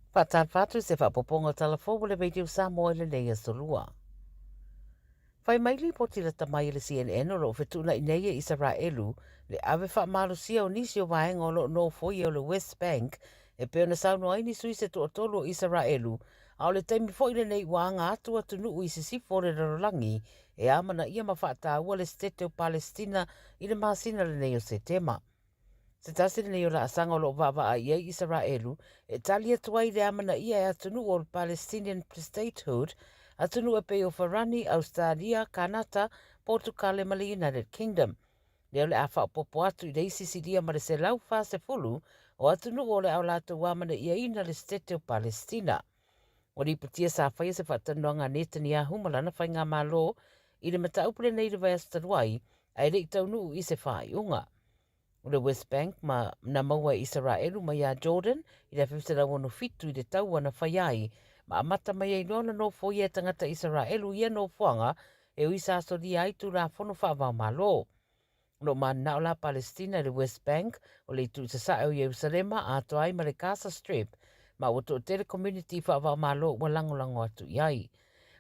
Whātāwhātu se whapoponga telefo le veitiu Samoa le nei solua. Whai maili po tira tamai le CNN o lo whetuna i nei e Israelu le ave whaamarusia o nisi o vaenga o lo no foi o le West Bank e peo na sauno aini sui se to otolo o Israelu a o le taimi foi le nei wanga atu atu nuu i se sifo le rarolangi e amana ia mawhata ua le stete o Palestina i le masina le nei o se tema. Se tasi nei o la asanga o lo vava a iei Israelu e tali atuai le amana ia e atunu o Palestinian statehood atunu e peo Farani, Australia, Kanata, Portugal e Mali United Kingdom. Leo le afa o popo atu i reisi sidia ma le se lau fa se fulu o atunu o le au lato wamana ia ina le stete o Palestina. O ni putia sa whaia se whatanuanga Netanyahu malana whai ngā malo i le mata upule nei le vai astaruai ai le i taunu i se whai unga. O le West Bank ma na maua Israelu mai a Jordan i le whiwhitara wano fitu i le taua na whaiai ma amata mai ai nona no fo ia tangata Israelu ia no fuanga e uisa asori ai tu la fono whaavau malo. No ma nao la Palestina i le West Bank o le tu sa o Jerusalema a toai ma le Gaza Strip ma o to tere community whaavau malo wa langolango atu iai.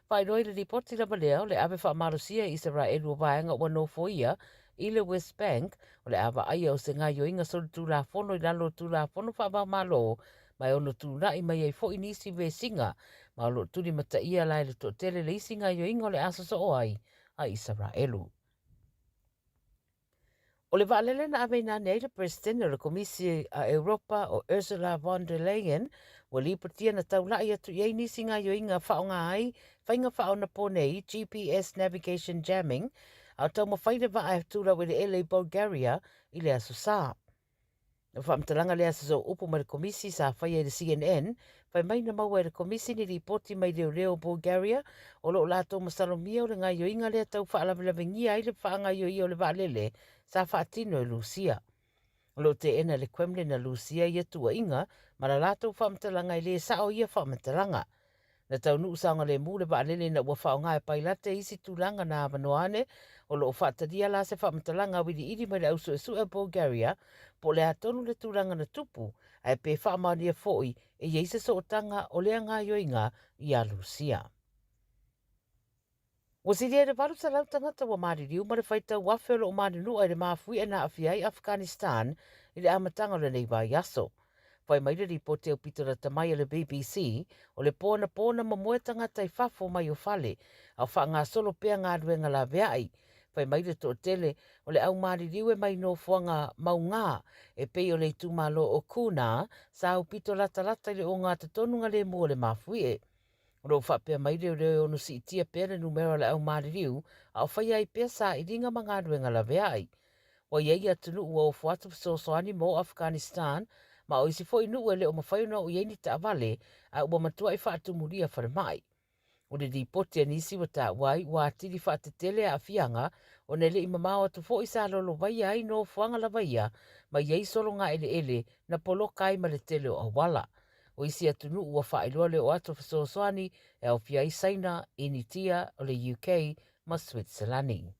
Whai roi le ripoti la balea o le ave whaamarusia Israelu o vaenga wa no fo ia i le West Bank o le ava aia o se ngai o inga solu tū la fono i lalo tū la fono whaabau malo mai ono tū na i mai ai fo inisi ve singa ma o lo tūri mata ia lai le tō tele le isi ngai o inga o le aso o ai a Israelu. O le vaalele na ave na nei le president o le komisi a Europa o Ursula von der Leyen wa li patia na taula ia tu iei nisi ngai o inga whaonga ai whainga whao na po nei GPS navigation jamming au tau mawhaide wa ai tūra wele ele Bulgaria i le aso sā. Na whaamtalanga le aso so upo mai le komisi sa whaia le CNN, whai mai na maua le komisi ni ripoti mai leo leo Bulgaria o lo lato masalomia o le ngai o inga lea tau whaalavilavengia ai le whaangai o i o le vaalele sa whaatino e Lucia. O lo te ena le Kremlin na Lucia ia tua inga, ma la lato whaamtalanga i le sa o ia whaamtalanga. Na tau nuu saonga le mule wa alele na ua whaonga e pailate isi tūlanga na avanoane o lo whaataria la se whaamatalanga wili iri mai le ausu e sua Bulgaria po le atonu le tūlanga na tupu ai pe whaamania foi e yeise so otanga o lea ngā yoinga i a Lucia. Wa siria le varu sa lau tangata wa maririu ma le whaita wafe o lo marinu ai le mafui e na afiai Afghanistan i le amatanga o le neiva yaso. Whai mai le ripoti au pitara tamai le BBC o le pōna mamoe tangata i whafo mai o whale au wha ngā solo pēa ngā ruenga la veai. Whai mai le tō tele o le au maririu e mai no fuanga mau ngā e pei o le tūmalo o kuna sa au pito lata lata le o ngā tatonunga le mua le mafui e. Ro whapea mai reo ono si itia pēa le numero le au maririu au whai ai pēa sa i ringa ma ngā ruenga la veai. Wa iei atunu ua o fuatu soani mo Afghanistan ma o isi fo inu ele o mawhaiuna o ieni ta avale a ua matua i whaatu muria whare mai. O le ripoti anisi wa ta wai wa atiri whaatetele a fianga o nele i mamao atu fo isa lolo vai ai no fuanga la vaia ma iei solo ngā ele na polo kai ma le tele o awala. O isi atunu ua whaeloa le o atu soani e au fia i saina initia o le UK ma Switzerlandi.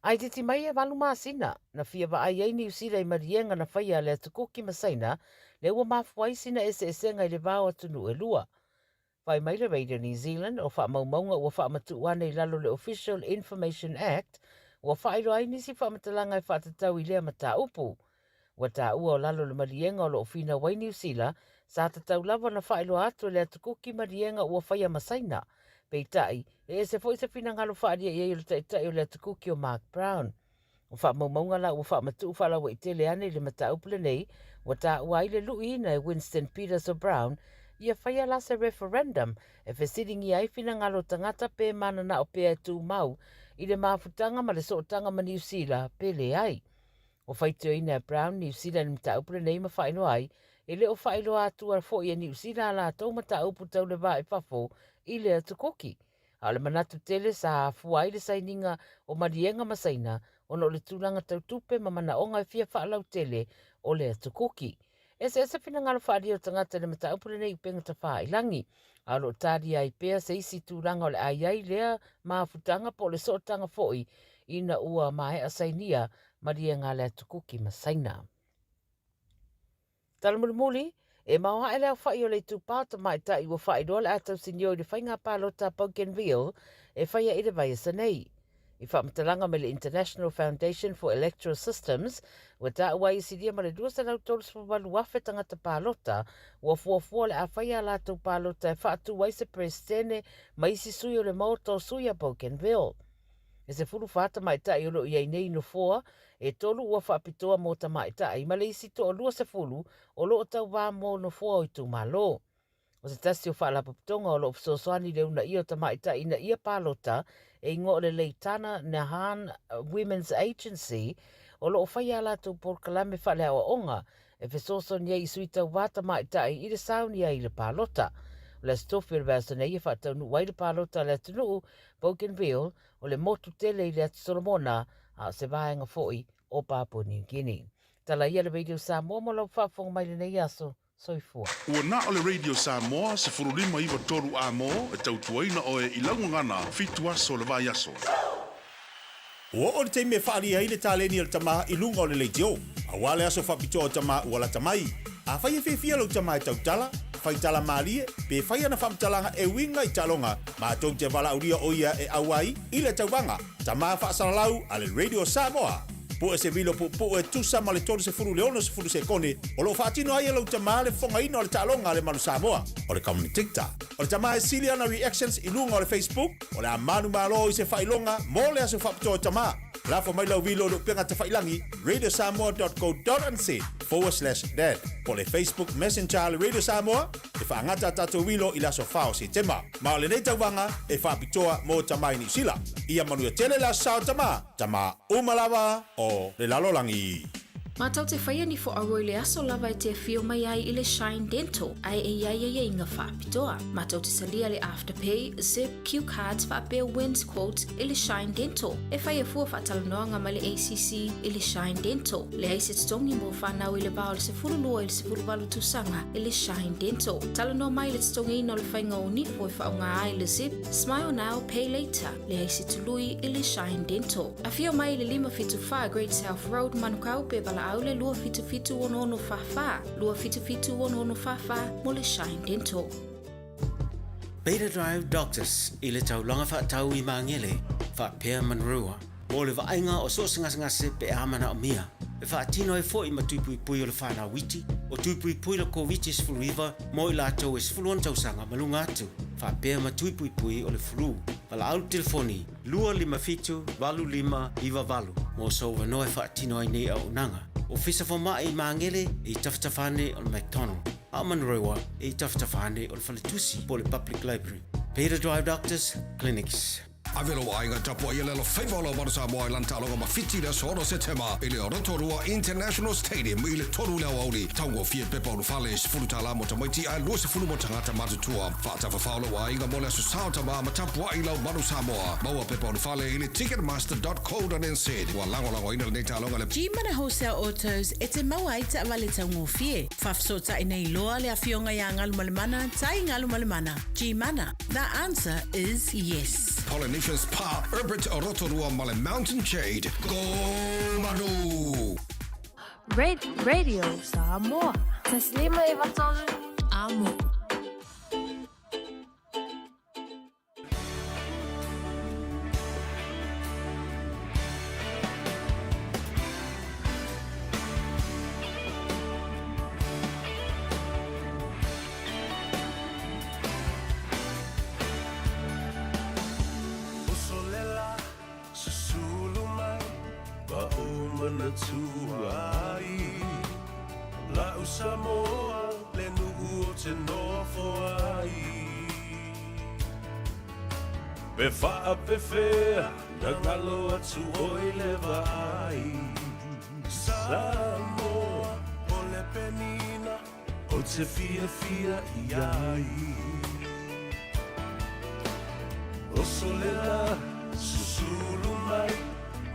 Ai titi mai e walu maasina, na fia wa ai ei New Zealand marienga na whaia le atukuki masaina, le ua mafuai sina ese ngai le vāo atunu e lua. Whai mai le Radio New Zealand o wha maumaunga ua wha matuane i lalo le Official Information Act, ua whaero ai nisi wha matalanga i whaatatau i lea mata upu. Ua tā ua o lalo le marienga o lo ofina wai New Zealand, sa tatau lava na whaelo atu le atukuki marienga ua whaia masaina, pei tai, e se foi se fina ngalo whaaria i eiro tai o le atukuki o Mark Brown. O wha maumaunga la ua wha matu whala wa i tele ane le mata upule nei, ua tā ua ile lui ina e Winston Peters o Brown, ia whaia la se referendum e whesiringi ai fina ngalo tangata pe mana na o pea tū mau, i le mafutanga ma le sootanga ma New Zealand pele ai. O whaiteo ina Brown, New Zealand mta upule nei ma whaino ai, e le o whailo atu ar fo i New Zealand la tau mata upu tau le va e whafo i le atukoki. A le manatu tele sa fuai le saininga o marienga masaina, ono le tūlanga tau tupe ma mana onga e fia whaalau tele o le atukoki. Ese fina ngalo whaari o tangata le mata upule nei upenga ta wha ilangi. A lo tāri ai pēa se isi tūlanga o le ai lea maafutanga po le sootanga foi ina ua mae asainia marienga le atukoki masaina. Talamuri E maua e leo whai o le tūpāta mai ta i wa whai doa le atau sinio i le whainga pālota Bougainville e whaia i le vai sa nei. I whaamatalanga me le International Foundation for Electoral Systems, wa ta ua i siria ma le 2.8 wafe tangata pālota, wa fuafua le a whaia la tau pālota e whaatu waise prestene ma isi sui o le maoto sui a Bougainville. E se furu whata mai ta i olo i nei no foa, e tolu ua whaapitoa mō ta mai ta i ma le isi to o lua se fulu o lo o tau wā mō no foa o i tū malo. O se tasi o whaalapapitonga o lo fsosoani le una i o ta mai ta ina ia pālota e ingo le leitana Nahan Women's Agency o lo o whaia la tū por kalame whale awa onga e fesosoni e i sui tau wāta mai ta i le sauni i le pālota. O le stofi o le vasa nei e whaatau nu wai le pālota le atunu Bougainville o le motu tele i le atu Solomona a se vaenga foi o Papua New Guinea. Tala ia le Radio Samoa mo lau whaafonga mai le nei aso soifua. Ua na o le Radio Samoa se furulima iwa toru a mo e tautuaina o e ilaungangana fitu aso le vai aso. Ua o le teime whaari ai le tāleni al tama i lunga o le leitio. A wale aso whapito o tama ua la tamai. A whai e whiwhia lau tama e tautala. Whai tala maalie, pe whai ana whamtalanga e winga i talonga. Ma tau te wala uria o ia e awai i le tauwanga. Tama whaasaralau a le Radio Samoa. Po e se vilo po e tusa ma le tolu se furu leono se furu se kone. O lo whaatino ai lau tama le whonga ino o le talonga le manu Samoa. O le Communiticta. O le tama e siliana reactions i lunga o le Facebook. O le amanu malo i se whailonga. Mo le aso whapito o tama. Lafo mai lau vilo lo penga te whailangi. radiosamoa.co.nz/dad. Po le Facebook Messenger le Radio Samoa. E whaangata tato vilo i laso whao si tema. Ma o le nei tauwanga e whapitoa mo tama i ni sila. Ia manu e tele la sao tama. Tama umalawa o le lalolangi. Matau te whaia ni fo aroi le aso lava e te whio mai ai i le Shine Dental, ai e iai e inga whaapitoa. Matau te salia le Afterpay, SEP, Q Cards, whaapea wins quotes i le Shine Dental. E whaia fua whaatalanoanga ma le ACC i le Shine Dental. Le aise tongi mo whanau i le bao le se furulua i le se furuwalu tusanga i le Shine Dental. Talanoa mai le tongi ino le whainga o nifo i whaonga ai le Zip, Smile Now, Pay Later. Le aise tului i le Shine Dental. A whio mai le 555 Great South Road, Manukau, pe bala au le lua fitu ono fafa. Lua fitu ono fafa mo le Shine Dental. Beta Drive Doctors i le taulanga whaatau i maangele, whaapea manrua. Mo le vainga o so ngase pe amana o mia. E whaatino e fo i matuipui o le whana witi, o tuipui la COVID sfuluiva, mo i lātou e sfuluan tausanga malunga atu. Whaapea matuipui o le flu. Pala au telefoni, 255-25-valu. Mo so wanoe whaatino ai nei au nanga. O fisa whama i maangele i taftafane o le McDonald. A manrewa i taftafane o le Whaletusi po le Public Library. Beta Drive Doctors Clinics. Avelo ainga tapua i lelo Faiva lo marasa mo i lantalonga ma fiti le soro se tema i le Electoral International Stadium i le toru leo auri taungo fie pepa unu fale se fulu tala mo tamaiti ai lua se fulu mo tangata matutua whaata whawhaulo wa ainga mo le asu sauta ma tapua i lau manu Samoa maua pepa unu fale i le ticketmaster.co.nz wa lango ina le neitalonga le G-Mana Wholesale Autos e te maua i ta wale taungo fie whafsota i nei loa le awhionga ia ngalu malemana tai ngalu malemana G-Mana, the answer is yes. Polynesian Spa, Herbert Rotorua Male Mountain Shade. Go Manu! Radio Samoa. Taslima Electoral Amo. Tuai la Samoa le nu'u o te nofo ai pe fa'a pe fea na galo atu o i le vai Samoa o le penina o te fia i ai o solela susulu mai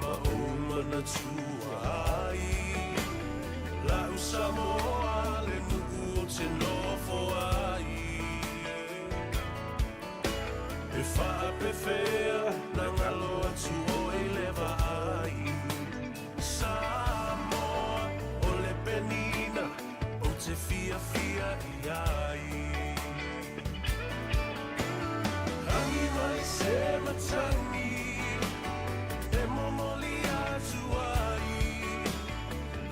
ma o mana tuai la Samoa le nu'u o te nofo ai e fa'a pe fea na ngalo atu o i le vai Samoa o le penina o te fia ai Hangi mai se matangi E momoli atu ai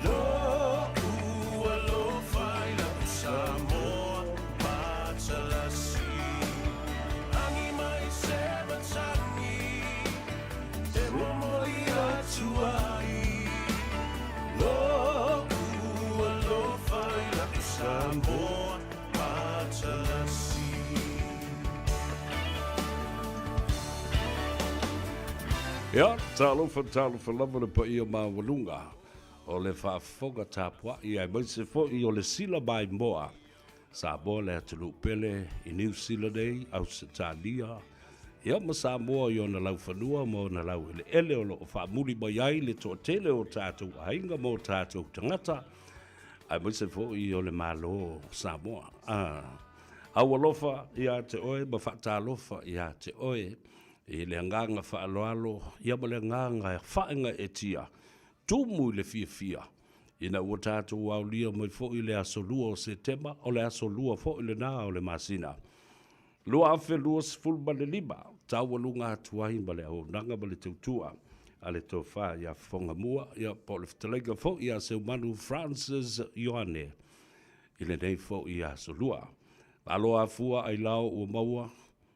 Lo ua lo fai la Samoa Matalasi Hangi mai se matangi E momoli atu ai Lo ua lo fai la Samoa Matalasi Ia, talofa lava le pa ia mawalunga o le whaafonga tāpua i ai maise fo i o le sila mai moa Samoa le atulu pele i New Zealand ei au Setalia ia ma Samoa i o na lau whanua mo na lau ele o lo whaamuli mai ai le toa tele o tātou ainga mo tātou tangata ai maise fo i o le malo Samoa au alofa ia te oe ma whaatalofa ia te oe i le nganga whaaloalo, ia ma le nganga whaenga e tia, tumu i le fia. Ina ua tātou au lia mai fo i le asolua o Septemba, o le asolua fo i le nā o le masina. Lua afe lua sifulma le lima, tau alunga atuai ma le au nanga ma le tautua, a le tau wha ia whonga mua, ia po le ftalega fo i a seumanu Francis Ioane, i le nei fo i asolua. Aloa afua ai lao ua maua,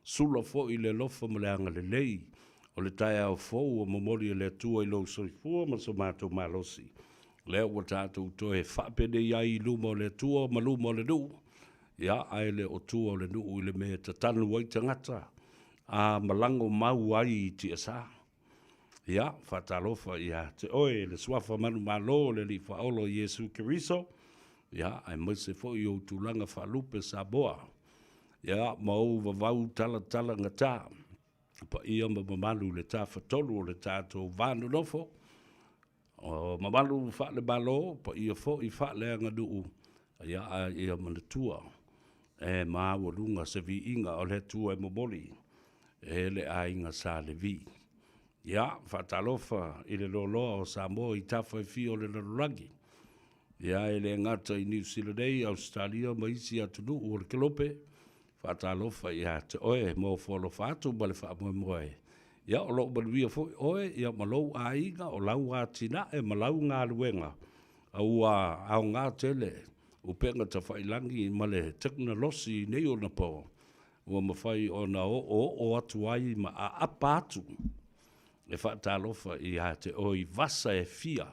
sula fo i le lofa ma le anga le lei, o le tai au fo ua momori le atua i lo soifua ma so mātou malosi. Lea ua tātou toe whapene iai i luma o le atua ma luma o le nuu. Ia ai le o tua o le nuu i le mea tatanu wai tangata, a malango mau ai i tia sa. Ia, whatalofa ia te oe le swafa manu malo le li whaolo Yesu Kiriso. Ia, ai maise fo i o tūlanga whalupe Samoa. Ia, mau vavau tala ngata. Pa ia ma mamalu le tā whatolu o le tātou vānu nofo. O mamalu whaale malo, pa ia fo i whaale anga nuu. Ia, ia manatua. E maa walunga se vi inga o le tua e momoli. E le a inga sa le vi. Ia, whatalofa i le loloa o Samoa i tawhai fi o le lalurangi. Ia, e le ngata i New Zealand, Australia, maisi atu nuu o le kelope. Whatalofa ia te oe mo folo fatu ma le whaamoe moe. Ia o loo manuia fo oe, ia malou a inga o lau a tina e malau ngā luenga. Au au ngā tele, upenga ta whailangi ma le teknolosi nei o na po. Ua mawhai o na o atu ai ma a apa atu. E whatalofa ia te oe vasa e fia,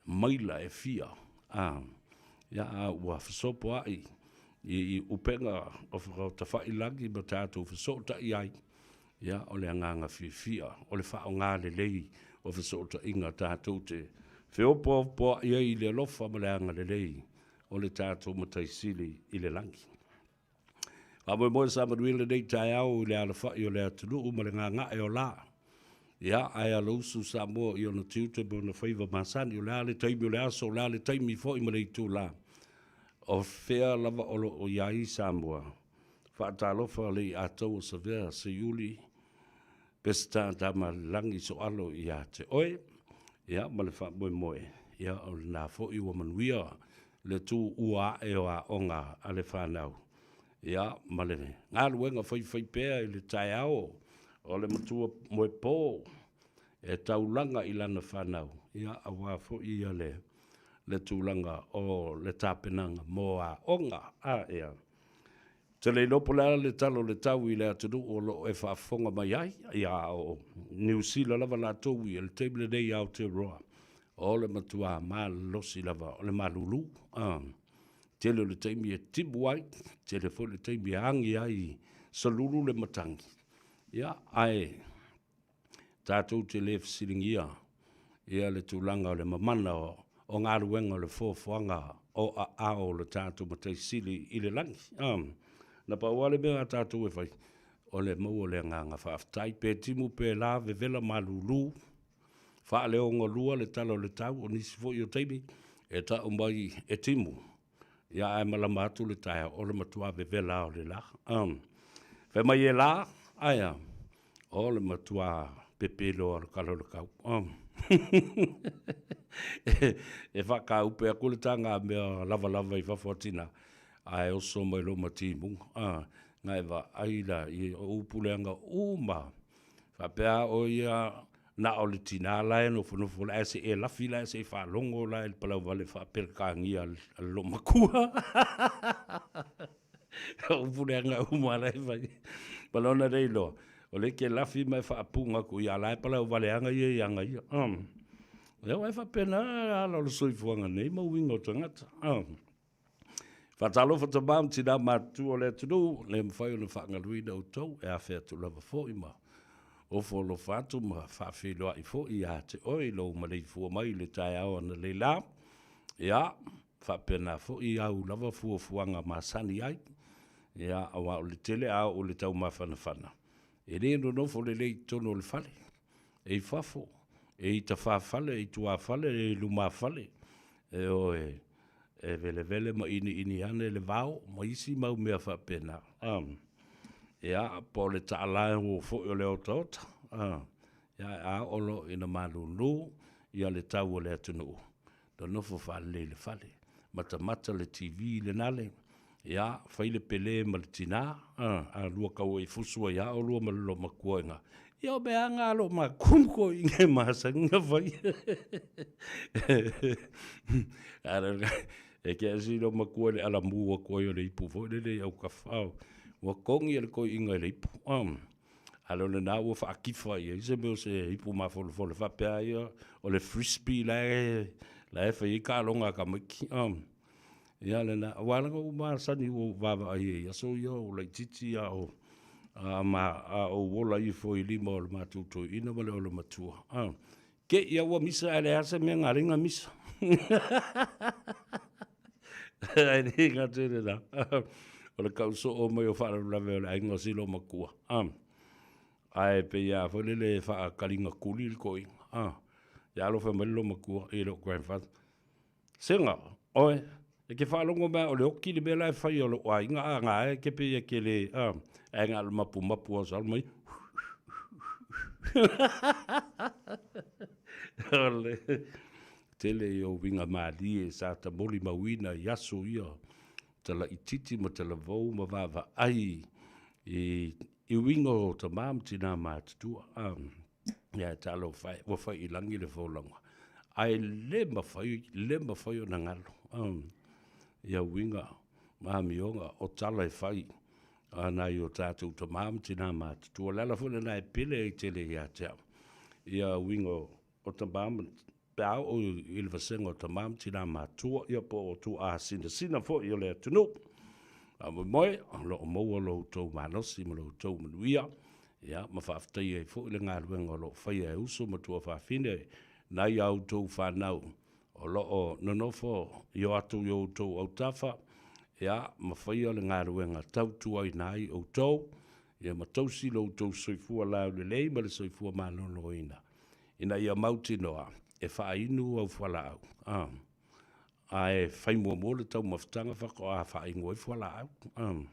maila e fia. Ia ua whasopo ai. I upenga o ta whailangi ma tātou whasota i ai. Ia, o le anganga fia, o le whao ngā le lei o whasota inga tātou te whiopo ia i le lofa ma le anga le lei o le tātou mataisili i le langi. Amoe moe sa manuile nei tai au i le ala whai o le atunu ma le nganga e o la. Ia, ai alousu sa moa i o na tiute mo na Faiva masani o le ale taimi o le aso o le ale taimi fo i ma le itu la. O fea lava olo o iai Samoa. Whaatalofa le i atou o savea se iuli. Pesta tama langi so alo i a te oe. Ia, ma le wha moe. Ia, o le nā fo i wa manuia le tū ua e o a onga a le whanau. Ia, ma le ngā luenga whai pēa i le tai ao. O le matua moe pō. E taulanga i lana whanau. Ia, a wā fo i a le tūlanga o le tāpenanga mo a onga a ea. Te le lopo le talo le tau i le atunu o lo e whaafonga mai ai, ia o New Zealand lava la tau i le teimile nei au te roa. O le matua maa losi lava, o le malulu. Te le teimi e tibu ai, te le fo le teimi e angi ai, salulu le matangi. Ia, ai, tātou te le fisiringia, ia le tūlanga o le mamana o ngā ruenga le fōwhanga o a o le tātou matai sili i le langi. Na pa wale mea tātou e whai, o le mau o le nganga whaaftai, pē timu pē la vevela malulu, wha leo ngā lua le talo le tau, o nisi fo i o teimi, e ta o mai e timu. Ia ai malama atu le taia, o le matua vevela o le la. Whe mai e la, aia, o le matua pepelo o le kalo le kau. E whaka upe a kuletanga mea lava i whawhatina. ai o so mai lo matimu ngai va aila i o upulenga uma fa pea o ia na o le tina la no fu la se e la fila se fa longo la el pala vale fa per kangi al lo makua o upulenga uma la va palona dei lo o le ke la fi mai fa punga ku ia la pala vale anga ia anga ia ya wa fa pena la lo soifuanga nei mo wingo tangata Fatalo fa tabam tina matu o le tudu le mwhai o le whaangaluina o tau e a whea tu lava fo ima. O fo lo fatu ma whawhiloa i fo i a te oi lo ma lei fua mai le tai au ana le la. Ia, whapena fo i au lava fua fuanga ma sani ai. Ia, awa o le tele au o le tau mawhana whana. E re no fo le lei tono o le whale. E i whafo. E i ta whawhale, i tua whale, e luma whale. E oe. E vele ma ini ane le vau, ma isi mau mea whapena. Ia, po le ta'alai ho fo o le otota. Ia, a olo ina malulu, ia le tau o le atunu. Do nofo whale le whale. Mata le TV le nale. Ia, whaile pele ma le tina. A lua kau e fusua ia, o lua ma lo makuoinga. Ia o bea ngā lo ma kumko i ngai masa nga whai. E ke asi lo makua le ala mua koi o le ipu fo le au ka whao. Wa kongi le koi inga le ipu. Alo le nā ua whaakifa ia. Ise meo se ipu ma fole whapea ia. O le frisbee la e whai i ka longa ka miki. Ia le nā. Walanga u maa sani o wawa ai. Ia so ia o le titi a o. O wola i fo i lima o le matuto. Ina wale o le matua. Ke ia ua misa ale asa mea ngā ringa misa. Ai ni ngā tere nā. O le kauso o mai o whaara lawe o le ainga silo makua. Ai pe ia whole le wha karinga kuli le koi. Ia alo wha malilo makua e lo grandfather. Senga, oe, e ke whaalongo mea o le oki le mea lai whai o le ainga a ngā e ke pe ia ke le ainga al mapu o sal mai. Ole. Tele i o winga maali e sa ta moli mawina i aso ia tala i titi ma tala vau ma wawa ai i winga o ta mamti nā mātutua ia talo wa whai i langi le whaulanga ai le mawhai o na ngalo ia winga maamionga o tala i whai ana i o tātou ta mamti nā mātutua lala funa nā e pile i tele ia tau ia winga o ta mamti Pau o ilva sengo tamam tina matua ia po o tu a sina fo i le tunu. Moi lo mo lo to manosi mo lo to manuia. Ia ma fa aftai e fo le ngā luenga lo fai e uso ma tua fa fine na ia au to fa nau. O lo o nonofo i atu i o to au tafa. Ia ma fai le ngā luenga tau tua i nai o to. Ia ma tausi lo to soifua lau le lei ma le soifua manono ina. Ina ia mauti noa. E whainu au whala au. Ai whai mua le tau mawhtanga whako a whaingo e whala au.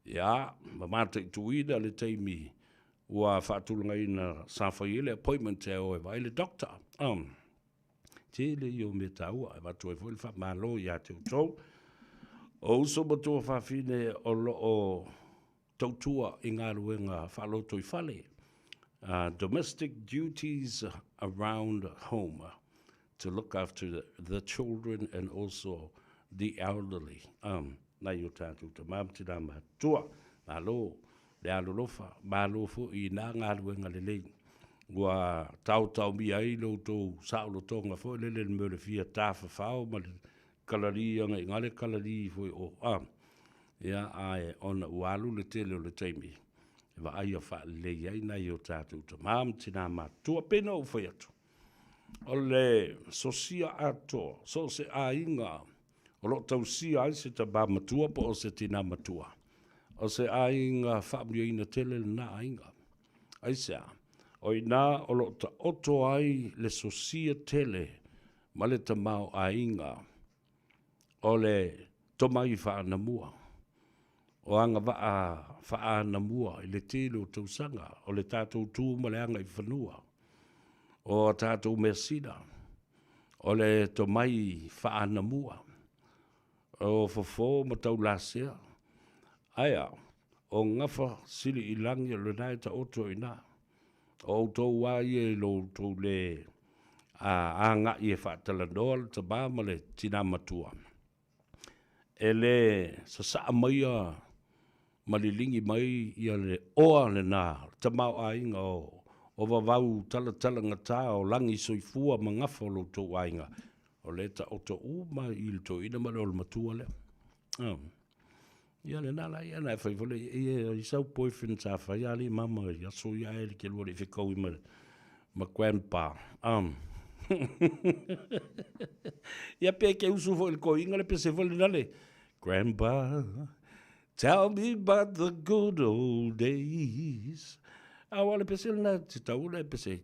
Ia, ma mata i tuida le teimi ua whaatulunga ina sawhai ele appointment te o e vai le doctor. Tele i o me taua, e watu e fwile wha malo i a te utau. O uso matua whawhine o lo o tautua i ngā ruenga whaloto i whale. Domestic duties around home to look after the children and also the elderly. Na yo tātou ta mamti nā matua, malo, le alolofa, malo fo i nā ngā ruenga le lei. Ua tau mi ai lo tō saulo tonga fo le le mele fia tāwha whao ma le kalari anga i ngale kalari fo i o. Ia ai ona ualu le tele o le teimi. Wa ai fa le ai na yo tatu to mam tina ma tu pena o foi atu o le sosia ato so se ainga o lo tau si ai se ta ba matua po o se tina matua o se ainga fa mi ina tele na ainga ai se o ina o lo ta oto ai le sosia tele ma le ta mau ainga o le tomai fa na mua o anga wha na mua i le tele o tausanga, o le tātou tū ma le anga i whanua, o tātou mersina, o le tomai wha na mua, o fofo ma tau lasia. Aia, o ngafa sili ilangi le nai ta oto ina. O tō wai e lo tō le a ngā i e whaatala noa ta bāma le tina matua. E le sa mai a malilingi mai i a le oa le nā ta mau a inga o wawau tala ngata o langi soifua ma ngafa lo tō wainga. O le ta oto uma i le tō ina mara o le matua le. Ia le nā lai ana e whaifole i sau boyfriend ta whai ali mama i aso ia e le ke lua le whikau i ma grandpa. Ia pe ke usu fo il ko inga le pe se fo le nale. Grandpa, tell me about the good old days. Awa le pe se na te tau le pe se.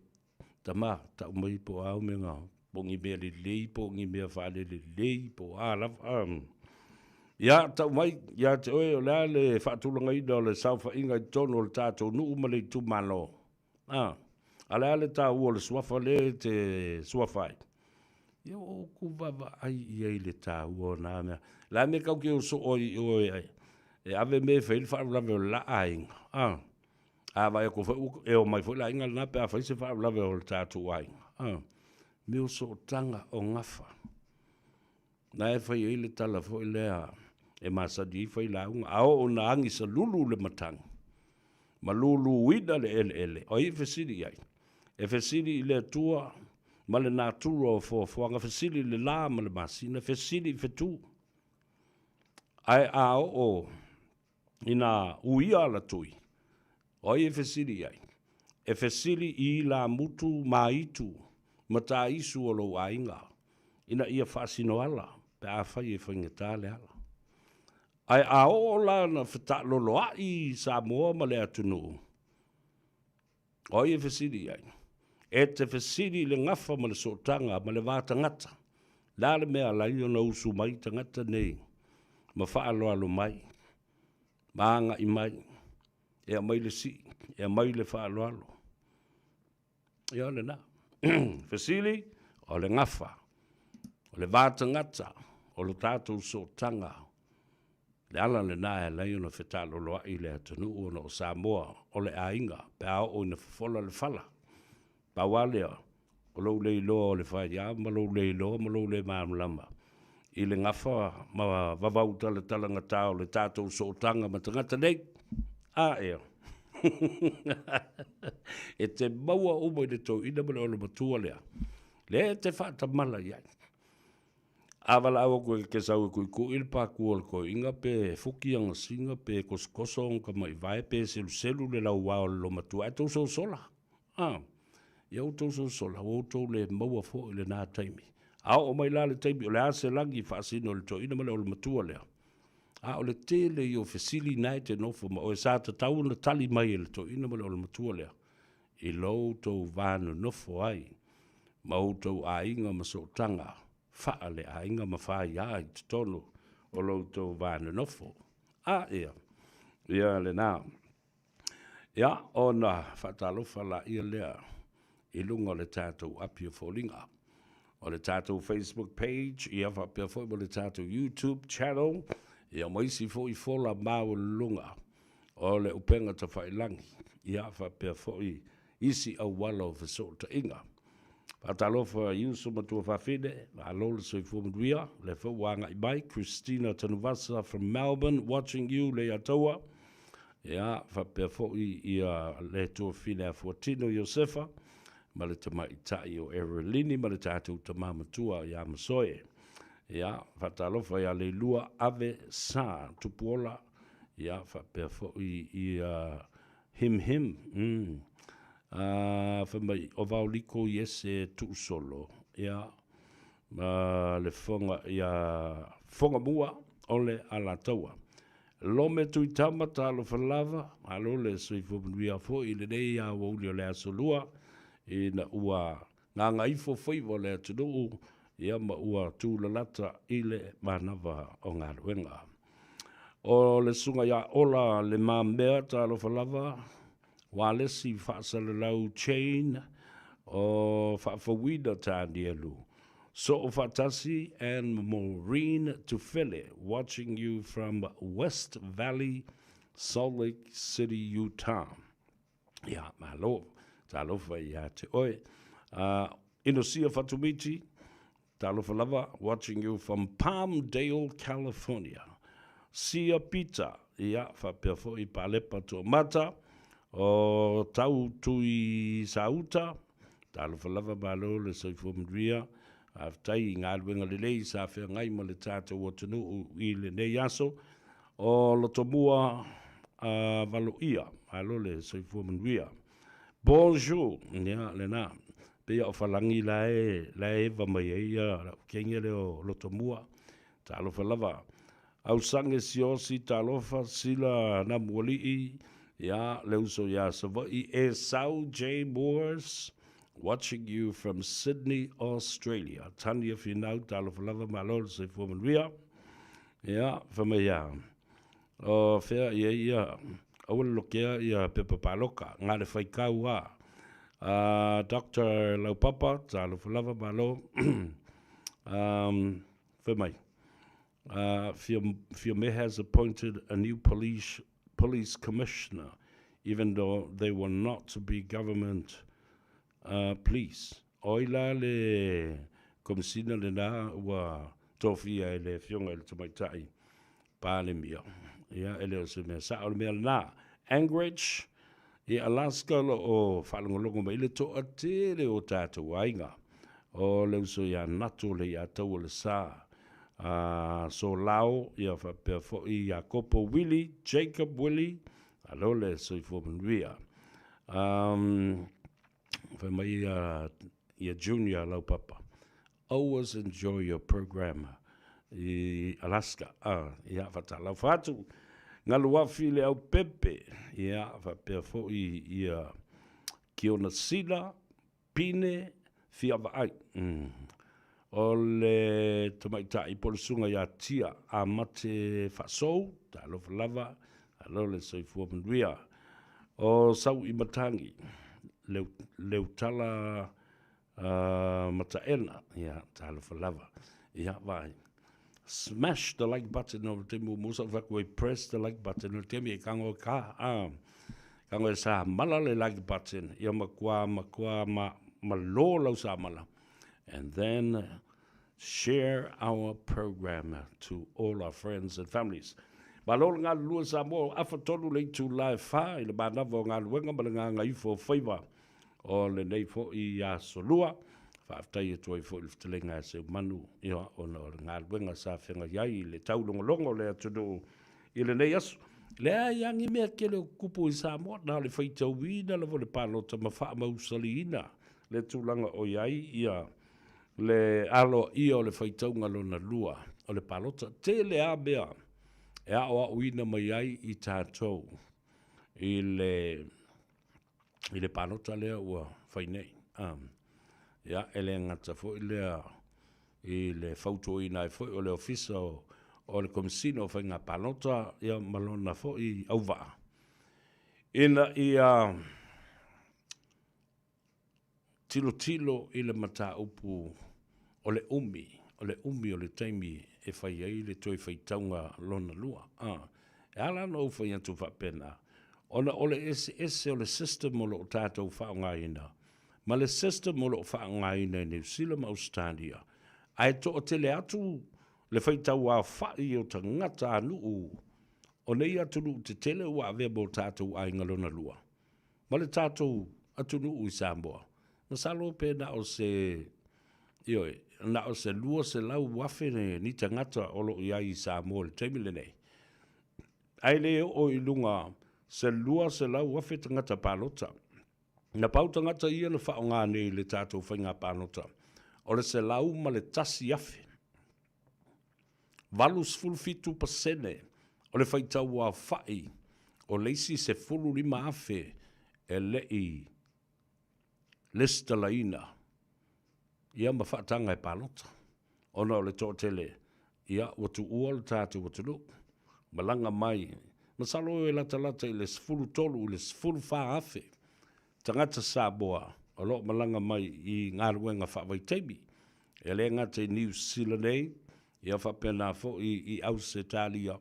Tama, tau mai po au me ngā. Pongi mea le lei, pongi mea whaale le lei, po alaf. Ia, tau mai, ia te oe o lea le whaatulanga ina o le sauwha inga i tono o le tātou nuu ma le tu malo. A lea le tā ua le suafa le te suafai. Ia o ku wawa ai i le tā ua nā mea. La me kau ke o so oi ai. E ave me whail whaarulawe o la ainga. A vai ko e o mai la inga na pe a whaise whaarulawe o le tātou ainga. Me o so tanga o ngafa. Na e whai e le tala fo lea. E masa di whai la unga. Ao o na angi sa lulu le matanga. Ma lulu wina le ele. O i whesiri ai. E whesiri i le tua. Ma le nā tura o fōanga. Whesiri le la ma le masina. Whesiri whetu. Ai ao o. Ina uia la tui. O i whesiri ai. E whesiri i la mutu ma itu. Ma tā isu o lo ainga. Ina ia whasino ala. Pe a whai e whaingatā le ala. Ai a o la na whita lolo a i Samoa ma le atunu. O i e whesiri ai. E te whesiri le ngafa ma le sotanga ma le vāta ngata. La le mea lai o na usu mai ta ngata nei. Ma whaalo alo mai. Ma anga i mai. E a mai le si. E a mai le whaalo alo. E o le na. Whesiri o le ngafa. O le vāta ngata. O le tātou sotanga. Le ala le nā e lai ona whetalo loa i le atanu o no Samoa o le ainga pe ao o na whafola le whala. Pa walea o lou lei loa o le whai a ma lou lei loa ma lou lei maamlama. I le ngafa ma vavau tala talanga tau le tātou sotanga ma tangata nei. A ea. E te maua umo i le tau ina ma le ola matua lea. Le te whata mala iai. Avala awa koe ke sau koe ko il pa kuol ko inga pe fuki anga singa pe koskoso ka mai vai pe selu le lau wao lo matua e tau so sola. Iau tau so sola, o tau le maua fo le nā taimi. Au o mai la le taimi o le ase langi whaasino le to ina male o le matua lea. O le tele i o fesili nai te nofo ma o e sa ta tau na tali mai le to ina male o le matua lea. I lau tau vānu nofo ai. Ma o tau a inga ma so tanga. Faa le a inga ma faa ia i te tonu o loutou vāne nofo. Ea. Ia le nā. Ia o na whatalofa la ia lea i lunga le tātou api o fōlinga. O le tātou Facebook page, ia whapea fōi mo le tātou YouTube channel, ia maisi fōi fōla māu lunga. O le upenga ta whailangi, ia whapea fōi isi au walo whasota inga. Patalofa Yusu matua whawhine, a lola soi fumaduia, le whawanga i mai, Christina Tanuvasa from Melbourne, watching you, le ataua. Ia, whapea fōi i le tua whine a Fuatino Josefa, ma le tamai tai o Erelini, ma le tātou tamamatua i Amasoe. Ia, whatalofa ia le lua ave sa tupuola, ia, whapea fōi i him. Whamai o vauliko i ese tu solo. Ia, le whonga mua o le ala taua. Lome tui tamata alo whalava, alo le sui whamuia fo i le nei a wauli o le asolua, i na ua Gagaifo Faiva le atunu, ia ma ua tūlalata i le manawa o ngā ruenga. O le sunga ia ola le mamea ta alo whalava, Walesi whaasalalau chain o whaafawida tāni alu. So Fatasi and Maureen Tufele, watching you from West Valley, Salt Lake City, Utah. Yeah, malo, talofa ya te oi. Inosia Fatumiti, talofa lava, watching you from Palmdale, California. Sia Pita, yeah, fa perfo I palepa to mata, o tau tui sauta, talofa lava malo le soifo mdria. Aftai ngā wenga lelei sa whea ngai ma le tātou o tunu I le nei aso o lo tomua valo ia alo le soifua manuia. Bonjour, nea le nā. Pea o whalangi la e va mai e ia kengia le o lo tomua. Ta alofa lava. Au sange siosi ta alofa sila na muali ia le uso ia savai e Sau J. Moores. Watching you from Sydney, Australia. Tania Finau, Talofalava Malol, say for Maria. Yeah, from a fair, yeah. I will look here, yeah, Peppa Paloka, Nale Faikawa. Dr. Laupapa, Talofalava Malo. For my. Fiume has appointed a new police commissioner, even though they were not to be government. Please, oila le komisina le na wa tofia ele fionga le tamaitai pale mia. Ya ele o se me sa o me na Anchorage I Alaska o falongolongo mai le to atele o tata wainga. O le uso ya natu le ya tau le sa. So lao ya fa perfo I Jacopo Willie, Jacob Willie, alo le soi fo menria. For my junior lau papa. Always enjoy your program. I Alaska. Ia fata lau fatu. Ngalua file au pepe. Ia fa perfo I kiona sila pine fia vai. O le tamaita I polisunga ia tia a mate fasou. Ta alo lava. Alo le soifua menria. O sau I matangi. Leutala mataena, yeah, tala for lava. Yeah, vai. Smash the like button over temu musa vakwe press the like button over temu kango ka kango sa mala le like button ya makwa malolo sa mala, and then share our program to all our friends and families. Malolo nga lua Samoa afatolu le tu live fa ile bana vo nga wenga balanga Gagaifo Faiva o le nei fo I solua fa aftai toi fo le telenga se manu ia ona o nga wenga sa fenga yai le taulongolongo le atudu ile nei aso le yangi me kele kupu I Samoa na le faita wina le vo le palota mafa mausalina le tulanga o yai ia le alo ia le faita ngalona lua o le palota tele a bea e awa uina mai ai I tātou I le panota lea ua whainei. Ia, ele ngata fo I le fauto I nai fo o le ofisa o le komisina o whainga panota ia malona fo I auwaa. Ina ia tilo I le mata upu o le umi o le taimi e whai ai le toi whaitaunga lona lua. E ala no whai atu whapena. Ona ole ese o le system o lo tātou whaongaina. Ma le system o lo whaongaina New Zealand Australia. Ai to o tele atu le whaitau a whai o ta ngata anu o nei atu nu te tele ua avea mo tātou ai ngalona lua. Ma le tātou atu nu I Samoa. Na salo pena o se ioi. Na o se lua se lau wafe ni tangata o lo I Samoa le taimile nei. Ai le o I lunga se lua se lau wafe tangata palota. Na pau tangata ia le whaonga nei le tātou whainga palota. O le se lau ma le tasi afe. Valus fulfitu pasene o le whaitau a whai o leisi se fulu lima afe e lei lista laina. Ia ma whaatanga e palota. Ona o le tōtele. Ia watu ua le tātou watu lu. Malanga mai. Masalo e lata I le sfulu tolu, le sfulu wha afe. Tangata Samoa. O lo malanga mai I ngā ruenga whawaitemi. E le ngata New Zealand nei, ia whapena fo i Australia,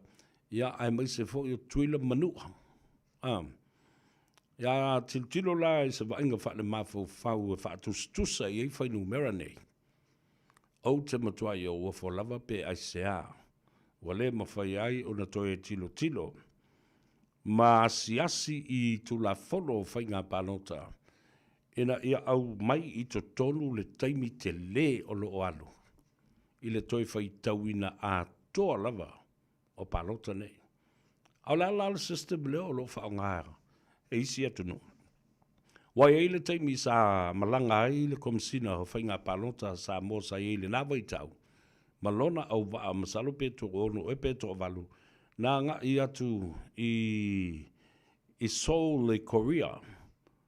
ia ai mai se fo i o tuila manua. Ia tilo la i se vainga whale mafo fau e whaatustusa i ei whainu mera nei. Au te matua i o ua lava pe ai sea. Wale mawhai ai o na toe tilo. Ma asiasi i tu la fono whainga panota. Ina ia au mai i to tonu le taimi te le o lo alu. I le toi whai tauina a toa lava o panota nei. Au la system leo o lo whaongara. E isi atunu. Wai eile taimi sa malanga ai le komisina ho whainga panota sa mo sa eile na vai tau. Malona au waa masalo peto ono e peto valu. Na nga i atu i Seoul le Korea,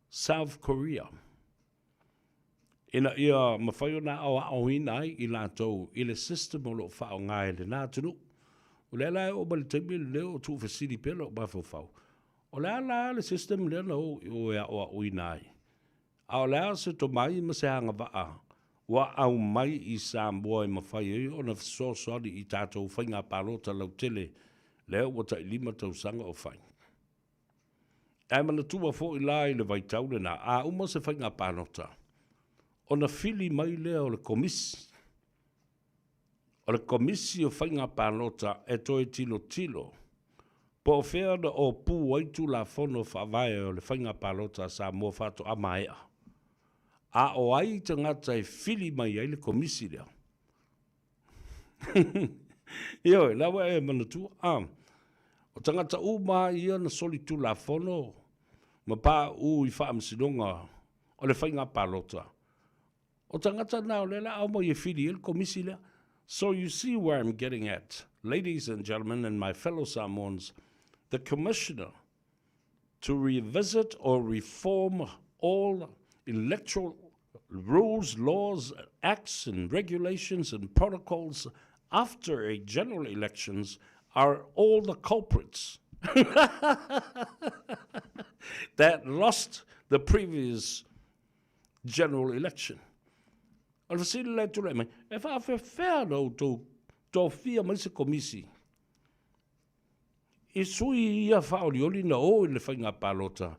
South Korea. Ina ia mawhaio na au hinai i la tau i le system o lo whao ngai le nā tunu. O le ala o bali taimi leo tu fasiri pelo o bafo whao. O le ala le system leo na o ea o hinai. A o le ala se to mai ma se hanga waa. Wa au mai i Samoa i mawhai o na sosoli i tātou whainga palota lau tele leo o tai 5 tau sanga o whainga. Ai mana tua fo i lai le vai taule na a uma se whainga palota. O na fili mai leo le komisi. O le komisi o whainga palota e toi tilo. Po o whea na o pū waitu la fono whawai o le whainga palota sa mua whato amaea. A o ai te ngata e fili mai ai le komisi lea. Ioi, lawa e manatua. O tangata uma ia na soli tu la fono. Ma pa u i wha amsinonga o le whainga palota. O tangata nao lela au mo i fili e le komisi lea. So you see where I'm getting at. Ladies and gentlemen and my fellow Samoans, the commissioner to revisit or reform all electoral rules, laws, acts, and regulations and protocols after a general elections are all the culprits that lost the previous general election. Al fasili le tu le mai, e fa fair no to fia mai se komisi. I sui ia fa oli na o le whainga palota.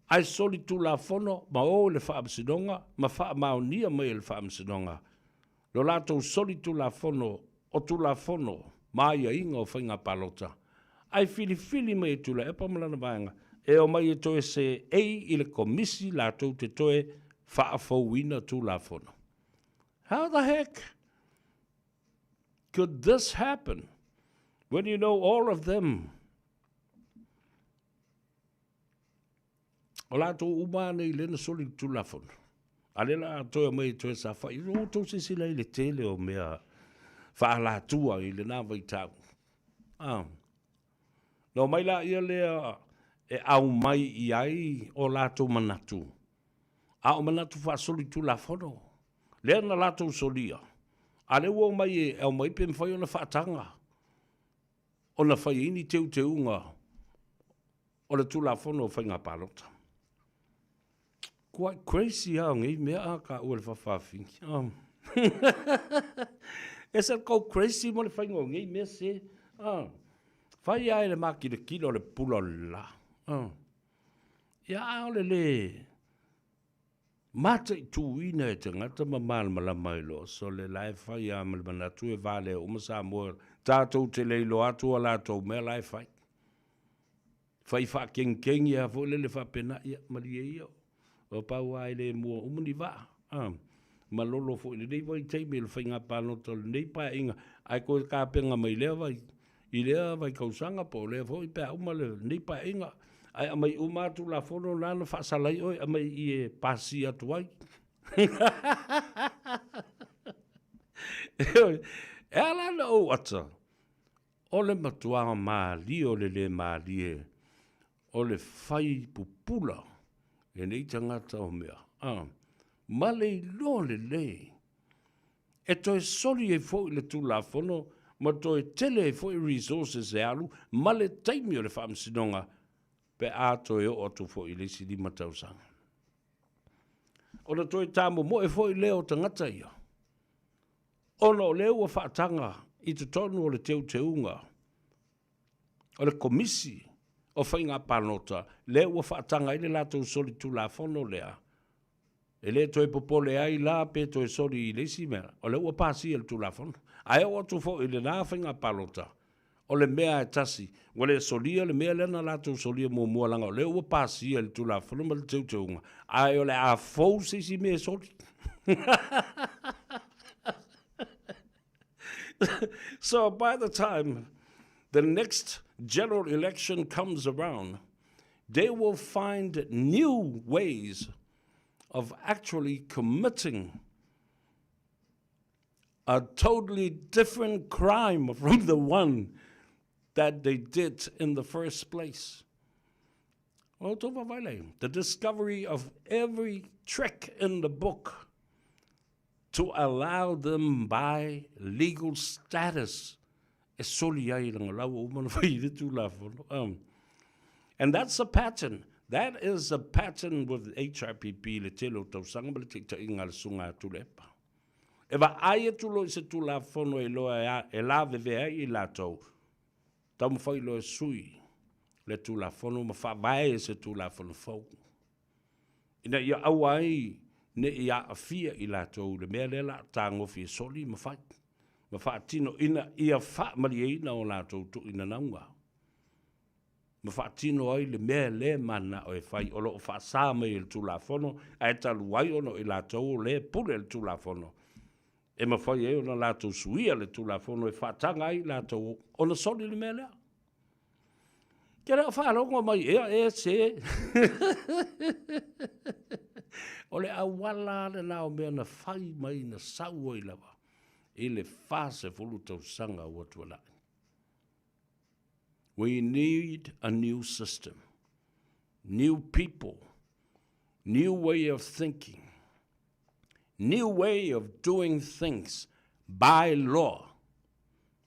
Ai soli tu la fono, ma o le wha amsinonga, ma wha maonia mai le wha amsinonga. Lo lato soli tu la fono, o tu la fono, ma ia inga o whainga palota. Ai fili mai tu la epa malana vaenga, e o mai e toe se ei i le komisi lato te toe wha afauina tu la fono. How the heck could this happen when you know all of them? O lato umane i lena soli tu la fono. Alela toa mai toe sa whai. O tau se sila i le tele o mea wha la tua i le nā vai tau. No mai la ia lea e au mai i ai o lato manatu. A o manatu wha soli tu la fono. Lea na lato solia. A le ua mai e au mai pe mwhai o na whaatanga. O na whai ini te unga. O le tu la fono o whainga palota. Quite crazy au ngai mea a ka ua le whawhawhingi. E sa kau crazy mo le whainga o ngai mea se. Whai ai le maki le kilo le pula la. Ia au le mata i tuina e te ngata mamala malama ilo. So le lai whai a malmanatu e vale o masa mua. Tātou te leilo atu a lātou mea lai whai. Whai wha kengi a fo le whapena ia mali e ia. O pau ai le mua umani wa. Malolo fo i nei vai teime le whainga pānota le nei pa inga. Ai koe kāpenga mai lea vai. I lea vai kausanga po lea fo i pēa umale nei pa inga. Ai amai umatu la fono nana whaasalai oi amai i e pasi atu ai. E ala na o ata. O le matua maali o le maali e. O le whai pupula. E nei tangata o mea. Ma le lo le. E toi soli e fo i le tu la fono. Ma toi tele e fo i resources e alu. Ma le taimi o le whaamsinonga. Pe ato e o tu fo i le sidi matausanga. O na toi tāmo mo e fo i leo tangata ia. Ono le ua whaatanga I te tonu o le teuteunga. O le komisi o whainga panota. Le ua whaatanga I le lātou soli tu la whono lea. E le toi popole ai la pe toi soli I lesi mea. O le ua pasi el tu la whono. Ai o tu fo I le nā whainga panota. O le mea e tasi. Wa le solia le mea lena lātou solia mua langa. O le ua pasi el tu la whono ma le teuteunga. Ai o le a fau sisi mea soli. So by the time the next general election comes around, they will find new ways of actually committing a totally different crime from the one that they did in the first place. The discovery of every trick in the book to allow them by legal status. And that's a pattern. That is a pattern with HRPP le telo tau sanga le tika inga le sunga tulepa. Eva aia tulo se tula fono e loa e la veve ai la tau. Tau mwhai loa sui le tula fono ma wha vai se tula fono fau. Ina ia awai ne ia afia I la tau le mea lela tango fia soli ma whai. Ma wha tino ina ia wha mari ina o la tau tu ina naunga. Ma wha tino ai le mea le mana o e whai o loo wha sāme I le tula fono a e talu wai ono I la tau le pule le tula fono. E ma whai e ona la tau suia le tula fono e wha tanga ai la tau ona soli le mea lea. Kera wha rongo mai ea e se. O le awala le nao mea na whai mai na saua I lawa. I le whase fulu tau sanga ua tualai. We need a new system, new people, new way of thinking, new way of doing things by law.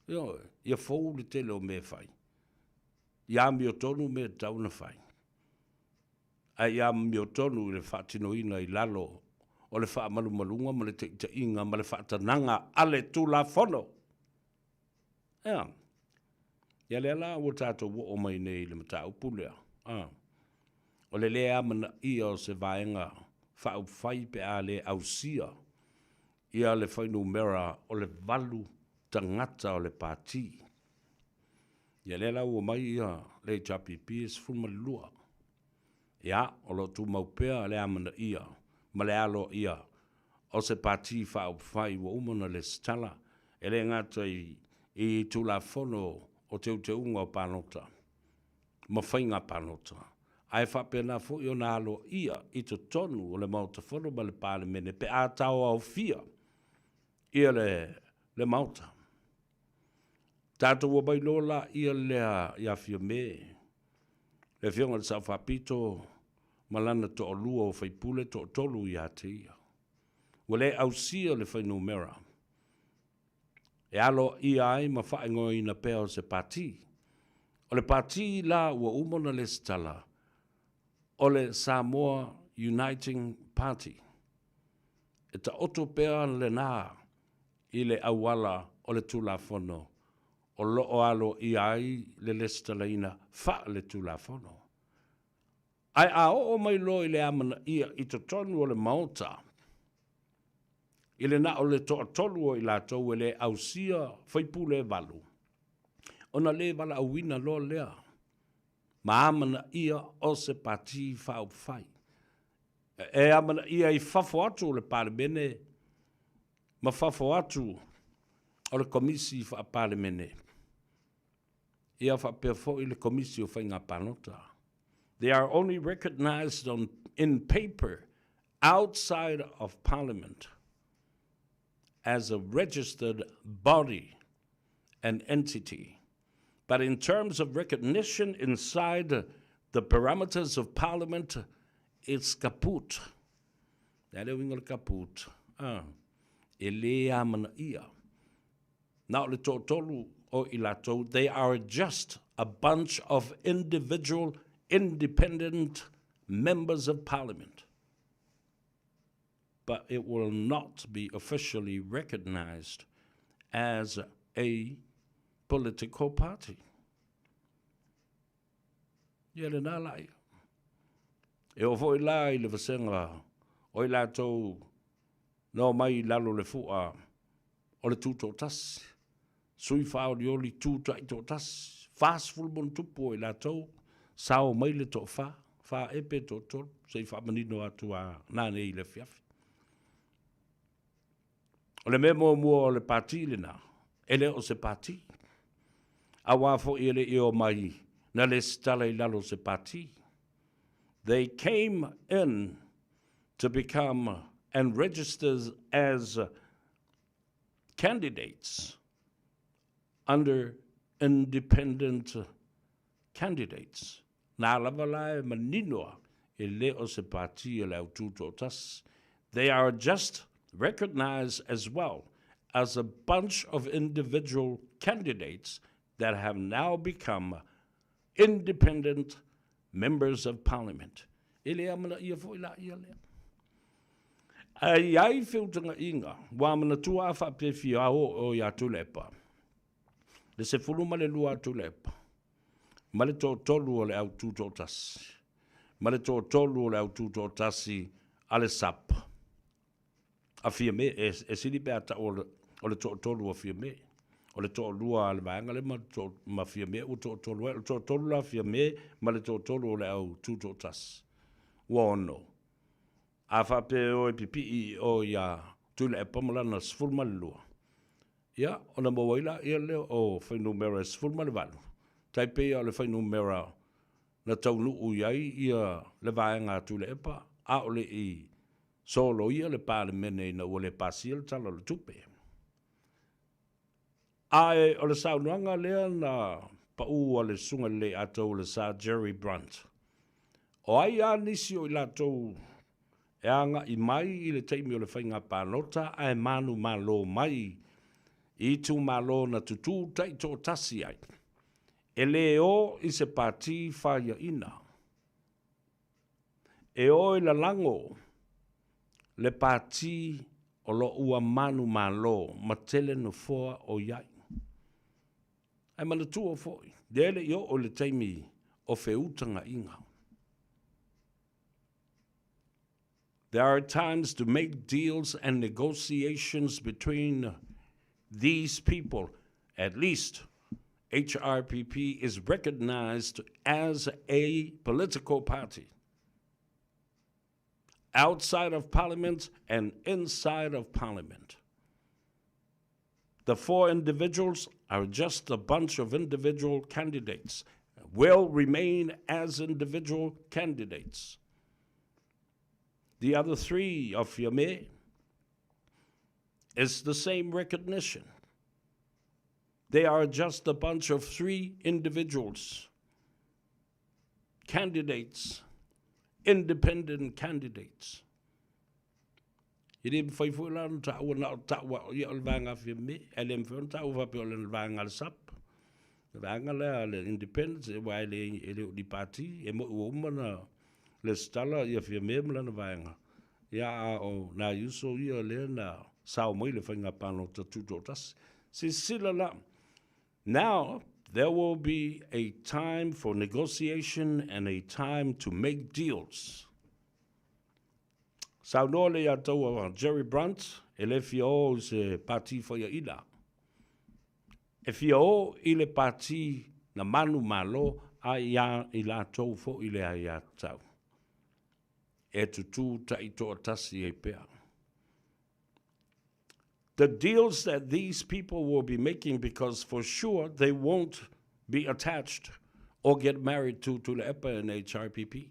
Ia fōu le tele o me whai. Ia mi o tonu me tauna whai. Ai ia mi o tonu le whaatinoina I lalo o le whaamalumalunga ma le te inga ma le whaatananga ale tula whono. Ia. Ia le ala o tātou wo o mai nei le mata upulea. O le lea mana ia o se vaenga whau whai pe a le ausia. Ia le whainu mera o le valu tangata o le pāti. Ia le ala o mai ia le HRPP is fulmalua. Ia, o lo tu maupea le amana ia, ma le alo ia, o se pāti whau whai wa umana le stala, e le ngata I tula whono o te unga o panota, ma whainga panota. Ai whapena fo I o na alo ia I te tonu o le mauta whono ma le pāle mene, pe a tau au fia, ia le mauta. Tātou o bai lola ia lea ia fia me, le fionga le sa whapito, malana to o lua o whaipule to o tolu I a te ia. Wale au sia le whainu mera. E alo ia ai ma whaingo I na peo se pāti. O le pāti la ua umona le stala. O le Samoa Uniting Party. E ta oto pea le nā I le awala o le tula whono. O loo alo I ai le lestalaina wha le tula whono. Ai a o mai lo I le amana ia I to tonu o le maota. I le na o le to tolu o I la tau e le ausia whaipule valu. Ona le vala awina lo lea. Ma amana ia o se pati whau whai. E amana ia I whafo atu o le pale mene. Ma whafo atu o le komisi wha pale mene. Ia whapea fo I le komisi o whainga panota. They are only recognized in paper outside of Parliament as a registered body and entity. But in terms of recognition inside the parameters of Parliament, it's kaput. Nale wingal kaput. Elea mana ia. Now le tolu o ilato, they are just a bunch of individual independent members of Parliament. But it will not be officially recognized as a political party. Ia le nā lai. E o fo i la i le vasenga o i la tau no mai lalo le fua o le tūtō tasi. Sui whao li oli tūtai tō tasi. Fast full mon tupu o i la tau. Sao mai le tō wha. Wha epe tō tō. Sei wha manino atu a nāne i le fiafi. O le memo mua o le pāti le nā. Ele o se pāti. A wafo i ele i o mai. Na le stala i lalo se pāti. They came in to become and register as candidates under independent candidates. Nā lava lai maninoa e le o se pāti e lau tūtō tas. They are just recognized as well as a bunch of individual candidates that have now become independent members of parliament. Ele amana ia fo ila ia le. Ai whiutanga inga, wā mana tua wha pewhi o ia tulepa. Le se fuluma le lua tulepa. Ma le tō tolu o le au tūtō tasi. Ma le tō tolu o le au tūtō tasi a le SEP. A fia me, e siri pēr ta o le tō tolu o fia me. O le tō lua le vaenga le ma fia me o tō tolu. O tō tolu la fia me, ma le tō tolu o le au tūtō tasi. Wa ono. A whape o e pipi i o ia tūle e pamalana sfulma le lua. Ia, o na mawaila ia leo o whainu mera sfulma le walu. Taipei o le whainu mera na taunu uiai ia le vaenga tūle epa. A o le i solo ia le pāle mene na ua le pāsia le tala le tupe. A e o le saunuanga lea na pau o le sunga le atou le sa Jerry Brunt. O ai a nisi o i latou e anga i mai i le teimi o le whainga pānota a e manu malo mai i tū malo na tutu tai tō tasi ai. E le o i se pāti whaia ina. E o i la lango le pāti o lo ua manu malo ma tele no foa o iai. Ai mana tū o foi. Dele i o le teimi o feutanga inga. There are times to make deals and negotiations between these people. At least HRPP is recognized as a political party. Outside of parliament and inside of parliament. The four individuals are just a bunch of individual candidates. Will remain as individual candidates. The other three of Fiame is the same recognition. They are just a bunch of three individuals, candidates, independent candidates. Idem fai fu lan ta na ta wa ia al vanga Fiame, elem fon ta wa pe al vanga al SEP. Vanga le independence wa le di party e mo umana le stala ia Fiame mlana vanga. Ia o na yuso ia le na sao mai le whainga pāno ta tūtotas. Si sila la. Now, there will be a time for negotiation and a time to make deals. Sao no le atou Jerry Brunt, e le fio se pati whaia ila. E fio i le pati na manu malo a ia i la tau fo i le a ia tau. E tutu ta i tō tasi e pēr. The deals that these people will be making, because for sure they won't be attached or get married to le EPA and HRPP.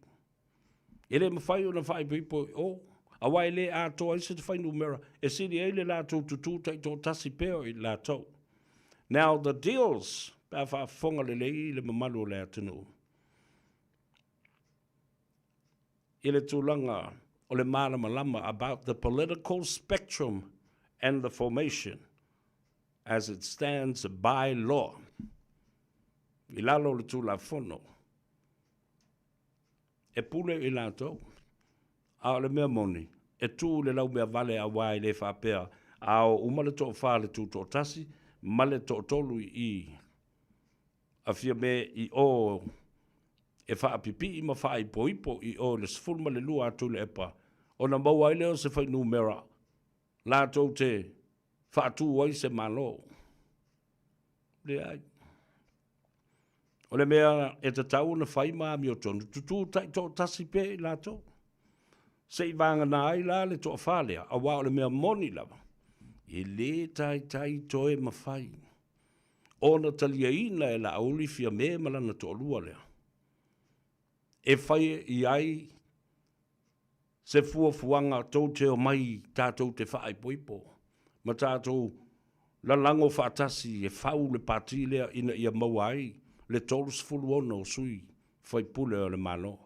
Ele mawhai o na whai people, awai le a toa isi te whai numera, e siri eile la tō tutu ta i tō tasi pēr i la tō. Now the deals, pa wha whonga le lei le mamalu le atinu. Ile tūlanga o le marama lama about the political spectrum and the formation as it stands by law. I lalo le tūla whono. E pule i lato, a le mea moni, e tū le lau mea vale a wai le whapea, Ao uma le tō wha le tū tō tasi, ma le tō tolu I a fia me I o e wha apipi I ma wha I poipo I o le sifuru ma le lua atu le epa. O na maua I leo se whai numera, la tō te wha atu wai se malo. Le ai. O le mea e te tau na whai maa mi o tonu, tutu tai tō tasi pe I la tō. Se I vanga na ai la le tō whalea, a wā o le mea moni lava. I le tai toi ma whai. O na talia ina e la auli fia me malana tō lua lea. E whai I ai se fuanga tō te o mai tātou te whaai poipo. Ma tātou la lango whaatasi e whau le pāti lea ina ia maua ai le tōrus fulu ona o sui whai pule o le malo.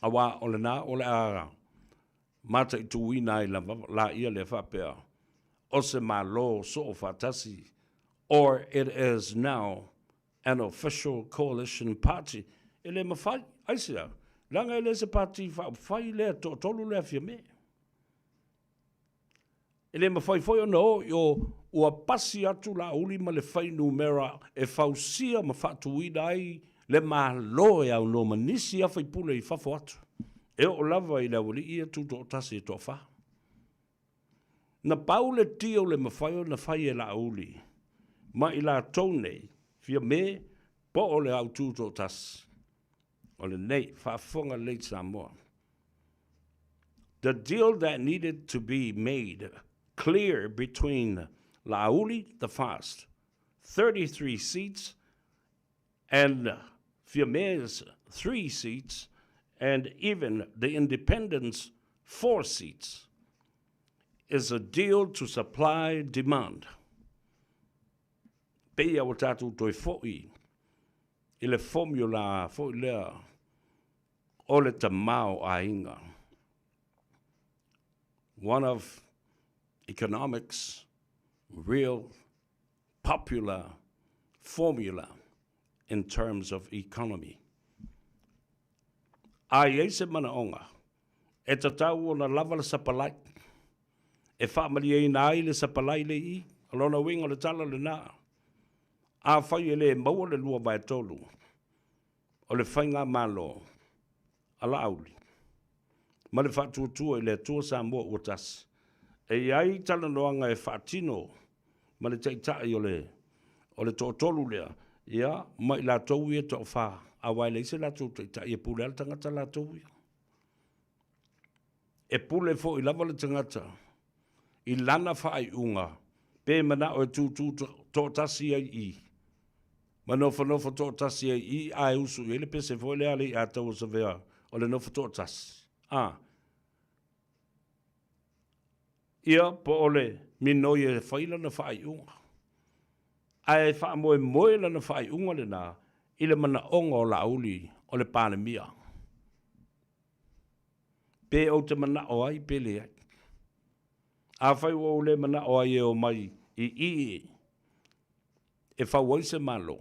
Awa o le nā o le ara mata I tuina I la ia le whapea o se malo so o whaatasi or it is now an official coalition party. E le mawhai, aisea, langa ele se party whai lea tolu lea fia me. E le mawhai foi o no, ua pasi atu la uli ma le whai numera e whausia ma whatuida ai le malo e au no manisi a whai pule I whafo atu. E o lava I la wali ia tu tō tasi e tō wha. Na pau le tio le mawhai o na whai e la uli. Ma I la tōnei, fia me, po o le au tu tō tasi. O le nei, whaafonga le Samoa. The deal that needed to be made clear between Lauli, the fast, 33 seats, and Fiame's 3 seats, and even the independents 4 seats, is a deal to supply demand. Pea o tātou toi fo'i, I le formula fo'i lea, o le tamao a inga. One of economics' real popular formula in terms of economy. Ai e se mana onga, e tatau o na lava le sapalai, e whaamali e na ai le sapalai le I, alona winga le tala le nā. A whai e le maua le lua vai tolu, o le whainga malo, ala auli. Ma le whatuatua I le tua Samoa ua tasi. E ai tala noanga e whaatino, ma le teitai o le tōtolu lea, ia, ma I la tau ia tō wha, a wai le se la tau teitai e pule ala tangata la tau ia. E pule fo I lava le tangata, I lana whaai unga, pe mana o e tū tō tasi ai I. Ma nofa tō tasi ai I, ai usu, ele pese fo le ale I a tau sa vea, o le nofa tō tasi. Ia po ole minoi e whaila na whaai unga. Ai wha moe la na whaai unga le nā, I le mana onga o la auli o le pānemia. Pe o te mana o ai pele ai. A whai o le mana o ai e o mai I e whau se malo.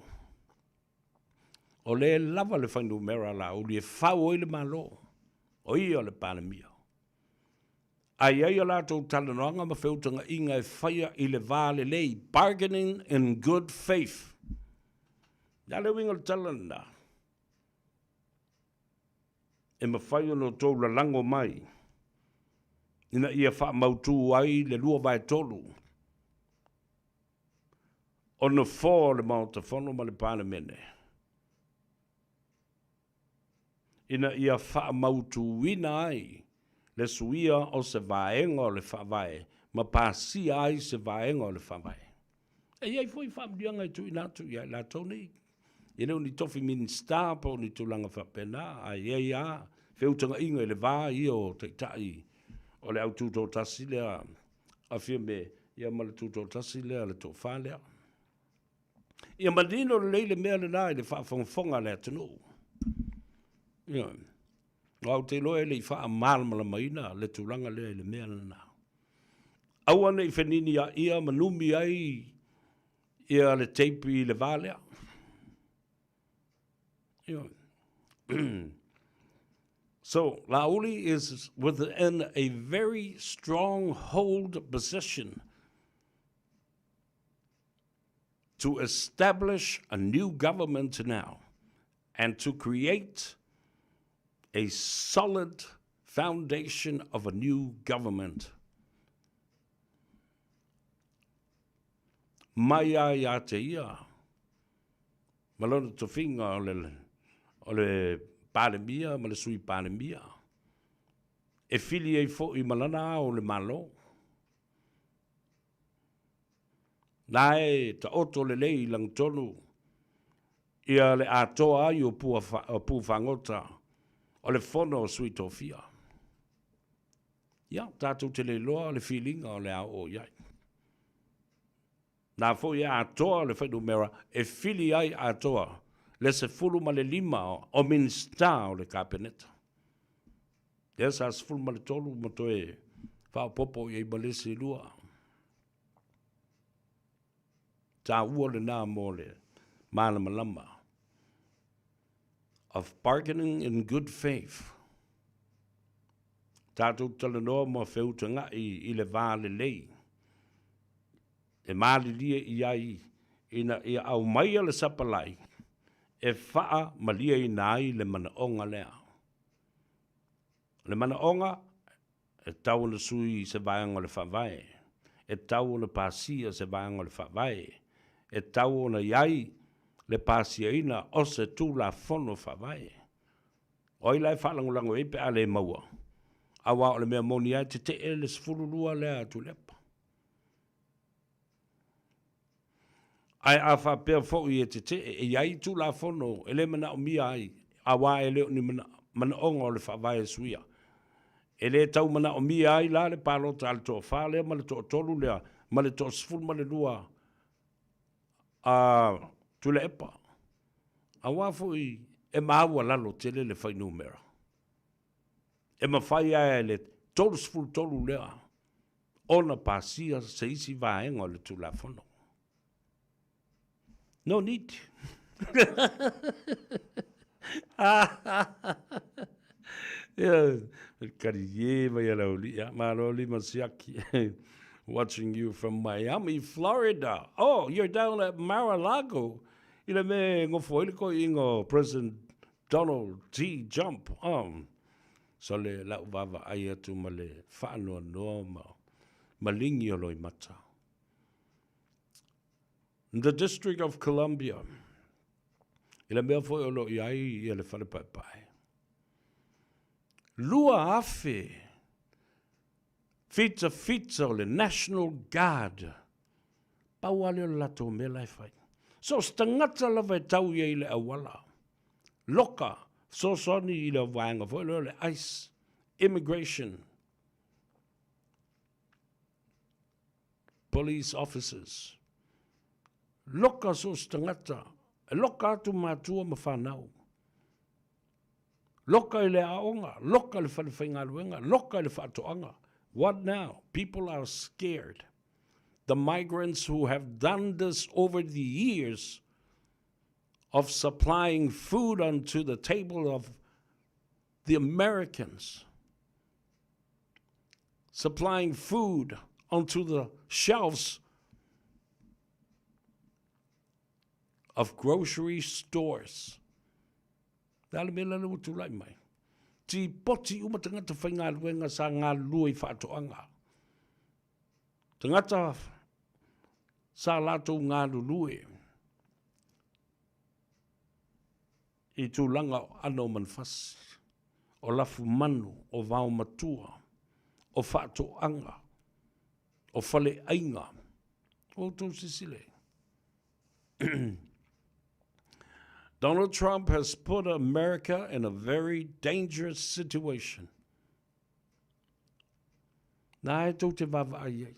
O le lava le whainu mera la auli e whau le malo. O I o le pānemia. Ai ai ala tau talanoanga ma whiutanga inga e whaia I le vāle lei, bargaining in good faith. Ia le winga le talana. E ma whaia no tau la lango mai. Ina ia wha mautu ai le lua vai tolu. O na fō le mauta whono ma le pāne mene. Ina ia wha mautu wina ai. Le suia o se vaenga o le whawai, ma pāsia ai se vaenga o le whawai. E iai fwoi whamdianga I tui nātu iai la tōnei. I neu ni tofi minsta po ni tūlanga whapena, a iai a, whiutanga inga I le vā I o teitai, o le au tūtō tasi lea, a whia me, ia ma le tūtō tasi lea le tō whālea. Ia mandino le leile mea le nai le whaafonga lea tanu. Ia, au te loe le I wha malmala maina le tūranga lea I le mea lana. Awana I whenini a ia manumi ai ia le teipi I le vālea. So Lauli is within a very stronghold position to establish a new government now and to create a solid foundation of a new government. Maya ya te ia. Malona to finga o le palemia, ma le sui palemia. E fili e fo I malana o le malo. Nae ta oto le lei lang tonu. Ia le atoa ai o pu fangota. O le fono o sui tofia. Ia, tātou te le loa le feelinga o le ao o iai. Nā fo ia atoa le whaidu mera, e fili ai atoa, le se fulu ma le lima o minsta o le kapeneta. Ia sa se fulu ma le tolu ma to e whao popo i balesi lua. Tā ua le nā mo le mālama lama. Of bargaining in good faith. Tātou talanoa ma whiutanga I le vāle lei. E māli lia I ai, ina ia au maia le sapalai, e faa malia I nai le manaonga lea. Le manaonga, e tau na sui se vaianga le whawai, e tau na pasia se vaianga le whawai, e tau na iai le pasia ina o se tū la fono whawai. Oi lai whalangulango e pe a le maua. Awa o le mea moni ai te e le sfurulua lea tu lepa. Ai a whapea fo I e te e iai tu la fono, e le mana o mia ai, awa e leo ni mana onga o le whawai e suia. E le tau mana o mia ai la le palota al toa whale, ma le toa tolu lea, ma le toa sfuru ma le lua, tu le epa. Awa fo I e maua lalo tele le whai numera. E mawhai ai le tolu sfuru tolu lea, ona pasia se isi vaenga le tu la fono. No need. Yeah, watching you from Miami, Florida. Oh, you're down at Mar-a-Lago. Ina me ngofo iliko ingo President Donald T. Jump. So le lau vava aia tu ma le whaanoa noa malingi o loi mata. The District of Columbia. Ila mea foi o lo iai ia le whale pai. Lua afe. Fita o le National Guard. Pau ale o lato me lai whai. So stangata lava e tau ia i le awala. Loka. So soni i le wanga foi le ICE. Immigration. Police officers. Loka so stangata, loka atu mātua ma whanau. Loka I le aonga, loka le whanawhainga luenga, loka le whatoanga. What now? People are scared. The migrants who have done this over the years of supplying food onto the table of the Americans, supplying food onto the shelves of grocery stores. Dale me lana utu lai mai. Ti poti uma tangata whai ngā luenga sa ngā lua I whaatoanga. Tangata sa lato ngā lulue. I tūlanga o ano manfasi. O lafu manu, o vau matua. O whaatoanga. O whale ainga. O tō sisile. Donald Trump has put America in a very dangerous situation. Nā e tau te wawa ai ai.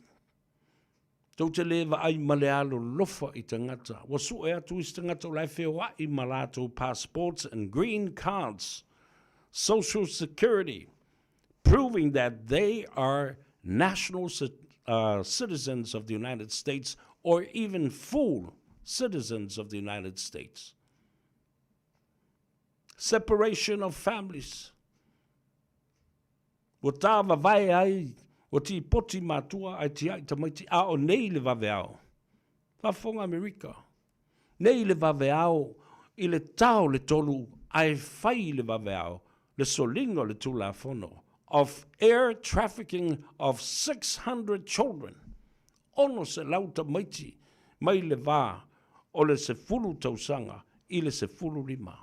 Tau te lewa ai malealo lofa I tangata. Wasu e atu I tangata lai whewai I malato passports and green cards, social security, proving that they are national citizens of the United States or even full citizens of the United States. Separation of families. Ua tāwa vai ai, ua ti poti mātua ai ti ai tamaiti a o nei le vave ao. Whafonga Amerika. Nei le vave ao, i le tau le tolu, ai fai le vave ao, le solingo le tula fono, of air trafficking of 600 children. Ono se lauta maiti, mai le vā, o le se fulu tausanga, i le se fulu lima.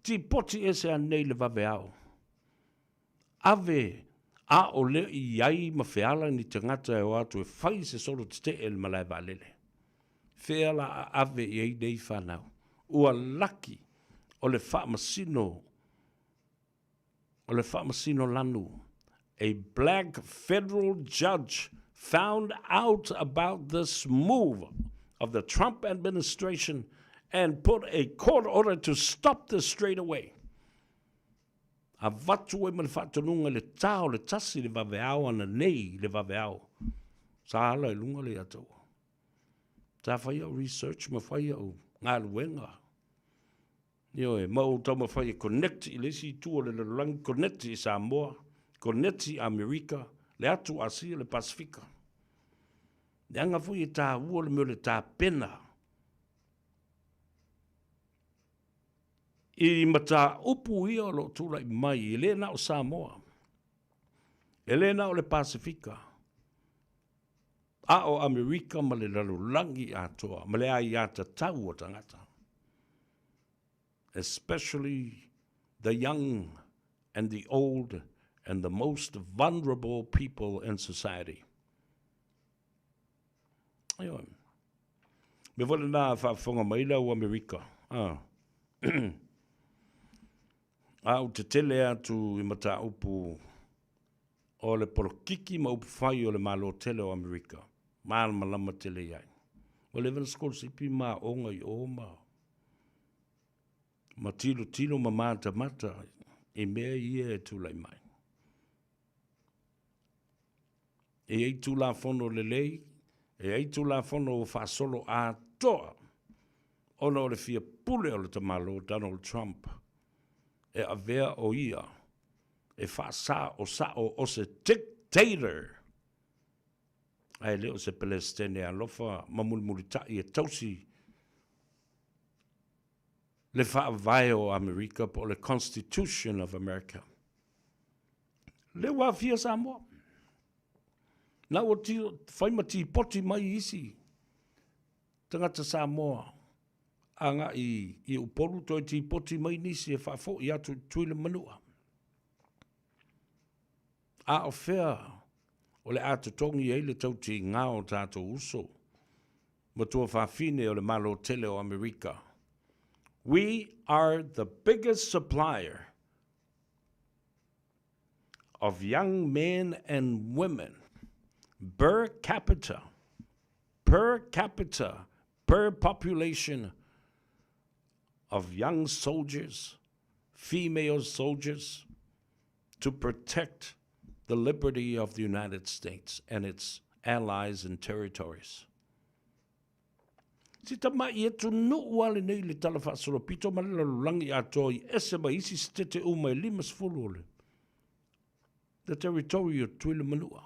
Ti poti ese a nei le vave ao. Ave, a o le i ai ma feala ni tangata e o atu e fai se solo te e le malai valele. Feala a ave i ei nei whanau. Ua laki o le whaamasino lanu. A black federal judge found out about this move of the Trump administration and put a court order to stop this straight away. A vatu e mele whatonunga le tau le tasi le vaveao ana nei le vaveao. Sa ala e lunga le atou. Ta whai au research ma whai au ngā luenga. Nio e mau tau ma whai connect i lesi tua le lang connect i Samoa, connect i Amerika, le atu Asia le Pasifika. Le anga fui e tā ua le meo le tā pena. I mata upu ia o lo tula i mai, e le na o Samoa. E le na o le Pasifika. A o Amerika ma le lalulangi atoa, ma le ai ata tau o tangata. Especially the young and the old and the most vulnerable people in society. Ayo. Me vole na whafonga maila o Amerika. Au te tele atu I mata upu o le porokiki ma upu whai o le malo tele o Amerika. Maa malama tele iai. O le vana skol sipi maa onga I oma. Ma tilo ma mata mata e mea ia e tūlai mai. E ei tūla fono le lei, e ei tūla fono o whasolo a toa. Ona o le fia pule o le tamalo Donald Trump. E a vea o ia. E whasa o se dictator. Ai leo se Palestine a lofa mamulmulita I e tausi. Le whaavai o Amerika po le Constitution of America. Le wafia Samoa. Na o whaimati poti mai isi. Tangata Samoa. Anga I uporu toi ti poti mai nisi e whaafo I atu tuile manua. A o whea o le atu tongi e le tauti ngā o tātou uso. Matua whaafine o le malo tele o Amerika. We are the biggest supplier of young men and women per capita, per population of young soldiers, female soldiers, to protect the liberty of the United States and its allies and territories. Si tama I etu nuua le nei le tala whaasoro pito ma le lalulangi ato I ese ma isi stete uma I limas fulole. The territory o tuile manua.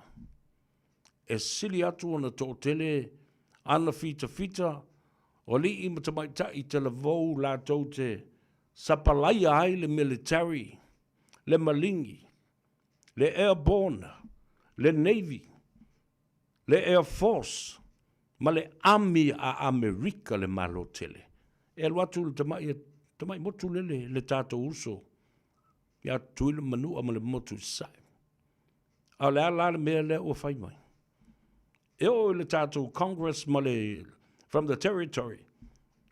E sili atu ona tō tele ana fita o li I matamaita I tele vau la tau te sapalaia ai le military, le malingi, le airborne, le navy, le air force, ma le ami a Amerika le malo tele. E alwatu le tamai motu le tato uso. Ia tuile manua ma le motu sai. A le ala le mea le o whai mai. E o le tato Congress ma le from the territory.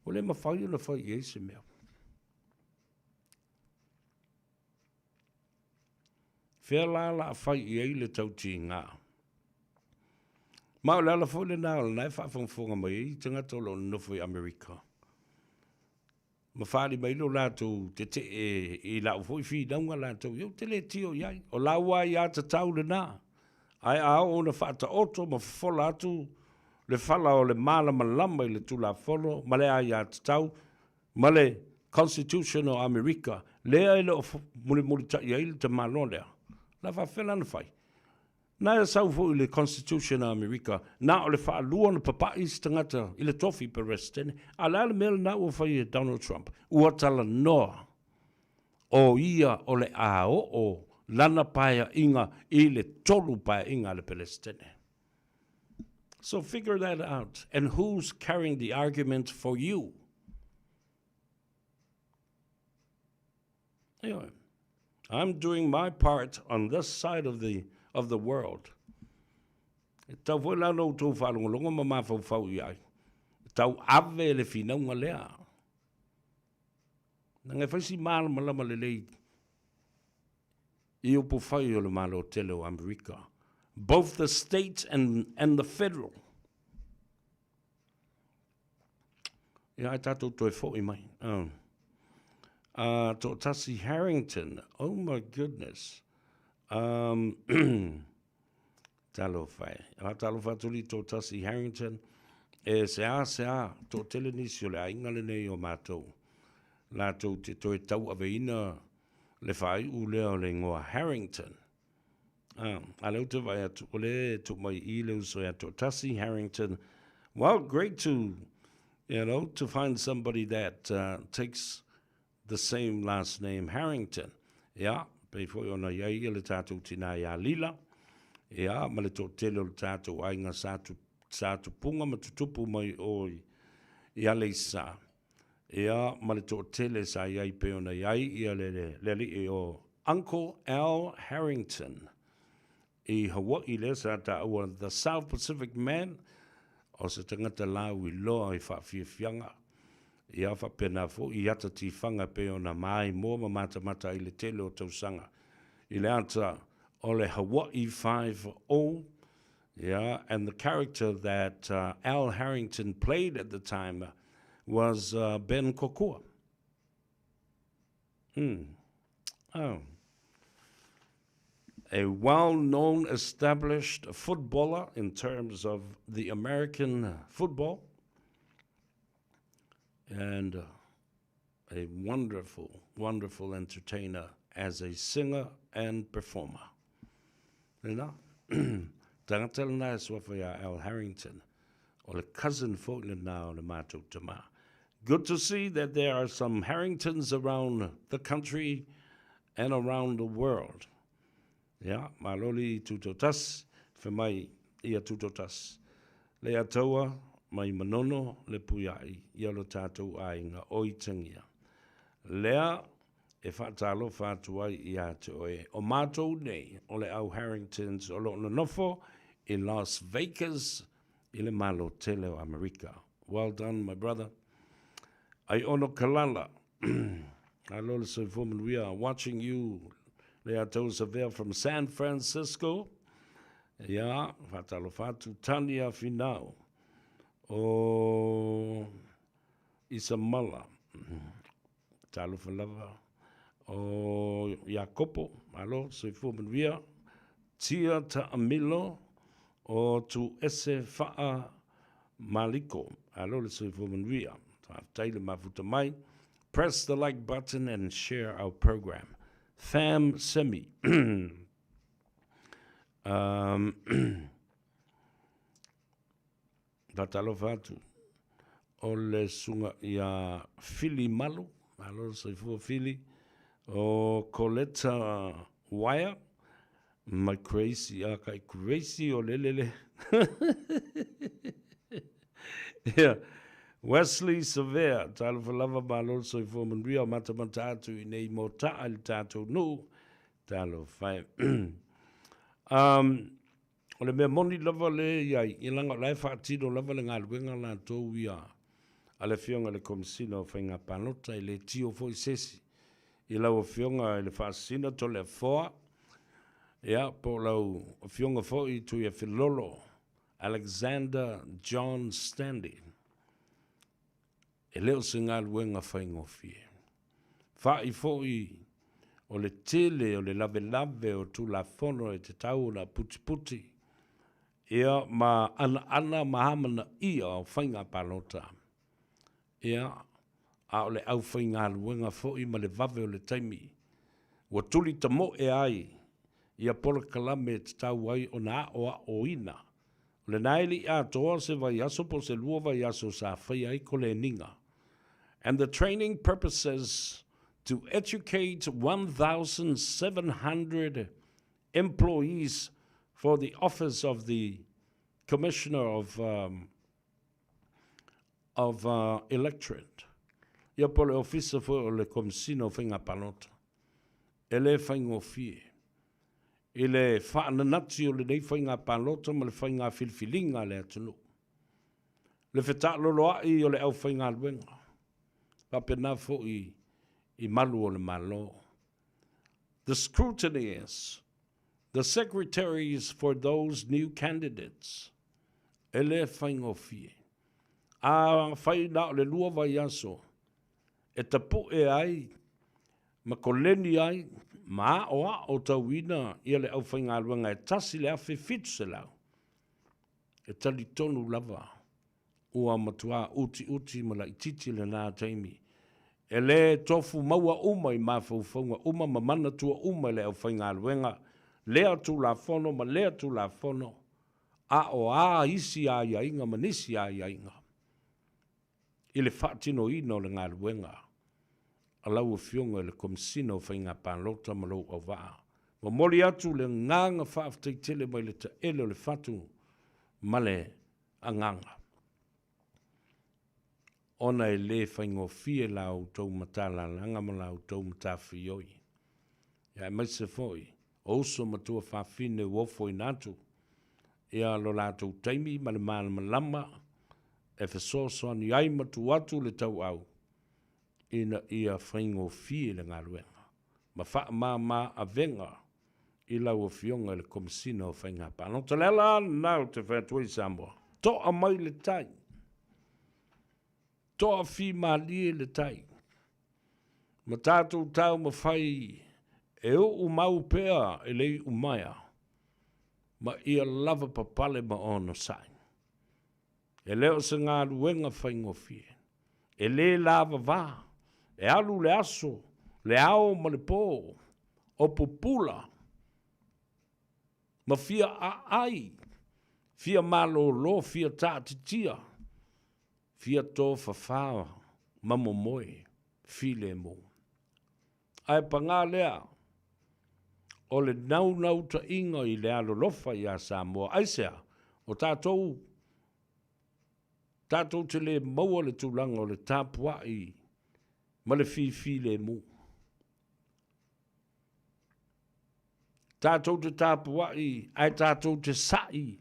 O le mawhai o le whai e se mea. Whea la a whai e le tauti ngā. Ma o le ala fo le nā o le nai whaafongfonga mai I tangata o lo nofo I Amerika. Ma whaari mai lo lātou te I lau fo I whi naunga lātou. Iau te le tio iai. O laua I ata tau le nā. Ai ao o na whaata oto ma whola atu le whala o le mala malama I le tula wholo. Ma le ai ata tau. Ma le Constitution o Amerika. Lea I le o muli ta iai le te malo lea. La whawhela na whai. Na e sau fo i le Constitution of America, na o le whaalua na papai si tangata i le tofi per restene, a la le mele na ua whai e Donald Trump, ua tala noa o ia o le o lana paia inga i le tolu paia inga le Palestine. So figure that out. And who's carrying the argument for you? Anyway, I'm doing my part on this side of the world. Tau foi la no tau whalonga ma mawhau iai. Tau ave le whinaunga lea. Nanga whaisi māla malama le lei. I upo whai o le malo tele o Amerika. Both the state and the federal. Ia tātou toi fōi mai. To Tassie Harrington. Oh my goodness. Talo whai. Talo whai tuli to Tassie Harrington. E sea to tele nisi o le ainga le nei o mātou. Lātou te toi tau aveina le whai u leo le ngoa Harrington. Alau te vai atu o le tu mai I leo so to Tassie Harrington. Well, great to find somebody that takes the same last name, Harrington. Yeah, before you know, ya le tātou tina ya lila. Yeah, ma le tō tele o le tātou ainga sātu punga ma tutupu mai oi. Ia le sa. Ia ma le tō tele sa iai peona iai ia le li o Uncle Al Harrington. I Hawaii le sa ta ua the South Pacific man o se tangata lau I loa I whawhiawhianga. Ia whapena fo I ata ti whanga peona mai mō ma mata I le tele o tausanga. I le ata o le Hawaii 5-0. Yeah, and the character that Al Harrington played at the time was Ben Kokua. Oh. A well-known, established footballer in terms of the American football. And a wonderful, wonderful entertainer as a singer and performer. You know? Tangatala na swafaya Al Harrington. Or the cousin Folkland now the Mato Tama. Good to see that there are some Harringtons around the country and around the world. Yeah, maloli tutotas, for my ia tutotas. Le atoa, mai manono, le puyai, yalo tato ainga oitangia. Lea, e whatalo whatuai ia te oe. O mato nei, o le au Harringtons, o lo nofo, in Las Vegas, I le malo tele o Amerika. Well done, my brother. I ono kalala. Alola so woman, we are watching you. Leatou Savea from San Francisco. Ya, fatalo fatu Tania Finau. O Isamala. Talo falava. O Jacopo. Alo, so woman, we are. Tia ta Amilo. O tu ese faa maliko. Alo, so woman, we are. Taile mafuta mai. Press the like button and share our program. Fam Semi. Tatalo fatu. O le sunga ia Fili Malu. Alo se fu Fili. O Coletta Wire. My crazy. Kai crazy o lelele. Yeah. Wesley Severe, talo falava malo so for Maria Matamatatu in a mota al tato no talo fai. Ole me moni lava le ya ilanga life atido lava le ngal wenga la to wia. Ale fionga le komsino fainga panota ile tio foi sesi. Ila o fionga ile fascina to le foa. Ya por lo fionga foi to ya filolo. Alexander John Stanley. E leo se ngā luenga whaingo fie. Whai fōi o le tele o le lave o tu la fono e te tau na puti puti. Ia ma ana mahamana ia o whainga palota. Ia a o le au whainga luenga fōi ma le vave o le taimi. Wa tuli ta mo e ai. ia pola kalame te tau ai o na o ina. Le naili a toa se vai aso po se lua vai aso sa whai ai ko le ninga. And the training purposes to educate 1,700 employees for the office of the Commissioner of Electorate. Ia pole ofisa fo o le komisino whinga palota. Ele whaingo fie. Ele whaananati o le nei whainga palota ma le whainga filfilinga le atunu. Le wheta loloa i o le au whainga luenga. Papena fo i malu o le malo. The scrutineers, the secretaries for those new candidates. Ele whaingo fie. A whaina o le lua vai aso. E tapu e ai, ma koleni ai, ma oa o tauina ia le au whainga luenga e tasi le awhi fitu se lau. E tali tonu lava. Ua matua uti ma la ititi le nā taimi. E le tofu maua uma I mawhauwhaunga, uma ma mana tua uma le au whainga luenga, lea tu la fono ma lea tu la fono, a o a isi a iainga ma nisi a iainga. I le whaatino ino le ngā luenga, a lau fionga le komisino whainga pālota ma lau au waa. Ma mori atu le nganga whaafteitele mai le ta ele le whatu ma le anganga. Ona e le whaingo fie lau tau matala langa ma lau tau matafioi. Ia e maise foi, oso matua whawhine wofo I natu. Ia lo lātou taimi ma le mana malama e whasoso ani ai matu atu le tau au. Ina ia whaingo fie le ngā ruenga. Ma wha ma a venga I lau o fionga le komisina o whainga pāno. Ta lela nau te whaatui Samoa. To a mai le tai. Toa fi malie le tai. Ma tātou tau ma whai e o mau pēa e lei umaia. Ma ia lava papale ma ono sai. E leo se ngā ruenga whaingo fie. E le lava vā. E alu le aso. Le ao ma le pō. O pupula. Ma fia a ai. Fia malo lo fia tātitia. Fia tō whawhawa, mamo moe, file mo. Ai pangā lea, o le nau ta inga I le alolofa I a Samoa. Aisea, o tātou te le maua le tūlanga o le tāpua I, ma le file mo. Tātou te tāpua I, ai tātou te sai,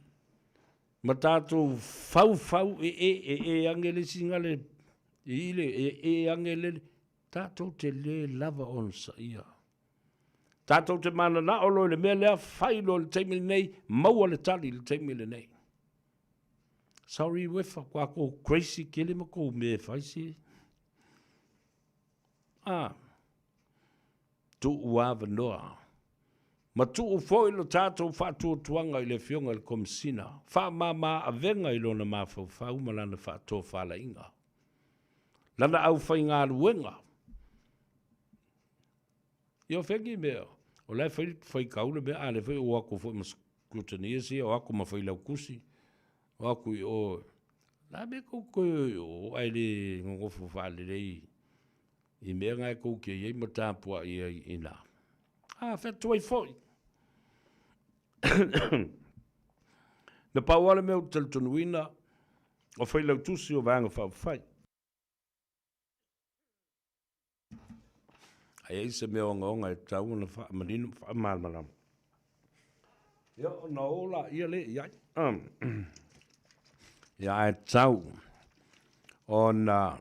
ma tātou fau e angele singale ile e angele tātou te le lava on sa ia. Tātou te mana na olo le mea lea whailo le teimile nei, maua le tali le teimile nei. Sorry wefa kwa ko crazy kele ma ko me whaisi. Tu uava noa. Ma tu u foi lo tātou whātua tuanga I le fionga le komisina. Wha ma a venga I lona mawhau whau ma lana whātua whala inga. Lana au whai ngā ruenga. Io whengi mea. O lai whai kaule mea. Ale whai o ako whai maskutania si. O ako ma whai lau kusi. O ako I o. La me kou o aile ngofu whale rei. I mea ngai kou ke iei ma tāpua I ina. Whetua I foi. Na pauale meu teltonuina o whai lau tusi o vanga whau whai. Ai eise mea onga e tau na wha maninu wha malmalam. Ia na ola ia le iai. Ia e tau o na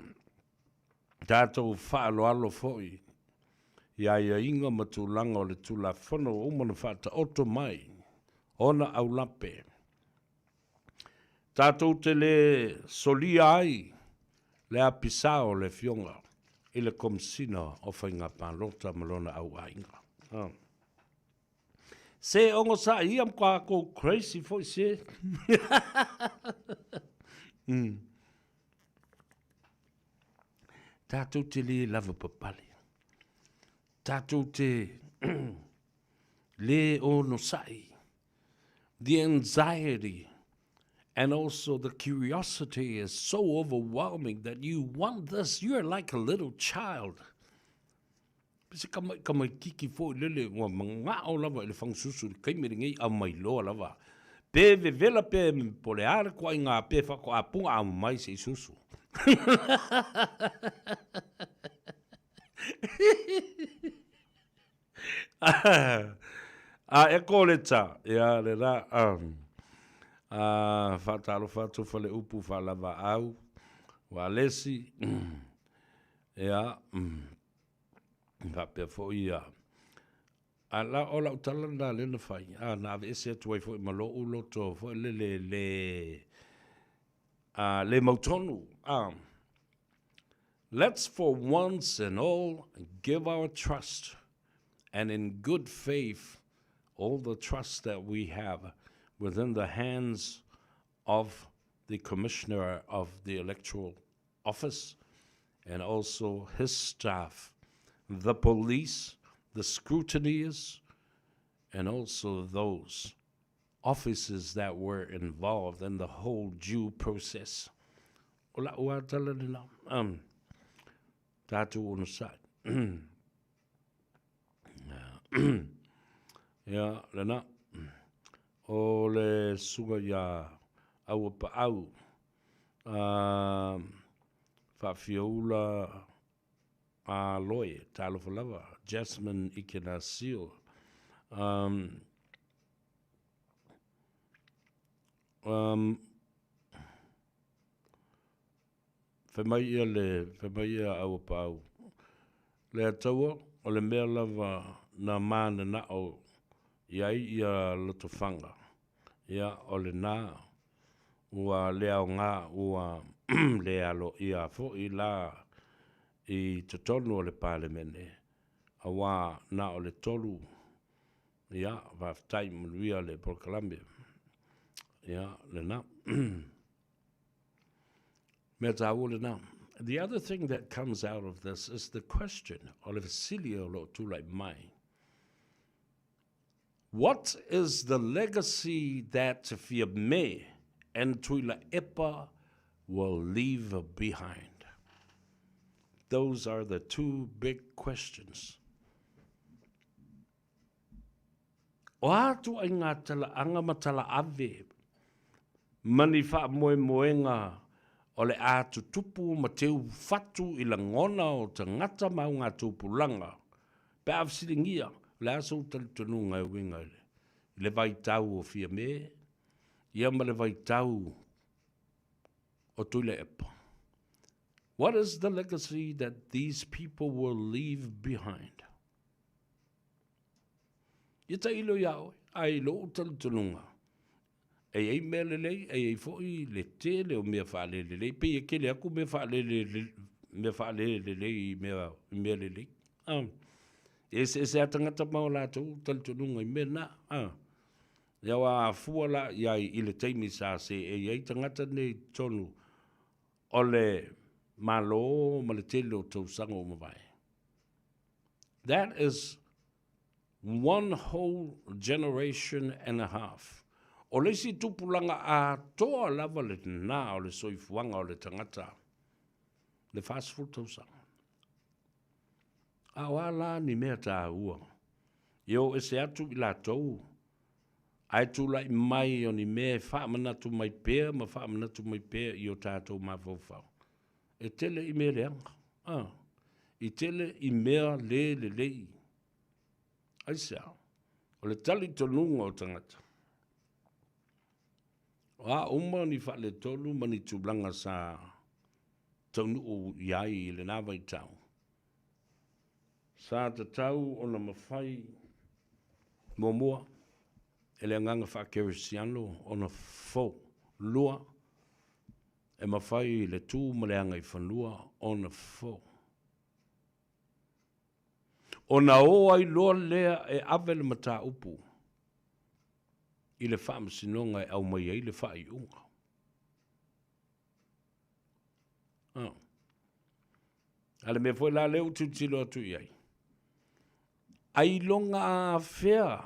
tātou wha alo foi. Ia inga matulanga o le tula whono o umana whata oto mai. Ona au lape. Tātou te le solia ai. Le apisao le fionga. I le komisina o whainga pālota malona au ainga. Se ongo sa iam kwa ko crazy foi se. Tātou te le lava papale. Tātou te le ono sai, the anxiety, and also the curiosity is so overwhelming that you want this. You're like a little child. Pese kamai kiki fo lele wa manga o lava le fang susu kai miringi a mai loa lava. Pe vela pe pole ar ko inga pe fa ko apunga a mai se susu. E kole ta ya le la fatalo fatu fale upu fa lava au wa lesi ya va pe fo ia ala ola utalanda le na fai na ave se tu fo malo ulo to fo le mautonu let's for once and all give our trust and in good faith all the trust that we have within the hands of the commissioner of the electoral office and also his staff, the police, the scrutineers, and also those officers that were involved in the whole due process. Ola ua tala nina, tatu ono side. Ya, lena, o le suga ya au pa au, whawhiaula a loe, talo falava, Jasmine Ikenasio. Whamai ia au pa au. Le ataua, o le mea lava na mana na o iai ia lotofanga. Ia o le nā, ua lea o ngā, ua lea lo ia fo i la i totonu o le parlemene. A wā na o le tolu, ia, whaftai manuia le Porkalambia. Ia, le nā. Mea tāua le nā. The other thing that comes out of this is the question, o le Vasilio lo tūlai mai. What is the legacy that Fia Me and Tuila Epa will leave behind? Those are the two big questions. O atu ai ngā tala anga matala ave, mani wha moe moenga o le atu tupu ma teu fatu i la ngona o te ngata mau ngā tūpulanga. Pe avsiringia, le aso talitonu ngai winga ile. Le vai tau o Fia Me, ia ma le vai tau o Tuila Epa. What is the legacy that these people will leave behind? Ita ilo iao, ai lo talitonunga. Ei mea lelei, ei foi le te leo mea wha lelei, pe e kele aku mea wha lelei mea lelei. E se atangata mau lātou talitonunga i mea na. Ia wa fuala iai i le teimi sa se e iai tangata nei tonu o le malo ma le tele o tausanga o mawai. That is one whole generation and a half. O le si tupulanga a toa lava le nā o le soifuanga o le tangata. Le fast food tausanga. A wala ni mea tā ua. Yo e se atu i la tou. Ai tula i mai o ni mea wha manatu mai pēr, ma wha manatu mai pēr i o tātou ma fawfau. E tele i mea leanga. I tele i mea le lei. Ai sea. O le tali tonunga o tangata. Wa uma ni wha le tonu mani tūblanga sa taunu o iai i le nāwai tau. Sa te tau o na mawhai momoa. Ele nganga whakerisiano o na fo lua. E mawhai le tū maleanga i whanua o na fo. O na o ai loa lea e awe le mata upu. I le whaamasinonga e au mai ai le whai unga. Ale me foi la leu tutilo atu iai. Ai longa a whea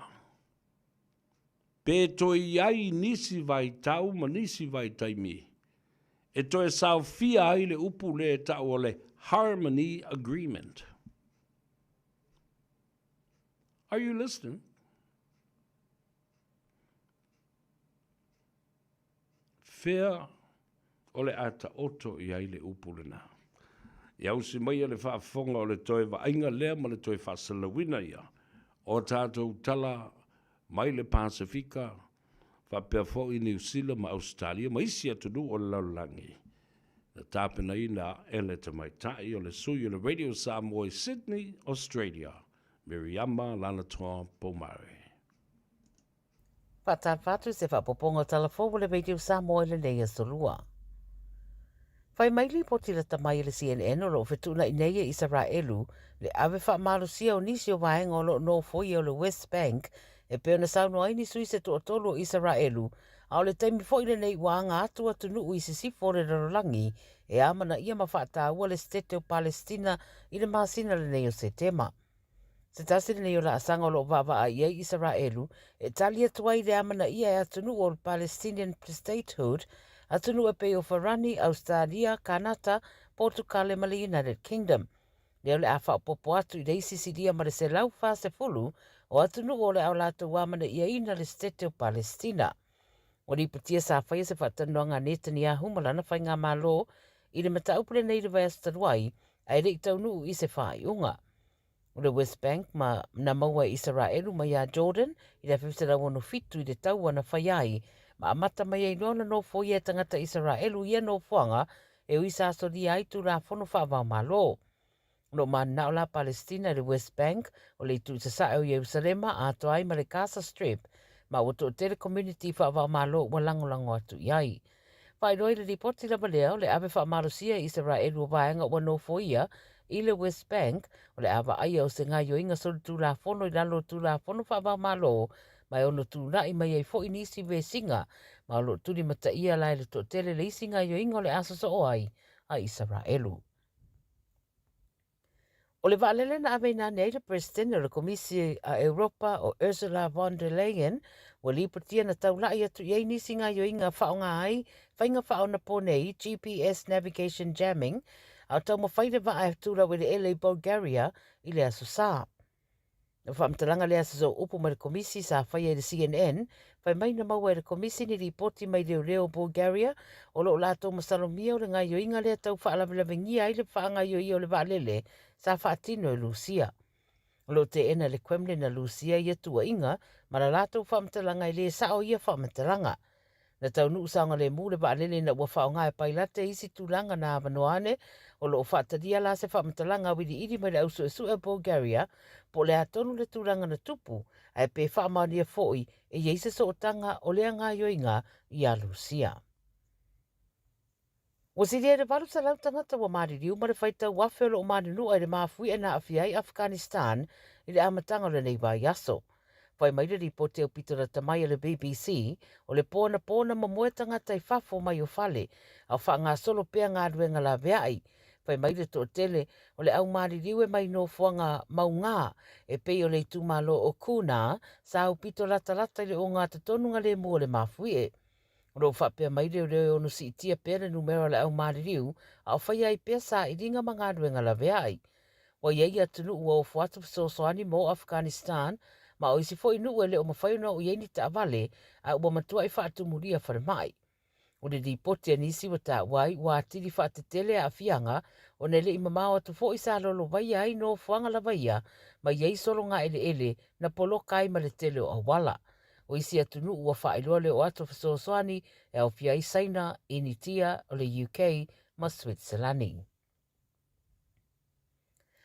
Pe toi ai nisi vai tau ma nisi vai taimi. E toi sau fia ai le upu le tau o le Harmony Agreement. Are you listening? Fea o le ata oto i ai le upu le nā. Iau si mai le whaafonga o le toi wa ainga lea ma le toi whaasalawina ia. O tātou tala mai le Pasifika, whapea fo i New Zealand ma Australia, ma isi atunu o le laulangi. Na tāpena i nā ele te mai tai o le sui o le Radio Samoa i Sydney, Australia. Miriama Lalatoa Pomare. Whatawhatu se whapoponga talafo le Radio Samoa le nei solua. Whai maili poti le tamai le CNN o lo whetuna i nei Israelu le awe whaamalusia o nisi o waenga o lo no foi o le West Bank e peo na sauno aini sui se to otolo o Israelu a o le taimi foi le nei wanga atu atu nuu i se sifo le rarolangi e amana ia mawhata ua le stete o Palestina i le masina le nei o Setema. Se tasi le nei o la asanga o lo wawa a iei Israelu e talia tuai le amana ia e atu nuu o le Palestinian statehood atunu e peo Farani, Australia, Kanata, Portugal e le United Kingdom. Leo le awha o popo atu i reisi siria ma le se lau wha se fulu o atunu o le au lata wamana ia ina le stete o Palestina. O li patia sa whaia se whatanuanga Netanyahu malana whai ngā malo i le mata upule nei le vai astaruai a ere i taunu i se whai unga. O le West Bank ma na maua Israelu ma ia Jordan i le whiwhitara wano fitu i le tauana whai ai ma amata mai ai nona no fo ia tangata Israelu ia no fuanga e uisa asori ai tu la fono whawa malo. No mana o la Palestina i le West Bank o le tu sasa o Jerusalema a to ai ma le Gaza Strip ma o to tele community whawa malo wa langolango atu iai. Whai roi le ripoti la balea o le awe wha marusia Israelu o vaenga o no fo ia i le West Bank o le awa ai o se ngai o inga sori tu la fono i lalo tu la fono whawa malo mai ono tu nai mai ai fo inisi ve singa ma lo tu ni mata ia lai le to tele le isinga yo ingo le asoso o ai a Israelu. O le valele na ave na nei le president o le komisi a Europa o Ursula von der Leyen o li patia na taula ia tu iei nisinga yo inga whaonga ai whainga whaona po nei GPS navigation jamming au tau ma whaide wa ai tūra wele ele Bulgaria i le asosa. Na whaamtalanga lea sa so upu mai komisi sa whaia le CNN, whai mai na maua le komisi ni ripoti mai leo reo Bulgaria, o lo lato masalomia o le ngai o inga lea tau whaalawilawengia i le whaanga i o le waalele sa whaatino e Lucia. O lo te ena le Kremlin na Lucia i atua inga, ma la lato whaamtalanga i le sao ia whaamtalanga. Na tau nuu saonga le mule waalele na ua whaonga e pailate isi tūlanga na avanoane, o lo whaatadia la se whaamtalanga wili iri mai le ausu e su e Bulgaria, po le atonu le tūranga na tupu, ai pe whaamania foi e yeise so o tanga o lea ngā yoinga i a Lucia. O si rea le walu sa lau tangata wa maririu ma le whaita wafe o lo o marinu ai le mafui e na awhiai Afghanistan i le amatanga le nei wai aso. Whai mai le ripoti au pitara tamai le BBC o le pōna ma moe tangata i whafo mai o whale au wha ngā solo pea ngā ruenga la veai. Whai mai le tō tele o le au maririu e mai no fuanga maungā e pei o le tūmalo o kuna sa au pito lata i le o ngā tatonunga le mua le mafui e. Ro whapea mai reo reo onu si itia pere numero le au maririu au whai ai pea sa i ringa ma ngā ruenga la veai. Wa iei atunu ua o fuatu sosoani mo Afghanistan ma o isi foi nuu e leo mawhaiuna o ieni ta avale a ua matua i whaatu muria whare mai. O le ripoti anisi wa ta wai wa atiri whaatetele a fianga o nele i mamao atu fo isa lolo vai ai no fuanga la vaia ma iei solo ngā ele na polo kai ma le tele o awala. O isi atunu ua whaeloa leo atu whasosoani e au fia i saina initia o le UK ma Switzerlandi.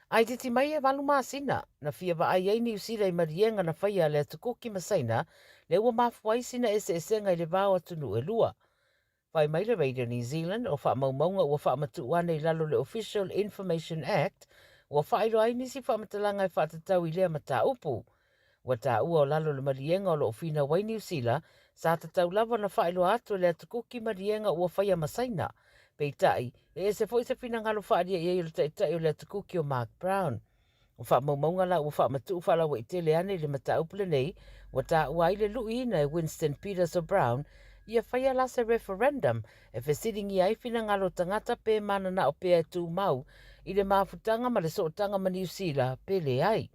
Ai titi mai e walu maasina, na fia wa ai ei New Zealand i marienga na whaia le atukuki masaina, le ua mafuaisina esenga i le vāo atunu e lua. Whai mai le Radio New Zealand o wha maumaunga ua wha matuuane i lalo le Official Information Act, ua whaero ai nisi wha matalanga i whaatatau i lea mata upu. Ua tā ua o lalo le marienga o lo ofina wai New Zealand, sa tatau lava na whaelo atu le atukuki marienga ua whaia masaina, peitai, e se foi se fina ngalo whaaria i eiro taitai o le atukuki o Mark Brown. O wha maumaunga la ua wha matu wha lawa i tele ane le mata upule nei, Wata ua ile luina e Winston Peters o Brown, ia whaia lasa referendum e whesiringi ai whina ngalo tangata pe mana na o pea tū mau i le mafutanga ma le sootanga ma New Zealand pele ai.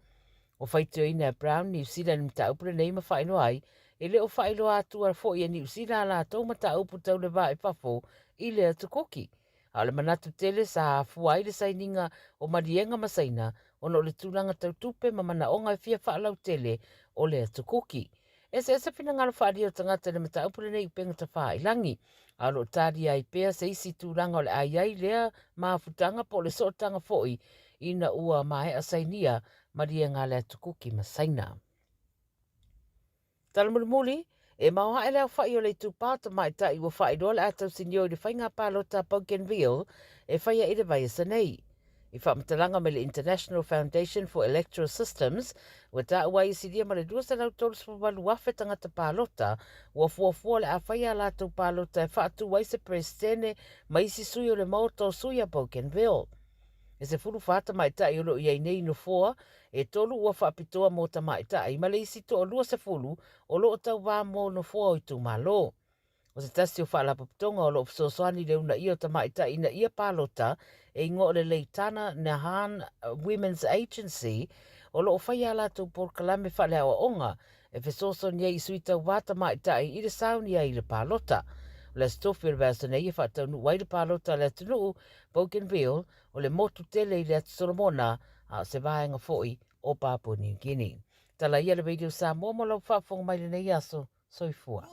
O whaitio ina Brown, New Zealand mta upule nei ma whaino ai, e le o whailo atua fo i a New Zealand la tau mata upu tau le va e whafo i le atukoki. A le manatu tele sa fuai le saininga o marienga masaina ono le tūlanga tau tupe ma mana onga e fia whaalau tele o le atukoki. Ese whina ngalo whaari o tangata le mata upule nei upenga ta wha ilangi. A lo tāri ai pea se isi tūlanga o le ai lea maafutanga po le sootanga foi ina ua mae asainia marienga le atukoki masaina. Talamuri e maoha e leo whai o le tūpata mai ta i wa whai roa le atau sinio i le whainga pālota Bougainville e whaia i le vai nei. I whaamatalanga me le International Foundation for Electoral Systems, wa ta ua i siria ma le 2.8 wafe tangata pālota, wa fuafua le a whaia la tau pālota e whaatu wai se presidene ma isi sui o le mauto sui a Bougainville. E se furu whata mai ta i olo i nei no fua, e tolu ua whaapitoa mō ta mai ta i ma le isi to o lua se fulu o lo o tau wā mō no fua o i tū malo. O se tasi o whaalapapitonga o lo fsosoani le una ia o ta mai ta ina ia pālota e ingo le Leitana Nahan Women's Agency o lo o whaia la tau por kalame whale awa onga e fesosoni e isui tau wata mai ta i le sauni i le pālota. O le stofi o le vasa nei e whaatau nu wai le pālota le atunu Bougainville o le motu tele i le atu Solomona a se vaenga foi o Papua New Guinea. Tala ia le video Samoa mo lau whaafonga mai le nei aso soifua.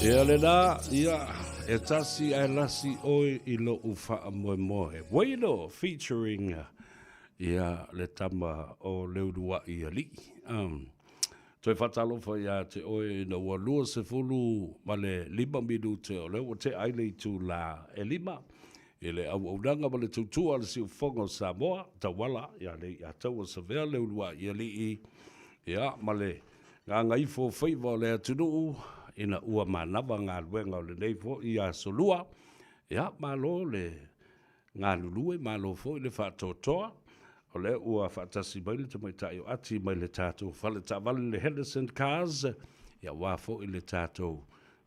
Ia le nā, ia, e tasi ai lasi oi I lo ufa moe moe. Waino featuring ia le tama o leurua ia li. Toi whatalo fa ia te oi na ua lua se fulu ma le 5 minute o leo te aile tu la e 5. I le au auranga ma le tutua le si ufonga o Samoa, ta wala, ia le ia tau o savea leurua ia li ia ma le Gagaifo Faiva o le atunuu, ina ua manawa ngā luenga o le neifo I a solua. Ia, malo le ngā lulue, malo fo I le whātotoa. O le ua whātasi mai le tamaitai o ati mai le tātou whale tāwale le Henderson Cars. Ia wāfo I le tātou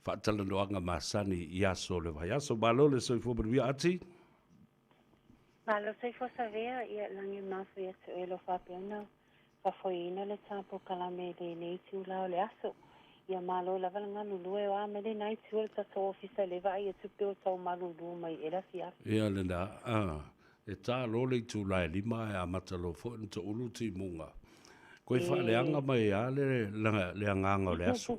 whātalanoanga māsani I aso le vai aso. Malo le soifo manuia ati. Malo soifo savea ia langi mafu ia tu elo whapeona. Whafoina le tāpo kalame le nei tu lao le aso. Ia malo lava nga lulue o amele nai tu le tato ofisa leva ai tu peo tau malulu mai era fia. Ia le na, e tā lole I tū lai 5 e a matalo fo in to ulu ti munga. Koe wha le anga mai a le anganga o le aso.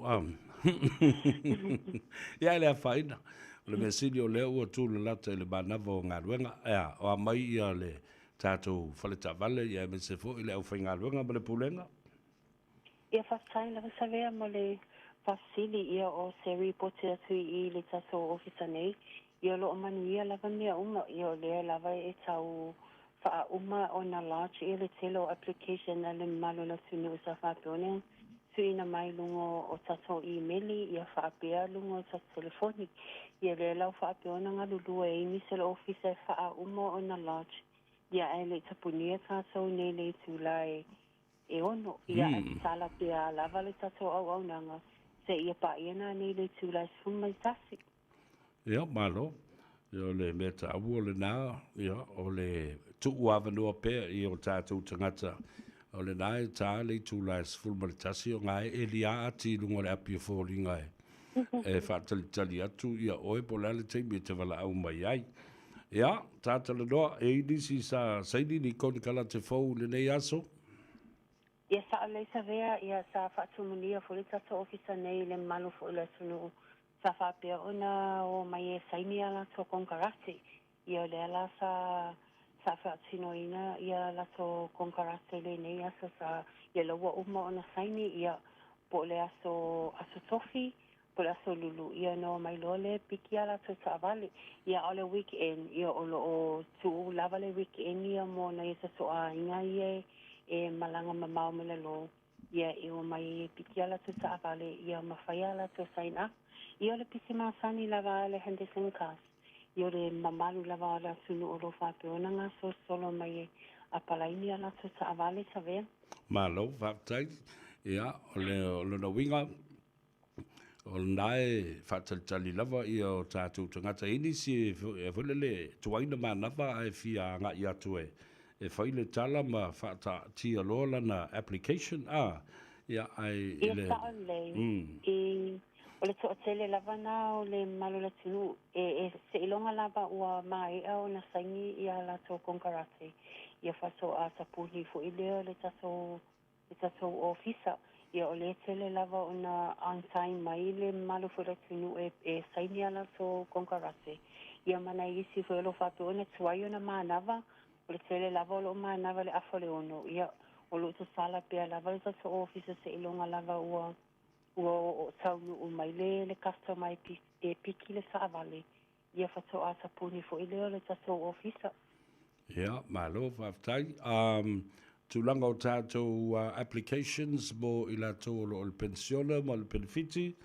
Ia le a whaina. Le mesini o leo ua tū le lata le manawa o ngā ruenga. Ia, o a mai ia le tātou whale tā vale, ia me se fo I le au whai ngā ruenga ma le pulenga. Ia whasai lava savea mo le fasili ia o se reporti atu I le tato ofisa nei. Ia lo o manuia lava mea unga ia o lea lava e tau wha uma o na large ia le telo application na le malo la tunu sa whapeone. Tuina mai lungo o tato e-maili ia whaapea lungo o tato telefoni. Ia le lau whaapeona ngā lulua e imi se le ofisa e wha uma o na large. Ia e le tapunia tato nei le tūlai e ono. Ia e sala pia lava le tato au nanga. Se ia pa iana nei le tūlai sfumai tasi. Ia, malo. Ia le meta awu o le nā, ia, o le tuu awanua pēr I o tātou tangata. O le nā e tā le tūlai sfumai tasi o ngai e lia ati lungo le api o fōringa e. E whātalitali atu ia oe po lale teimi te wala au mai ai. Ia, tātala noa e inisi sa saini ni koni kala te fōu le nei aso. Ia sa alei sa vea, ia sa whaatumunia fo le tato ofisa nei le malu fo le tunu. Sa whapea ona o mai e saini ala to konkarate. Ia le ala sa whaatino ina ia la to konkarate le nei aso sa ia laua uma ona saini ia po le aso tofi, po le aso lulu. Ia no mai lole piki ala to sa avale. Ia ole weekend, ia olo o tu lava le weekend ia mo na ia sa soa inga ia e malanga mamau me le lo. Ia e o mai piki ala to sa avale, ia mawhai ala to sign up. Ia le pisi masani lava le Henderson Cars. Ia le mamalu lava la tunu o lo whapeona ngā so solo mai a palaini ala to sa avale sa vea. Malo, whaptai. Ia, o le na winga. O le nae whatalitali lava ia o tātou tangata inisi e whalele tuaina manawa ai fia ngā i atu e. E whaile tala ma whata tia lola na application. Ia ai Ia sa ole. O le to'atele lava nā o le malo la tunu, se ilonga lava ua mai au na saingi ia la tō konkarate. Ia whaso a tapuhi fo i leo le tato ofisa. Ia o le tele lava o na on time mai le malo fo la tunu e saini ala tō konkarate. Ia mana isi fo elo whape ona tuai ona manava, o le tele lava o lo manava le afo le ono. Ia o lo to sala pia lava le tato ofisa se ilonga lava ua o taunu o mai le customer e piki le saavale. Ia whato a tapuni fo i leo le tato ofisa. Ia, malo, whaftai. Tūlanga o tātou applications mo I la tō o le pensiona mo le benefiti.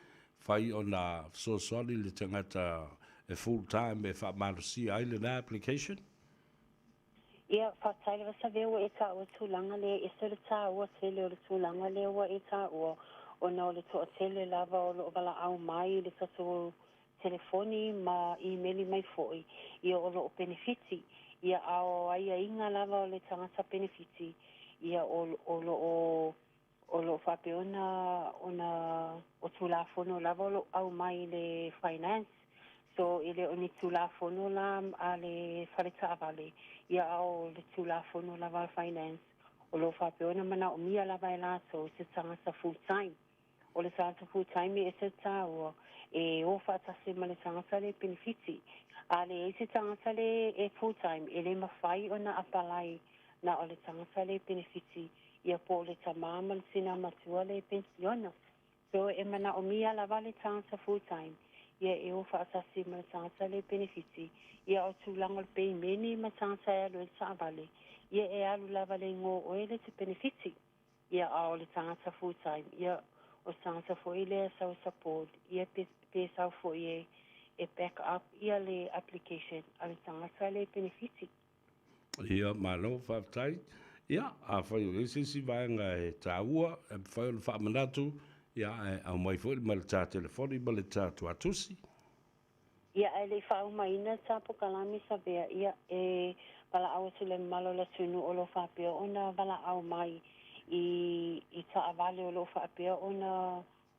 Whai o nā soasoni le tangata e full time e whamarusi ai le nā application. Ia, whatai le wasa veo e tā ua tūlanga le e se le tā ua tele o le tūlanga le ua e tā ua o na o le toa tele lava o lo wala au mai le tato telefoni ma e-maili mai foi. Ia o lo benefiti. Ia ao aia inga lava o le tangata benefiti. Ia o lo whapeona o tulafono lava o lo au mai le finance. So ile o ni tulafono la a le whareta avale. Ia ao le tulafono lava finance. O lo whapeona mana o mia lava e lato se tangata full time. o le tangata full time e se tāua e o whaatase ma le tangata le benefiti. A le e se tangata le e full time e le mawhai o na apalai na o le tangata le benefiti ia po le tamama le sina matua le pensiona. So e mana o mia la vale tangata full time ia e o whaatase ma le tangata le benefiti ia o tūlanga le pei meni ma tangata e alu e sa vale ia e alu lava le ngō o ele te benefiti ia a o le tangata full time ia o tangata fo ile sau support ia pe sau fo e back up ia le application a le tangata le benefiti. Ia malo whaftai. Ia, a whai o si vaenga e tāua, e whai o le whamanatu, ia e au mai fo ma le tā telefoni, ma le tā tuatusi. Ia e le whau maina tapo kalami sa vea ia e wala au tu le malo la tunu o lo whapea ona wala au mai i ta avale o lo whapea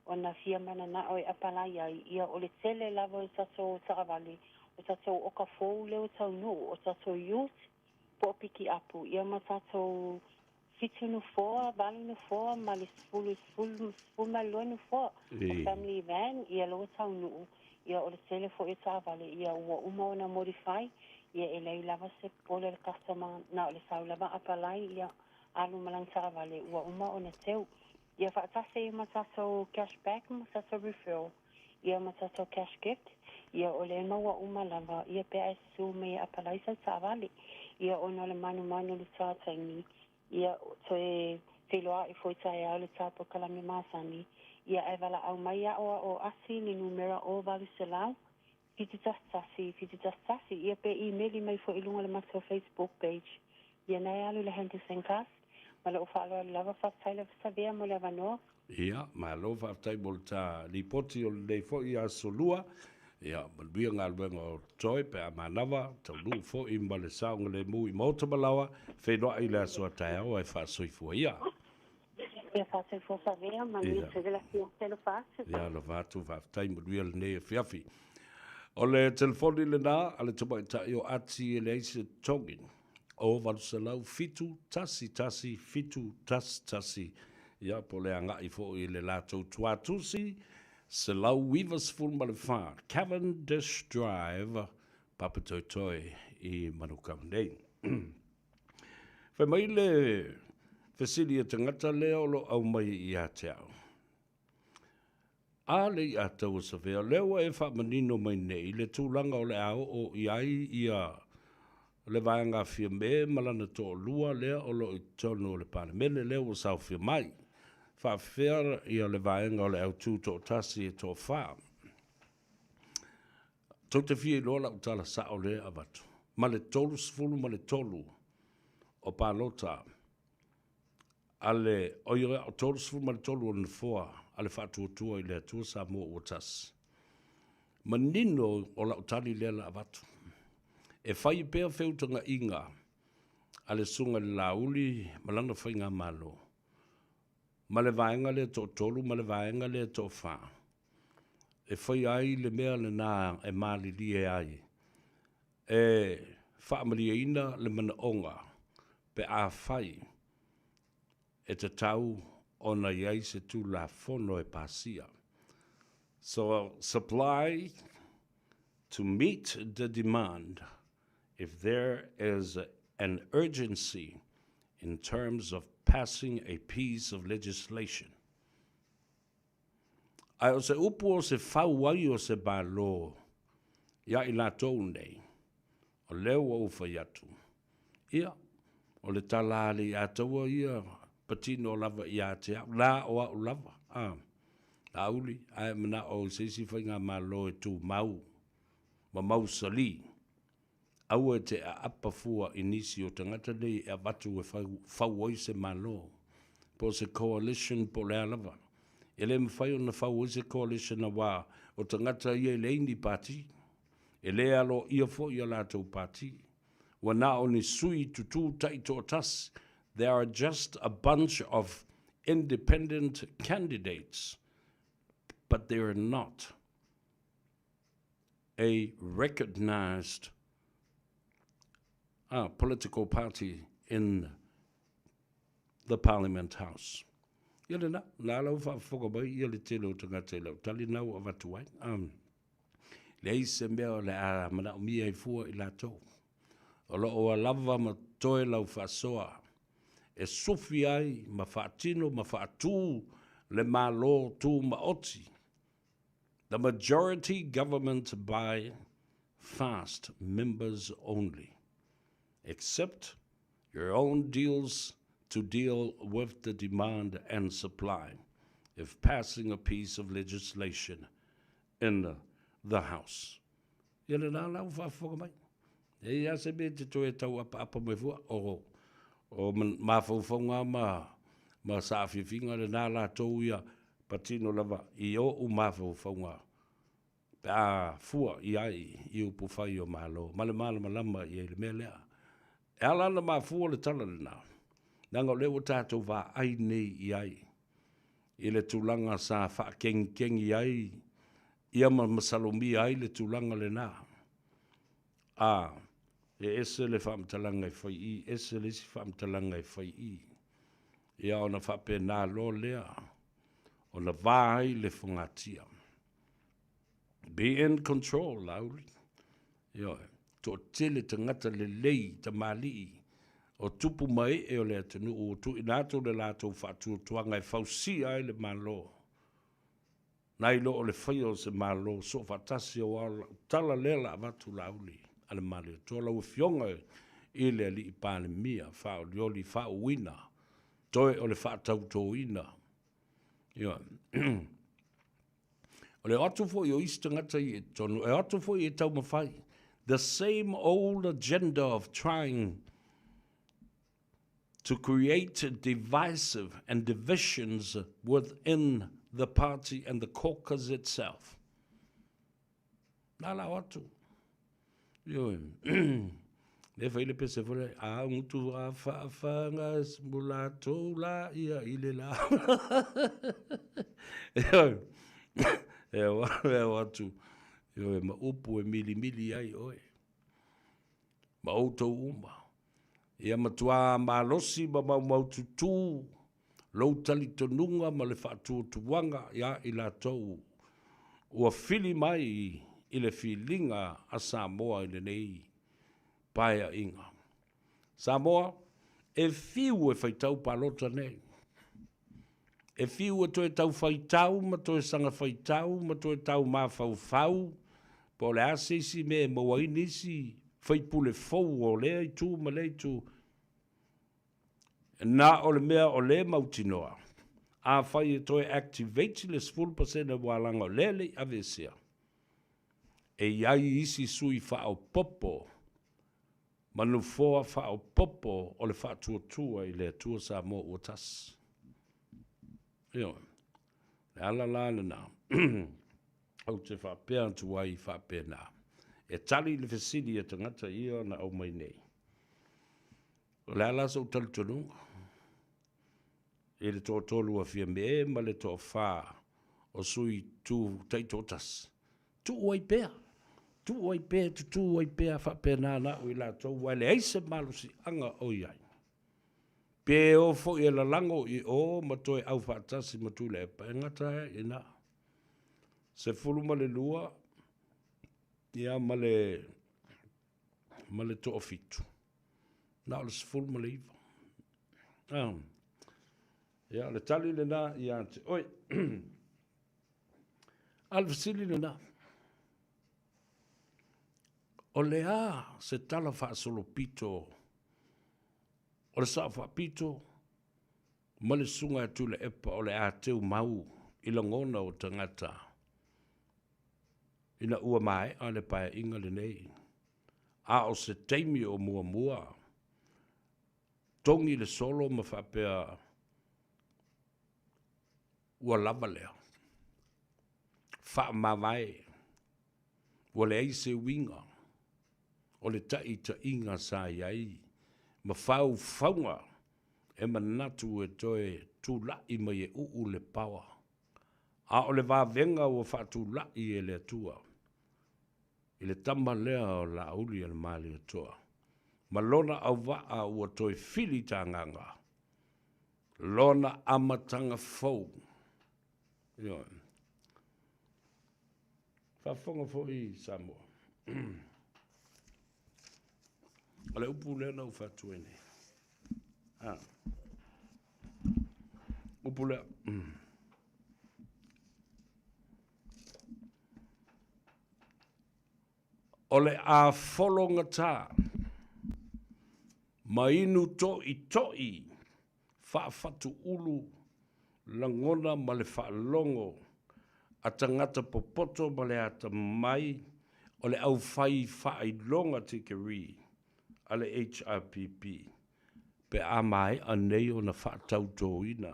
ona fia mana na o e apalai ai ia o le tele lava o tato ta avale o tato o ka fōu leo tau no o tato youth po piki apu ia ma tato fitunu fōa, valinu fōa ma le spulu malonu fōa o family van ia lo tau no ia o le tele fo e ta vale ia ua uma ona modify ia e lei lava se pole le customer na o le sau lava apalai ia alu malang ta vale ua uma ona teu ia whaatase i matato cashback matato referral ia matato cash gift ia o le maua uma lava ia pea e su me apalai sa ta vale ia ona le manu le ta tangi ia te filoa i foi tai au le tapo kalami masani ia e wala au mai o asi ni numera o valu selau fiti tastasi ia pe emaili mai fo ilunga le mato Facebook page ia nei alu le hente senkas ma le ufalo lava whaftai le savea mo le avanoa. Ia, ma lo whaftai mo le tā lipoti o le fo i a solua ia, malbia ngā luenga o toi pe a manawa tau lu fo i ma le saunga le mu i mauta malawa whenua i le asua tai au e whaasoifua ia. Ia whātai fo savea ma ni tegela fia telo whātu. Ia, lo whātu whaftai mo luia le nei fiafi. O le telefoni le nā, ale tuma i tai o ati e le eise tongin. O valusalau fitu tasi, fitu tasi. Ia, po le anga i fo i le lātou tuatusi, se lau wivas full ma le whā. Cavendish Drive, papatoitoi i Manukau nei. Whai mai le whesilia tangata leo lo au mai i a te au. A le i a tau sa whea, leo e wha manino mai nei, le tūlanga o le au o i ai i a le vaenga fia me malana tō lua lea o lo i tono o le pane. Mele leo o sau fia mai. Wha whea i a le vaenga o le au tū tō tasi e tō wha. Tau te fia i lola o tala sa o le avatu. Ma le tolu sfulu ma le tolu o pālota. Ale oire o tolu sfulu ma le tolu o le foa. Ale whātua i le atua Samoa o tas. Manino o la utali le la avatu. E whai pēr whiutanga inga. Ale sunga le lauli malanga whainga malo. Ma le vaenga le tō tolu, ma le vaenga le tō whā. E whai ai le mea le nā e mali li e ai. E whaamaria ina le mana onga. Pe a whai. E te tau ona iai se tu la fono e pasia. So supply to meet the demand if there is an urgency in terms of passing a piece of legislation. Ai o se upu o se whauai o se balo ia i la tau nei o leo o whaiatu. Ia, o le talali a taua ia patino lava ia te au, la o au lava. La uli, ai mana o sisi whainga malo e tu mau, ma mau sali. Au e te a apafua inisi o tangata nei e watu e whauoi se malo. Po se coalition po lea lava. E le mwhai o na whauoi se coalition na wā o tangata ia e leini pati. E le alo ia fo ia lātou pati. Wa na o ni sui tutu taito tas. There are just a bunch of independent candidates, but they are not a recognized political party in the Parliament House. Ia le na lau whaafoka mai, ia le tele o tangata lau, tali nau a watu ai. Le eise mea o le a mana o mia i fua i la tau. O lo o a lava ma toe lau whaasoa. E sofi ai, ma whaatino, ma whaatū, le malo tū ma oti. The majority government by fast members only, except your own deals to deal with the demand and supply if passing a piece of legislation in the House. Ia na lau whaafoka mai. E ia se me te toe tau apa mai fua o mawhauwhaunga ma saawhiwhinga le nā la tau ia patino lava I o u mawhauwhaunga. Pe a fua I ai I upu whai o malo. Male malama I le mea lea. E alana ma fua le tala le nā. Nanga leo tātou wā ai nei I ai. I le tūlanga sa wha keng I ai. Ia ma masalomi ai le tūlanga le nā. E ese le whaamtalanga I whai I. Ese le si whaamtalanga I whai I. Ia ona whape nā lo lea. Ona vāi le whangatia. Be in control, lauri. Ia, tō tele tangata le lei ta mali o tupu mai e o le atanu o tu inato le lato whātua tuanga I whausi ai le malo. Nai lo o le whaio se malo so whatasi o ala tala lela avatu lauli. Ale mali tō lau fionga I le ali I pāne mia whao lioli whao wina. Toi o le whaatau tō ina. Ia. O le atu fo I o istangata I tonu. E atu fo I tau mawhai. The same old agenda of trying to create divisive and divisions within the party and the caucus itself. Nala atu. Yo, le fai le pese fole a untu a whaafanga mulato la ia ile la. E watu. Yo, ma upu e mili ai oe. Ma auto uma. Ia matua ma losi ma maututu. Lau tali tonunga ma le whaatua tuwanga ia ila tau. Ua fili mai I le filinga a Samoa I le nei paia inga. Samoa, e fiu e whaitau palota nei. E fiu e toe tau whaitau, ma toe sanga whaitau, ma toe tau mawhau. Po le asesi me maua inisi, whaipule fau o lea I tū ma lei tū. Nā o le mea o le mautinoa. A whai e toe activate le 10% walanga o lele avesia. E iai isi sui whao popo. Manu foa whao popo o le whaatua I le tua sa mo o tas. Io. Le ala la le nā. Au te whapea tu ai whapea nā. E tali le whesidi e tangata ia na au mai nei. O le ala sa utali tonunga. E le tō tolu a fia me ma le tō wha o sui tu taitotas. Tu oi pea. Tu oi pea, tu oi pea, whapea nāna o I la tau, wai le eise malusi anga o iai. Pe o fo I la lango I o matoe au whaatasi matu le epa, e ngata e na. Se fulu ma le lua, ia ma le toa fitu. Na o le se fulu ma le iwa. Ia, le tali le na, ia te, oi, alvasili le na. O lea se tala wha solo pito. O le saa wha pito. Ma le sunga e tule epa o le a teu mau. I la ngona o tangata. Ina ua mai a le pae inga le nei. A o se teimi o mua. Tongi le solo ma whapea. Ua lava lea. Wha mawai. Ua le eise winga. O le ta inga sa iai. Ma whaunga. E manatu e toe tu lai mai e uu le pawa. A o le venga o whatu lai e le atua. I le tama lea o la uli e le mali atua. Ma lona au waa ua toe fili ta nganga. lona amatanga fou. Yo. Whafonga fo I Samoa. Ale upu lea nau whatuene. Upu lea. Ole a wholonga tā. Mainu to I toi. Whaafatu ulu. Langona ma le whaalongo. A tangata popoto ma le ata mai. O le au whai whaailonga te keri. A le HRPP. Pe a mai a nei o na whaatau tōina.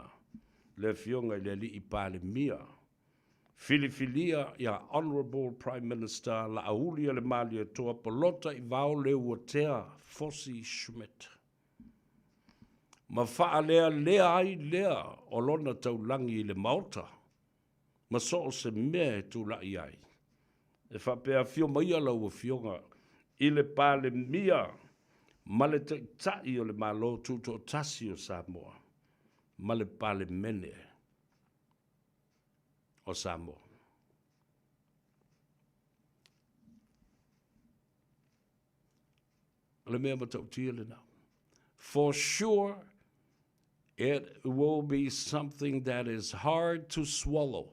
Le fionga le li I pāle mia. Filifilia ia Honourable Prime Minister la aulia le malia toa polota I vao le uatea Fossi Schmidt. Ma faa lea ai lea o lona taulangi I le Malta. Ma so se mea tu la ai. E fa pea fio maia la ua fionga I le pāle mia ma le tai o le malo tuto tasi o Samoa. Ma le pāle mene o Samoa. Le mea matau tia le nau. For sure, it will be something that is hard to swallow.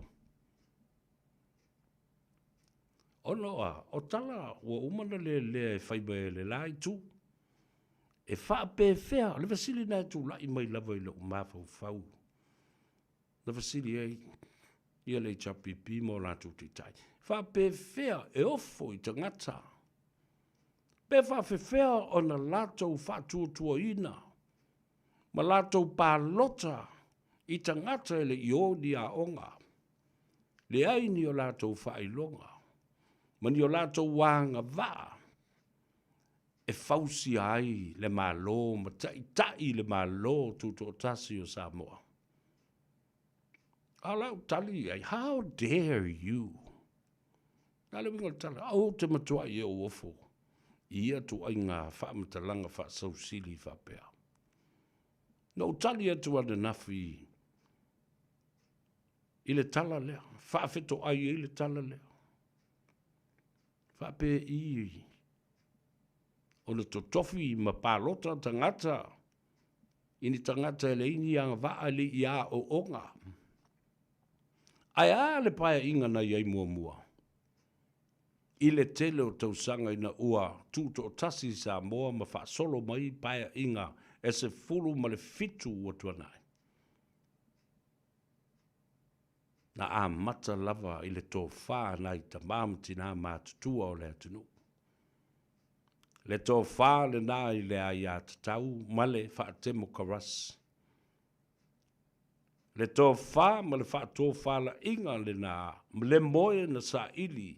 O noa, o tala, ua umana le Faiva le lai tu. E wha pe fea, le vasili nai tu lai mai lava I le umafau fau. Le vasili ei, ia le HRPP mo la tu titai. Wha pe fea, e ofo I tangata. Pe wha fea o na latou whatuatua ina. Ma latou pālota I tangata ele I odi a onga. Le aini o latou whailonga. Ma ni o latou wanga vaa. E fausi ai le malo, ma tai le malo tuto tasi o Samoa. Alau tali ai, how dare you? Nale wingo tala, au te matua I o ofo. Ia tu ai ngā whamatalanga whasausili whapea. No tali atu ana nafi I le tala lea. Whaafeto ai I le tala lea. Whape I o le totofi ma pālota tangata. Ini tangata le ini anga waa le ia o onga. Ai a le paia inga na iai mua mua. I le tele o tausanga ina ua tuto o tasi Samoa ma wha solo mai paia inga e se fulu ma le fitu o tuanai. Na a mata lava I le tō wha nai ta māmatina mātutua o le atinu. Le tō wha le nai le ai a tatau ma le wha temo karas. Le tō wha ma le wha tō wha la inga le nā le moe na sa ili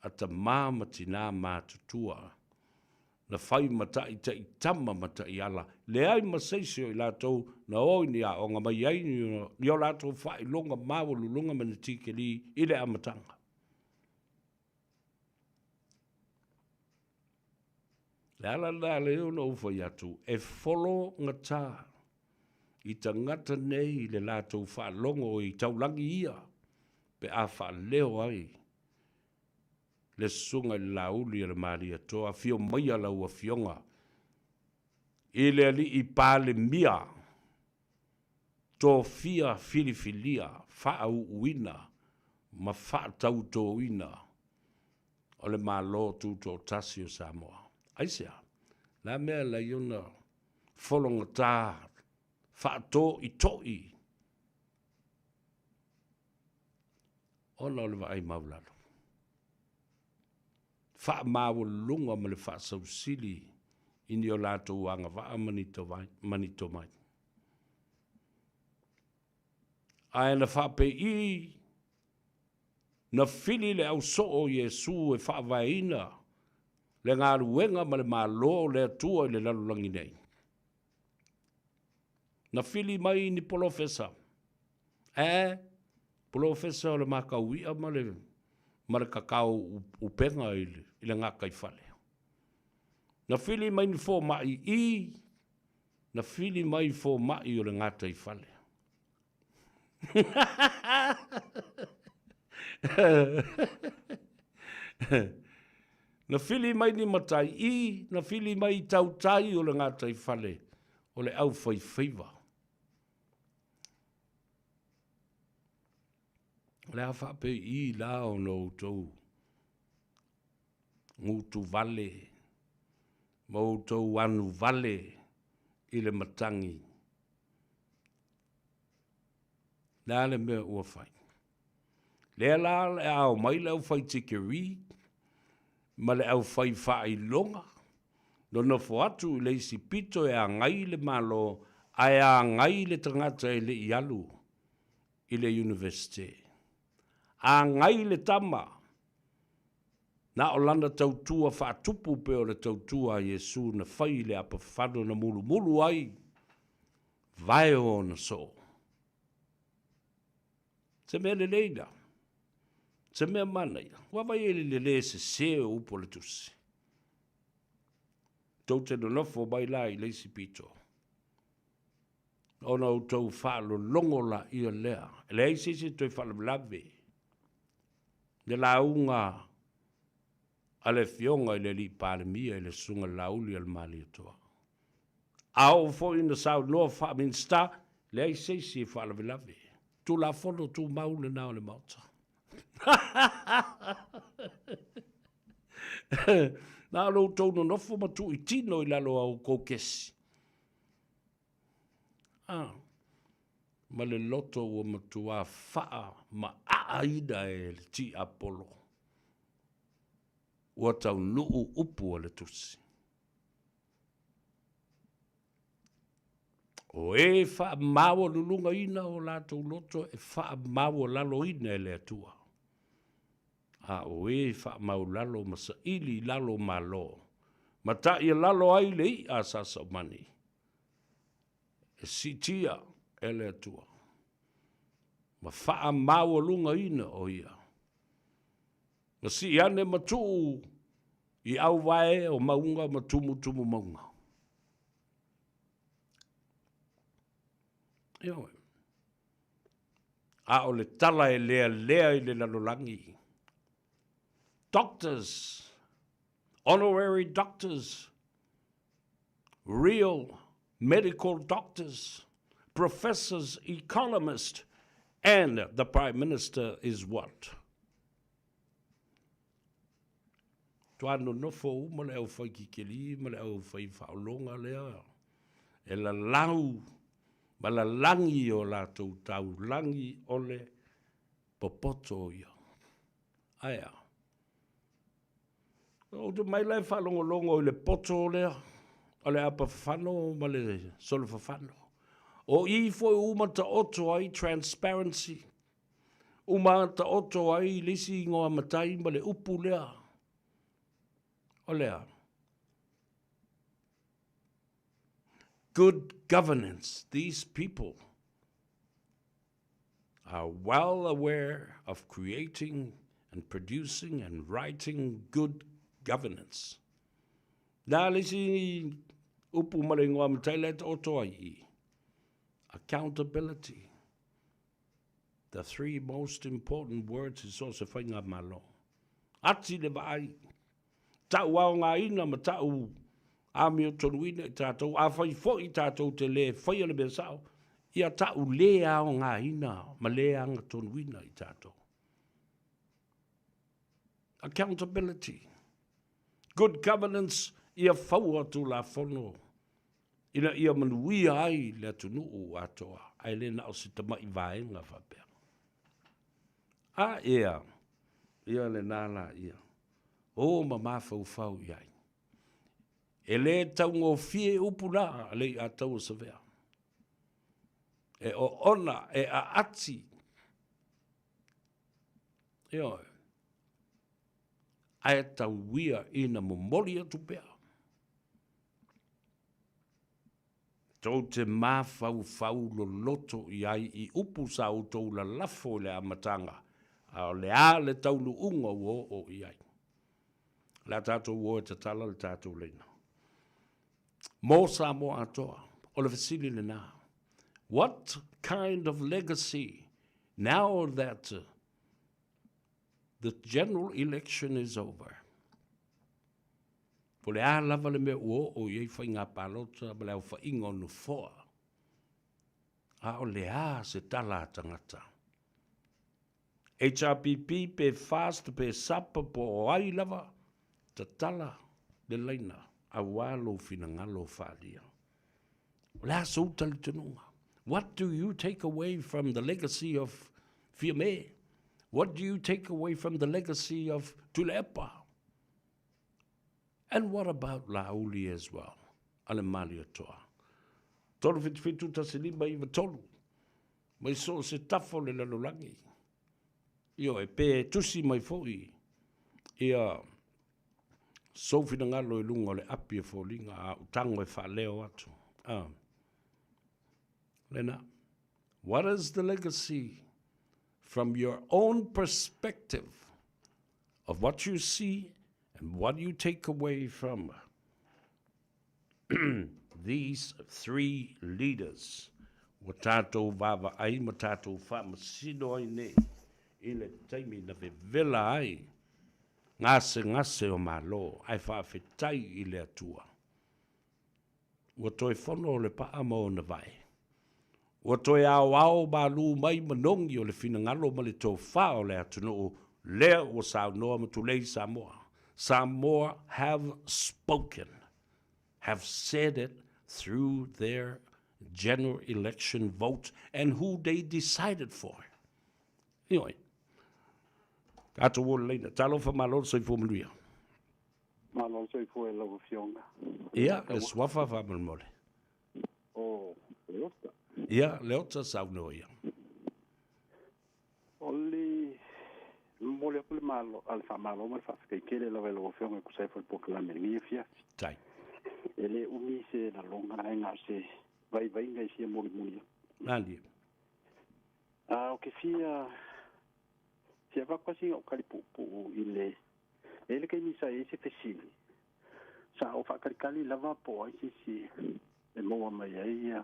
a ta māmatina mātutua. Na whai matai te I tama matai ala. Le ai maseisio I lātou na oi ni a o ngā mai ai ni o lātou whai longa māwalu longa mana tikeli I le amatanga. Le ala la leo na uwhai atu e wholo ngata I tangata nei le lātou wha longo I taulangi ia pe a wha leo ai. Le sunga I lauli le maria toa fio maia la ua fionga. I le ali I pāle mia. Tō fia filifilia wha au uina ma wha tau tō uina. O le mālo tū tō tasi o Samoa. Aisea, la mea la iona wholonga tā wha tō I toi. Ona o le wa ai maulalo. Wha mawa lunga ma le wha sausili ini o lātou anga wha manito mai. Aena wha pe I na fili le au so o Yesu e wha vaina le ngā ruenga ma le mālo le atua I le lalulangi nei. Na fili mai ni polofesa. Polofesa o le makauia ma le kakao upenga I le ngā kaifale. Na fili mai ni fō mai I na fili mai fo mai o le ngata I fale. Na fili mai ni matai I, na fili mai tau tai o le ngata I fale, o le au Faiva. Le a whape I la o no tau. Ngutu vale, mo tau anu vale, I le matangi. Nā le mea ua whai. Lea la le au mai le au whai tikeri, ma le au whai whai longa. No na atu le isi pito e a ngai le malo, ai a ngai le tangata e le ialu, I le universite. A ngai le tama, na o lana tautua whaatupu pe o le tautua Yesu na whai le apa whado na mulu mulu ai, vai o na so. Se mea le leida, se mea mana ia, wawai e le le se se o upo le tusi. Tau te no nofo mai la I leisi pito. Ona o tau whaalo longo la ia lea, le eisi se toi whaalo lave. Le la unga ale fionga I le li palemia I le sunga lauli al mali atoa. Ao fo ina sao noa wha minsta, le eisi se whaalo lave. Tu la fono tu maule na le mauta. Na lo tau no nofo matu I tino I lalo au kokesi. Ma le loto o matua faa ma aida e le ti apolo. Ua tau nuu upu le tusi. O e faa mawa lulunga ina o lato loto e faa mawa lalo ina e le atua. O e faa mau lalo masa ili lalo malo. Mata ia lalo ai le I a sasa mani. E sitia e le atua. Ma faa mawa lunga ina o ia. Ma si ane matu I au wae o maunga matumu tumu maunga. Ioe. A o le tala e lea lea I le lalolangi. Doctors, honorary doctors, real medical doctors, professors, economists, and the Prime Minister is what? Tuano nofo ma le au whai kikeli, ma le au whai whaolonga lea. E la lau, ma la langi o la tau langi o le popoto ia. Aia. O te mai lai whalongolongo I le poto lea, o le apa whano ma le solo whano. O I foi umata oto ai transparency. Umata oto ai lisi ngoa matai ma le upu lea. O lea. Good governance. These people are well aware of creating and producing and writing good governance. Nā lisi upu mare ngoa matai le oto ai. Accountability. The three most important words is also whainga malo. Ati le vai. Tau au ngā ina ma tau ami o tonuina I tātou. A whai fo I tātou te le whai ale me sao. Ia tau le au ngā ina ma le anga tonuina I tātou. Accountability. Good governance ia whaua tu la whono. Ina ia manuia ai le tunu atoa. Ai le na o si tamai vaenga whapea. Ia. Ia le nāna ia. O ma mawhau iai. E le tau ngō fie upuna le a tau sa vea. E o ona e a ati. Ia. Ai tau wia ina momoli atu pea. Tau te mawhau lo loto iai I upu sa o tau la lafo le amatanga. A le a le tau lu unga o iai. La tātou o te tala le tātou leina. Mō Samoa atoa. o le fasili le nā. What kind of legacy, now that the general election is over? Po le a lava le mea ua o iei whai ngā pālota, ma le au whainga onu foa. A o le a se tala tangata. HRPP pe fast pe sapa po o ai lava, ta tala le leina, a walo fina ngalo whalia. Le a sautali tununga. What do you take away from the legacy of Fiame? What do you take away from the legacy of Tulepa? And what about Lauli as well? Alemalia toa. Tolu fitu ta silima iwa tolu. Mai so se tafo le lalulangi. Io e pe tusi mai foi. Ia sofi na ngalo i lunga le api e fōlinga a utango e whaleo atu. Lena, what is the legacy from your own perspective of what you see and what you take away from these three leaders? Watato vava ai, matato whamasino ai ne, ile taimi na vela ai, ngase o malo, ai whawhetai ile atua. Watoi whono le paa mo na vai. Watoi au malu mai manongi o le fina ngalo ma le tō whao le atu no lea o sao noa matulei Samoa. Samoa have spoken, have said it through their general election vote and who they decided for. Anyway, kato wo leina, talo fa malo so ifo mluia. Malo so ifo e lau fionga. Ia, le swafa fa mole. O, leota. Ia, leota sau no ia. Oli, mole apule malo, alfa malo, ma fa kele la velo fionga ku sai fo poka la mengi fia. Tai. Ele umi se na longa nga se vai ngai se mole mole. Nandi. O ke fia se va quasi o kalipu ile ele ke ni sa ese fesili. Sa o fa kali lava po ai si e mo mai ai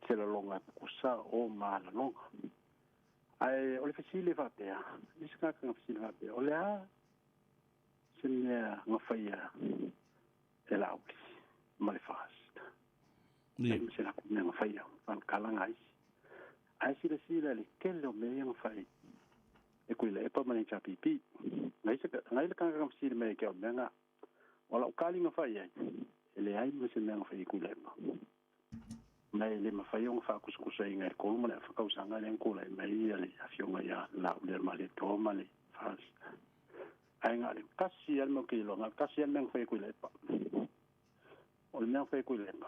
se la longa kusa o mala longa. Ai o le fesili va pe. Ni ska ka fesili va pe. O le a se ni nga faia e la upi. Malifast. Ni se la nga faia van kalanga ai. Ai si le kelo me nga fai. E kuile e pa mani chapipi. Ngai le kanga kam si me ke o menga. Wala ukali nga fai ai. Ele ai me se menga fai kuile ma. Mai le ma fai on fa kuskusa inga ko mo le fa kausanga le kula mai le afionga ya la le male to male fas. Ai nga le kasi al mo ke lo nga kasi al menga fai kuile pa. O le menga fai kuile ma.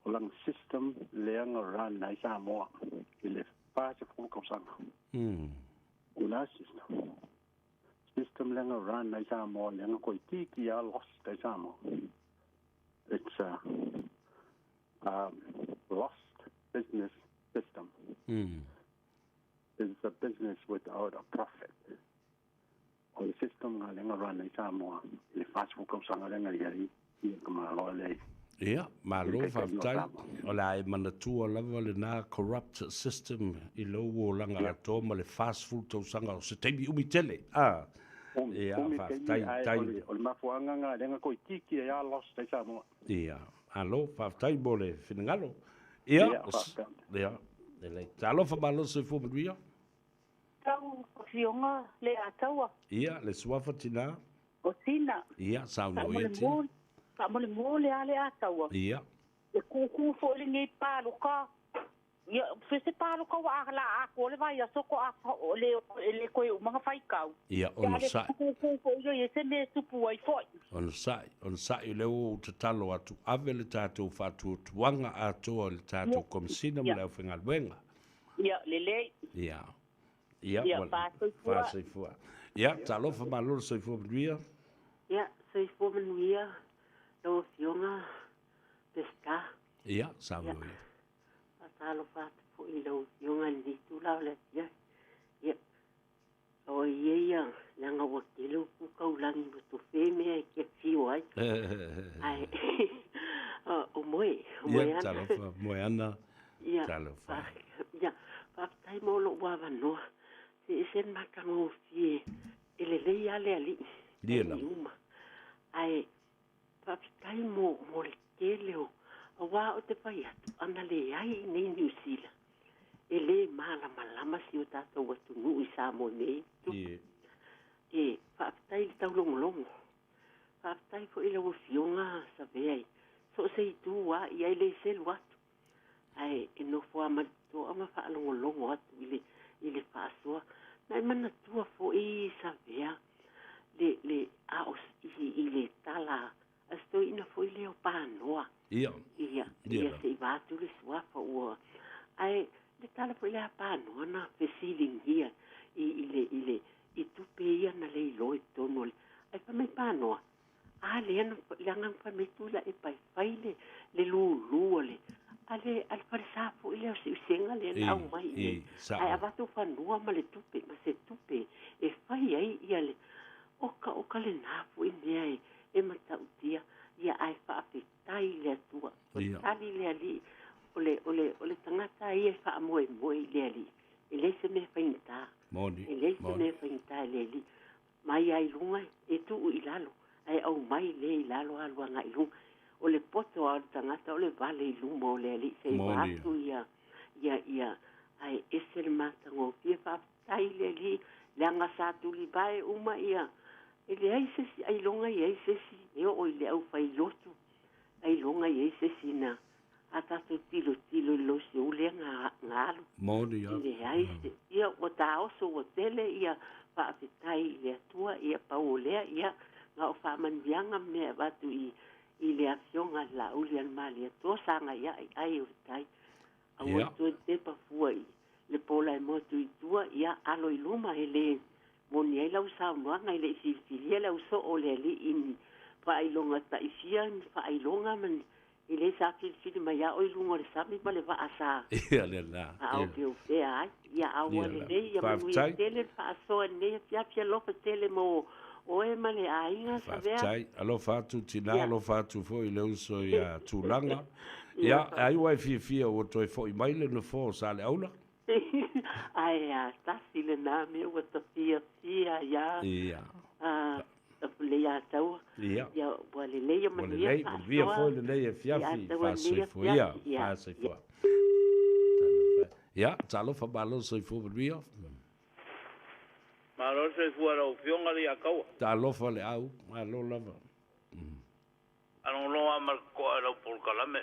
O lang system leang ran nai Samoa. Ile pa se fu kausanga. Una system lenga run nai Samoa lenga koi tiki a lost nai Samoa. It's a lost business system. It's a business without a profit. O le system nga lenga run nai Samoa. Ile fast fu kausanga lenga yari i kama lo le. Ia, malo whaftai, o la e manatua lava le nā corrupt system I lo o langa ato ma le fast food tausanga o se teimi umi tele. Ia, whaftai, tai. O le mafuanga ngā renga koi tiki e a lost e Samoa. Ia, alo, whaftai mo le whinangalo. Ia, le talo whamalo se fumanuia. Tau fionga le ataua. Ia, le suafa tina. O tina. Ia, sauno ia tina. Ka mole ale ataua. Ia. E kuku fo le ngai paluka. Ia fese paluka wa ala a ko le vai soko a le ko mga faikau. Ia ono sai. Kuku fo ia se me supu ai foi. Ono sai le o te talo atu ave le tātou whātua tuanga atoa le tātou komisina ma leo whengalwenga. Ia lele. Ia. Ia whāseifua. Ia talo whamaloro seifua manuia. Ia seifua manuia. Lo fionga pesca. Ia, sauno ia. Pasalo fatu po ilo fionga ni tu la le ia. Ia. O ia nanga wakilo ku kaulangi butu feme ke fiwai. Ai. O moe ia talo tango fie ele le ale ali Diela. ai papitai mo le keleo wa o te pai ana le ai nei New Zealand ele malama si o tātou atu nui Samoa nei e papitai le tau longo papitai ko ele o fionga sa vei so sei tu wa ia ele selu atu ai e no fo ama to ama fa longo atu ile fa soa na mana tua fo i sa vea le aos ile tala asto ina foi le o panoa ia se va tu le swafa o ai le tala foi le panoa na feeling here ile i tu peia na le lo tono ai pa me panoa a le nga pa me tu la e pai faile le lu le ale al farsapo ile o senga le au mai ai avatu fanua ma le tupe ma se tupe e fai ai ia le oka le nafu i e matautia ia ai fa apetai le tua tali le ali ole tangata ia fa moe le ali ele se me fainta ele se me fainta le ali mai ai lunga e tu i lalo ai au mai le i lalo alu anga i lunga ole poto a tangata ole vale i lunga o le ali se watu ia ai ese le matango fie fa apetai le ali le anga satu li bae uma ia ele ai se ai longa ai se e o ile au fai lotu ai longa ai se na ata to tilo lo se ule ngalo moni ya ile ai se ia o tao so o tele ia pa apetai le tua ia pa ole ia nga o fa mandianga me batu i le afionga la ule al mali to sanga ia ai o tai a to te pa fuai le pola e motu i tua ia alo i luma ele moni ai lau sa mua ngai le filia lau so o le li in pa ai longa ta i fia pa ai longa man ile sa fili mai a o lunga le sami pa le va asa ia le la au ke o fe ai ia au le ia mo i tele pa so ne fia lo pa tele mo o e male ainga sa vea tai alo fatu tina alo fatu fo i le uso ia tulanga ia ai wai fia o toi fo i mai le no fo sa le aula ai sta sile na me o to fia ya le ya tau ya wale le ya mania via fo le le fiafi fa so fo ia fa so fo ya talo fa balo so fo via malo so fo ro fionga le akau talo fa le au malo lava ano lo amar ko ro por kalame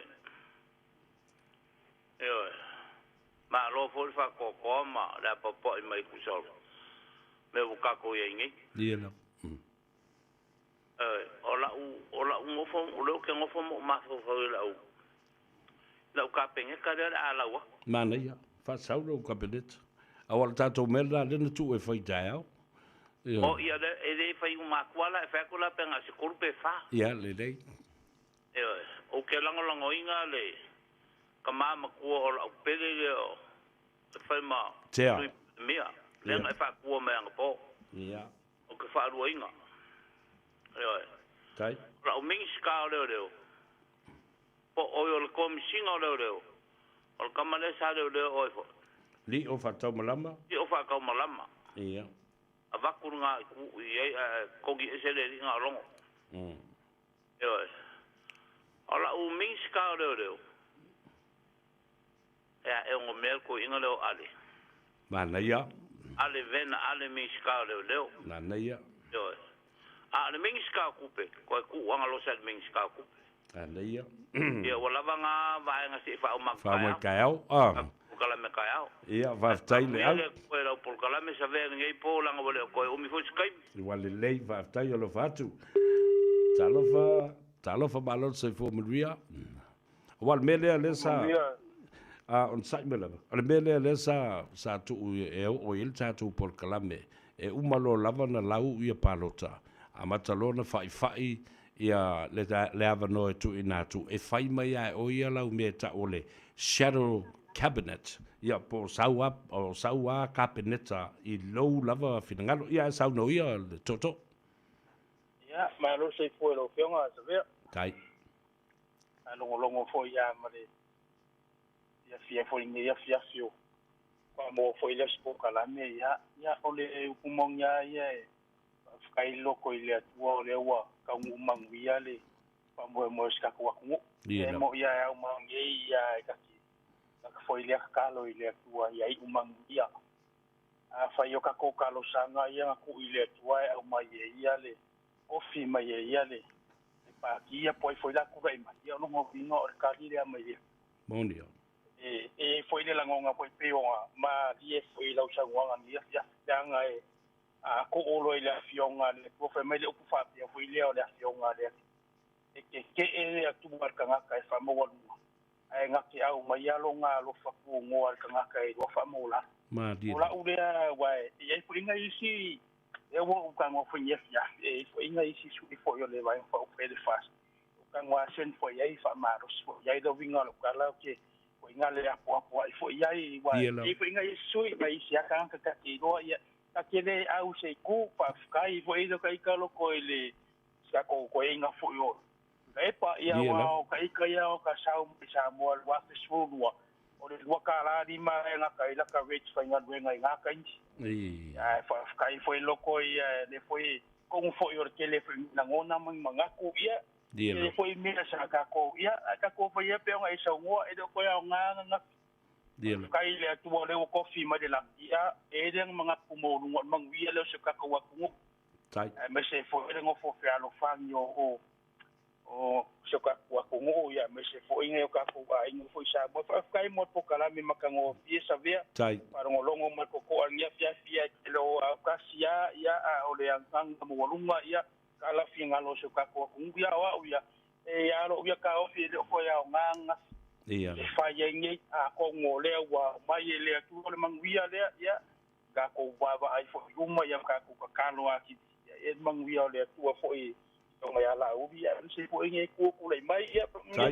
ma lo fo fa ko ma la popo i mai kusol me buka ko yengi diela ola mo fo lo ke mo fo ma fo la ka penga ka ala wa mana ia fa saulo kabinet awal tato melda le tu e foi dai o ia ele fai uma kwala e fa ko la penga se kurpe fa ia le dei o ke lango inga le kama ko o pele o fai ma mia le ngai fa ko me ang po ia o ke fa ru inga tai ra o ming ska le po o yo le kom singa le o kama le sa le o fo li o fa tau malama li o fa ka malama ia ava kurunga ku ye ko gi ese le nga longo ala o ming ska le e un mel ko inga lo ale mana ia ale vena ale mi ska le mana ia yo ale mi ska kupe ko ku anga lo sel mi ska kupe ana ia ia wala vanga va nga si fa o ma kau kala me kau ia va tai le au ko era por kala me sa ve ngai po langa wala ko o mi fo skai wala le va tai lo fatu talo fa balon se fo mria wal mele le sa on sai mele al mele le sa tu o il tu por kalame e umalo lava na lau ia palota amatalona fai ia le ava no tu inatu e fai mai ai o ia lau me ta ole shadow cabinet ia po saua kabineta i lou lava finangalo ia sau no ia le toto ia ma lo se foi lo fionga se ve tai longo fo ia ma le ia fia fo ni ia fia fio pa mo foi le spo kala me ya ole kumong ya kai loko ile atua le wa ka umang wia le pa mo ska ko ku e mo ya umang ya ka foi le ka lo ile atua ya umang wia a fa yo ka ko ka lo sanga ya ku ile atua au mai ya le ofi mai ya le pa kia poi foi la ku mai ya no mo vingo ka le mai Monio. Foi le langonga poi peonga ma die foi la usanga ni ya nga a ko olo ile afionga le ko fe mele ku fa pia foi le ole afionga le ke atu marka nga kai fa mo walu ai nga ki au mai alo nga lo fa ku ngo al nga kai lo fa mo la Ma di. ola ule wa ye foi nga isi e wo ka ngo foi ya foi nga isi su foi le vai fa o le fast ka ngo sen foi ai fa ma ro ya do vinga lo kala ke nga le apo foi ai wa foi nga isu i mai sia ka ka ki do ya akele au se ku pa kai foi do kai ka lo ko ile sa ko inga foi o e pa ia wa kai ka ia ka sa mo wa se sulu o le wa ka la di ma nga kai la ka rich fa nga nga ka ni fa kai foi lo ko ia le foi ko foi o ke le na ngona manga ku ia e foi mi sa ka ko ia ka ko foi pe nga isa ngo e do ko ya nga kai le tu le ko fi ma de la ia e de mga pumo ngo mang wi le se ka ko wa ku tai me se foi le ngo fo fe alo fanyo o se ka wa ku ngo ia me se foi nge ka ko wa ingo foi sa mo fa kai mo po kala mi makango fi sa via tai para ngo longo mo ko ania fia lo ka sia ia o le ang mo lunga ia kala fi ngalo se ka ko ku ia wa ia e ya lo ia ka o fi le ko ya nga ia fa ye ngi a ko ngole wa mai le tu le mangwia le ya ka ko wa ai fo uma ya ka ko ka lo aki e mangwia le tu fo i to ya la u ya se fo ngi ko le mai ya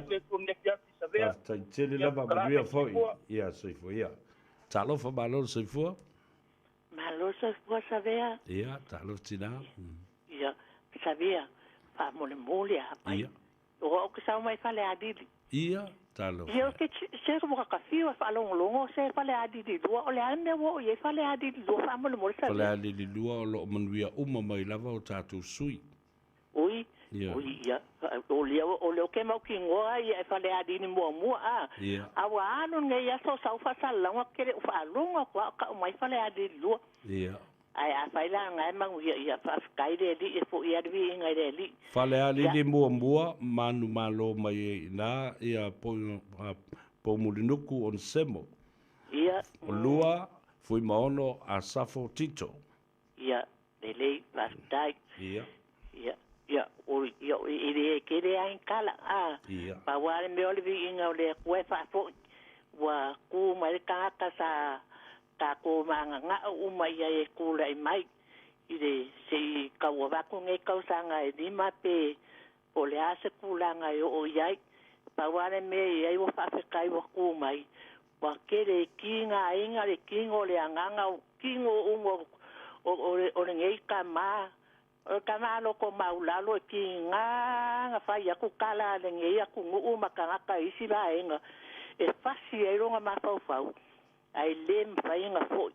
le tu ne ya sa ve tai tele la ba mangwia fo ia se fo ia talo fo malo se fo malo se fo sa ve ia talo tina ia sa ve pa mo le mole ia o ko sa mai fa le adili ia talo yo ke se ko ka fio fa longo se fa le adili do o le ame wo ye fa le adili do fa mo le mo sa fa le adili do o lo manuia uma mai lava o tatu sui oi ya o le ke mo ki ngoa ye fa le adili mo a wa anu nge ya so sa fa sa la ke fa longo ko ka mai fa le adili do ia ai a fa la ngai mang ya fa kai de di fo ya di ngai de li fa le adili mo manu malo mai na ia po mulinuku on semo ia lua fui maono a safo tito ia le dai ia o ile ke de ai kala pa wa me ole vi inga le kue fa fo wa ku mai ka sa ta ko manga nga uma ia e kula mai ide se ka wa ku nge ka sanga e di mape o le ase kula nga o ia pa wa me ia o fa kai wa ku mai wa ke le kinga inga le kingo le anga o kingo o le nge ka ma o kana lo ko maula lo kinga nga fa ya ku kala le nge ya ku uma ka isi la enga e fasi e ronga ma fa ai lem fainga fo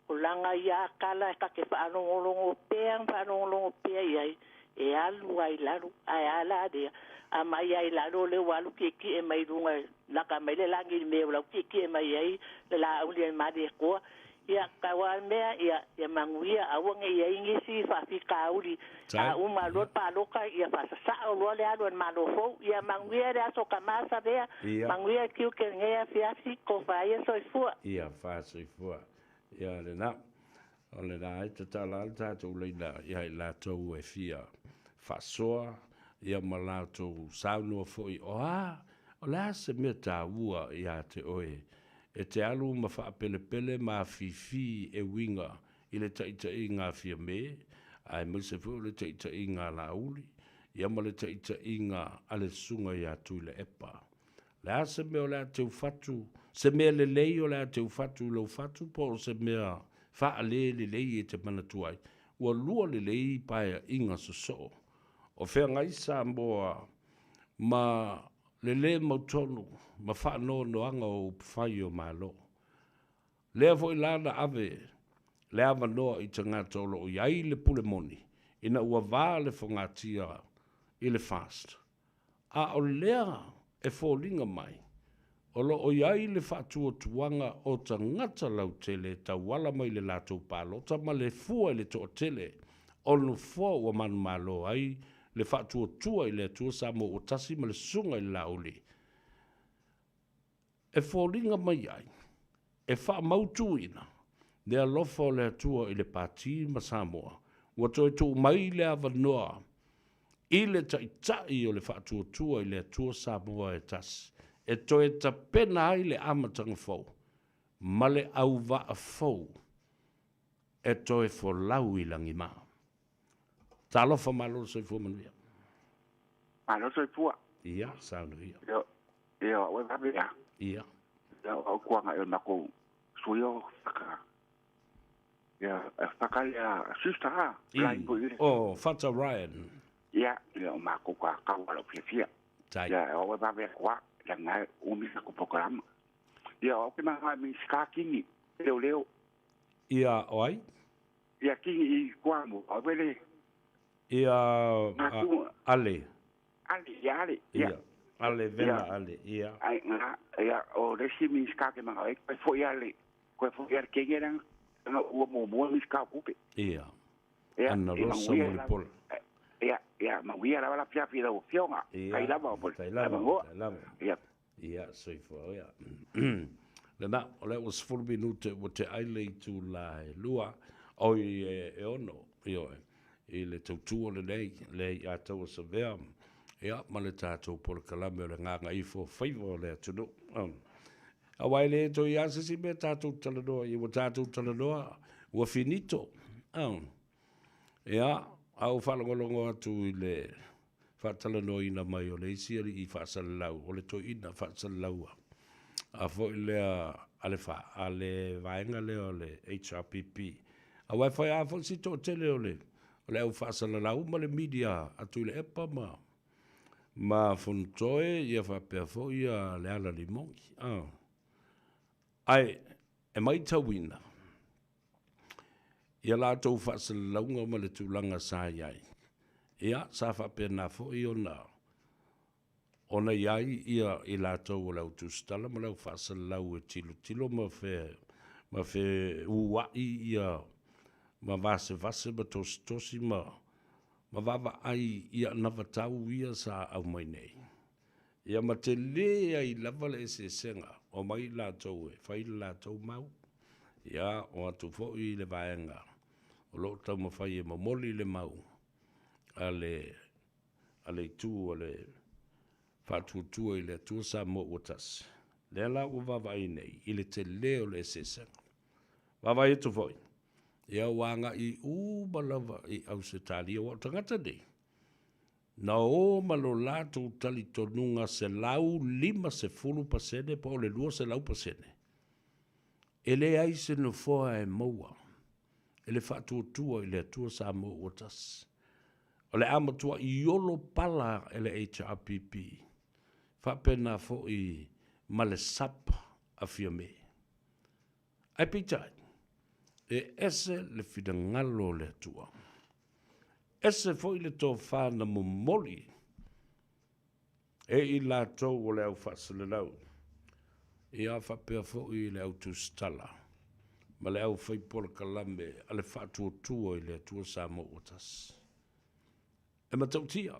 o langa ya kala ka ke fa longo pe ai e alu ai laru ai ala de a mai ai laru le walu ki e mai runga la ka mai le langi me la ki e mai ai la u le ma de ko ya ka wa me ya manguia a wonge ya ingi si fa fi ka uri a uma lo pa lo ka ya fa sa o lo le alo ma lo fo ya manguia da so ka ma sa de manguia ki ke nge fi asi ko fa ya so fu ia fa so fu ia le na ole na te tala ta tu le na ia la to e fia fa so ia mala to sa no fo o la se meta ua ia te oe e te alu ma fa pele ma fifi e winga i le taita i ngā fia me ai mo se fu le taita i ngā lauli ia ma le taita i ngā ale sunga ia tu le epa la se me o la te ufatu se me le lei o la te ufatu lo fatu po se me fa ale le lei e te mana tuai ua lua le lei paia i ngā so o fea ngai sa moa ma le le mautonu ma fa no anga o fai o malo Lea fo ilana ave, lea vanoa I tangata o loo iai le pule moni, ina ua vā le whangatia I le fast. A o lea e fōlinga mai, o loo iai le whātua tuanga o tangata lau tele, ta wala mai le lātou pālota, ma le fua le to tele, o no fua ua manu malo ai, le whātua tua I le tua Samoa o tasi ma le sunga I lauli. E fōlinga mai ai, e wha mautuina, le alofa o le atua I le pāti ma Samoa, ua toi tū mai le avanoa, I le tai o le whātua tua I le atua Samoa e tasi, e toi ta pena ai le amatanga fau, ma le au vaa fau, e toi fo lau I langi maa. Ta alofa malo soi fua manuia. Malo soi fua. Ia, saunu ia. Ia, oi vabe ia. Ia. Ia, au kuanga e nako suyo whaka. Ia, whaka ia sister lai po ire. Oh, Fata Ryan. Ia, ia, mako ka kawala fia. Tai. Ia, oi vabe kwa, ia ngai umisa ko programa. Ia, o ke maha mi ska kingi, leo. Ia, oi? Ia kingi I kuamu, o vele. Ia, ale. Ia. Ale, vena ale, ia. Ai, nga, ia, o resi mi ska ke mga, koe fo ale. Koe fo ia kengerang, nga ua mua mi ska kupe. Ia. Ia, Ana rosa mo le pola. Ia, ma wia la wala pia pia o fionga. Kai lava o pola. Kai lava. Ia. Ia, soifo, ia. Lena, o le was full minute o te aile I tu la lua, o I e ono, I le tautua le nei, le I atau sa vea, ia, ma le tātou por kalame o le nganga ifo Faiva o le atunu. A wai le to I asasi me tātou talanoa, I wa tātou talanoa, ua finito. Ia, au whalangolongo atu I le whatalanoa ina mai o le isiari I whaasalau, o le to ina whaasalaua. A fo I lea ale vaenga le o le HRPP. A wai whai a fo si to tele o le au whaasalalau ma le media atu I le epa ma fontoe ia whapea fo ia le ala limongi. Ai, e mai tawina. Ia lātou whaasalaunga ma le tūlanga sa iai. Ia, sa whapea na fo I ona iai ia I lātou o lau tūstala ma lau whaasalau e tilo ma fe uai ia ma vase ma tosi ma vava ai ia navatau ia sa au mai nei. Ia ma te lea I lava le se senga o mai lātou e whai lātou mau. Ia o atu fo I le vaenga o lo tau ma whai e mamoli le mau ale tu ale whatutua I le atua Samoa o tasi. Lea la o vava I nei, I le te leo le sesenga. Vava e tu foi. Ia wanga I balava I au se tali o tangata nei. Na o malo lātou tali tonunga se lau 50% pa o le lua se lau pasene. E le ai se no foa e maua. E le whatutua I le atua Samoa o tasi. O le amatua I olo pala e le HRPP. Whapena fo I male sapa a fiame. Ai pitai, e ese le whidangalo le atua. Ese fo I le tō whāna momoli. E I lātou o le au whasalelau. E a whapea fo I le au tūstala. Ma le au whaipola kalame a le whatuotua I le atua Samoa o tasi. E matautia,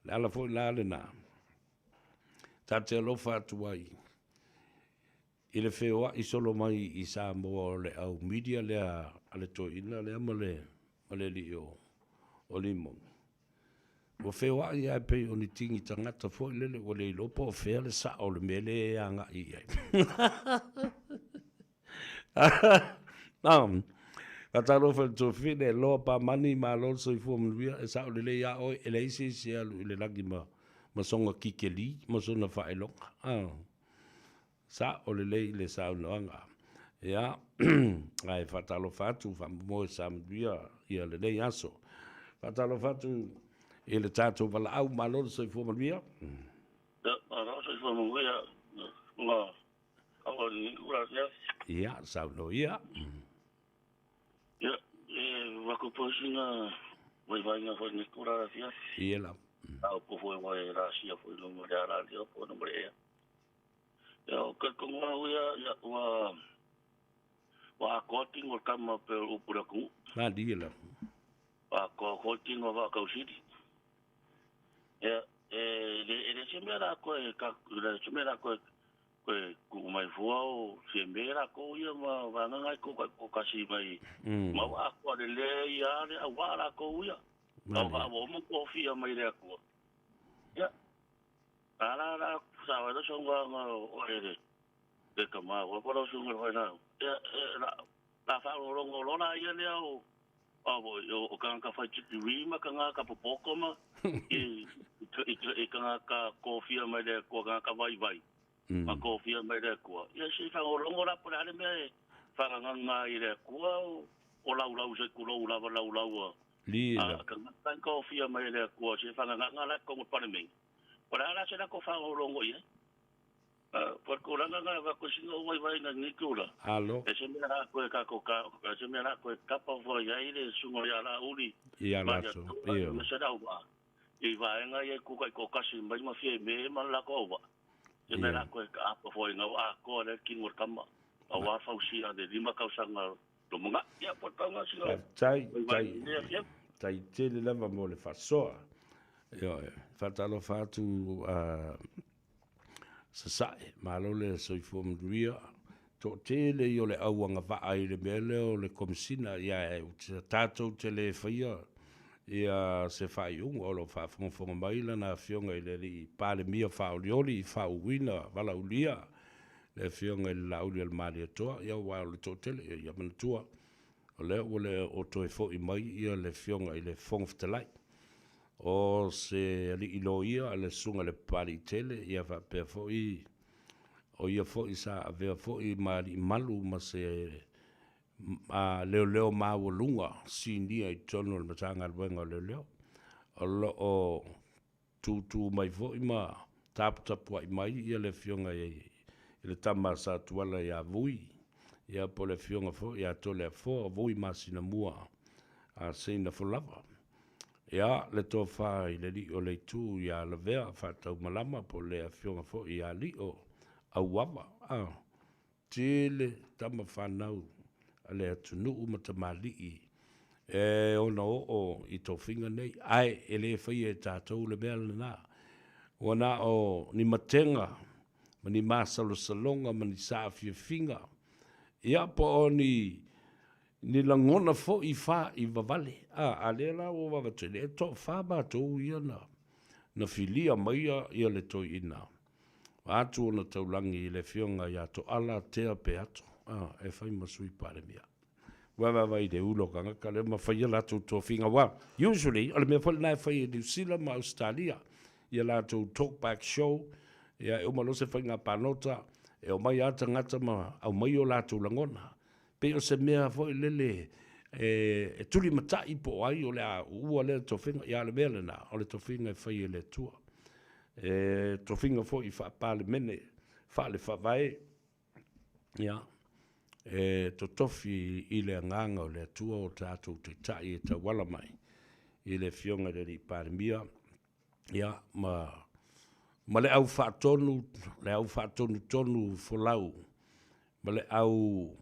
le ala fo I la le nā. Ta te alofa atu ai. I le wheoa I solo mai I Samoa le au media lea ale to ina lea ma le li o limon. O wheoa I ai pei o ni tingi tangata fo I lele o le ilopo o whea le sa o le mele e anga I ai. Ka taro fa to fine lo pa mani ma lo so I fu mluia e sa o le ia o e le isi si alu I le lagi ma songa kikeli, ma sona whaelonga. Sa o le sa unoanga. Ia, ai whatalo whatu, whamoe sa mduia, ia le nei aso. Whatalo whatu, I le tātou wala au malolo sa I fumanuia. Ia, ara sa I fumanuia, ngā, awa ni ura ia. Ia, sauno ia. Ia, wako posinga, waivainga foi ni kura fia. Ia la. Au po foi wai rasia foi no mo ara dio po no mrea. Ia, o ka konga ia wa koting o kama pe upura ku. Na dia la. Wa koting o wa kausiti. Ia, le semera ko ka le semera ko ku mai fuau semera ko ia ma vanga ko kasi mai ma wa ko le ia le wa ko ia ma wa mo ko fia mai le ko ya ala sa wa so nga o ele de kama wa ko so nga na ya la fa lo na ia le o kan ka fa chi ri ma kan ka popoko ma e kan ka ko fia mai le ko ka vai ma ko fia mai le ko ia si fa o longo la por ale me fa nga i le ko o la se ku la li kan ko fia mai le ko si fa nga la ko pa me por ala se la ko fa o longo ia por ko la nga va ko si no vai na ni ku la alo e se me la ko se me la ko ka pa vo ia i le sungo ya la uli ia la so ia me se da wa i va nga ia ku ko kasi mai ma fie me ma la ko wa e me la ko ka pa foi nga a ko le ki ngor kama a wa fa usi a de lima ka usanga to monga ya po ta nga sino tai te le lava mo le fa so yo fa ta lo fa tu sa ma lo le so i fo mria to te le yo le awanga va ai le mele o le komisina ya e tato te le faia ia se fai o lo fa fonga mai la na fionga ile li pale mia fa olioli fa wina vala ulia le fionga le lauli al mali to ia wa le totel ia man tua ole o to fo i mai ia le fionga ile fongftelai o se li ilo ia le sunga le pali tele ia fa pe fo i o ia fo i sa ave fo i mali malu ma se a leo ma wolunga sini ai tono le matanga le wenga leo o tu mai vo ima tap wa mai ia le fionga le tama sa tuala ya vui ia po le fionga fo ia to le fo vui masina mua a sina fo lava ia le to fa ile li o le tu ia le vea fa tau malama po le fionga fo ia li o awava tile tama fanau ale tunu matamali e ona o i to finga nei ai ele fai e tatou le bel na ona o ni matenga mani masalo salonga mani safi finga ia po ni langona fo i fa i vavale ale la o va tele to fa ba to ia na filia mai ia le to ina atu na taulangi le fionga ia to ala te pe atu e fai masui pare mia wa vai de ulo kanga kale ma fai la to finga wa usually ale me fai na fai New Zealand ma Australia ia la to talk back show ia o malo se fai nga panota e o mai ata ngata ma au mai o la to langona pe o se mea foi lele e tuli mata i po ai o le ua le to finga ia le mele na o le to finga fai le tua to finga foi fa pale mene fa le fa vai ia to tofi i le nganga o le tua o tatou te tai e ta wala mai i le fionga le pare mia ia ma le au whaatonu tonu folau ma le au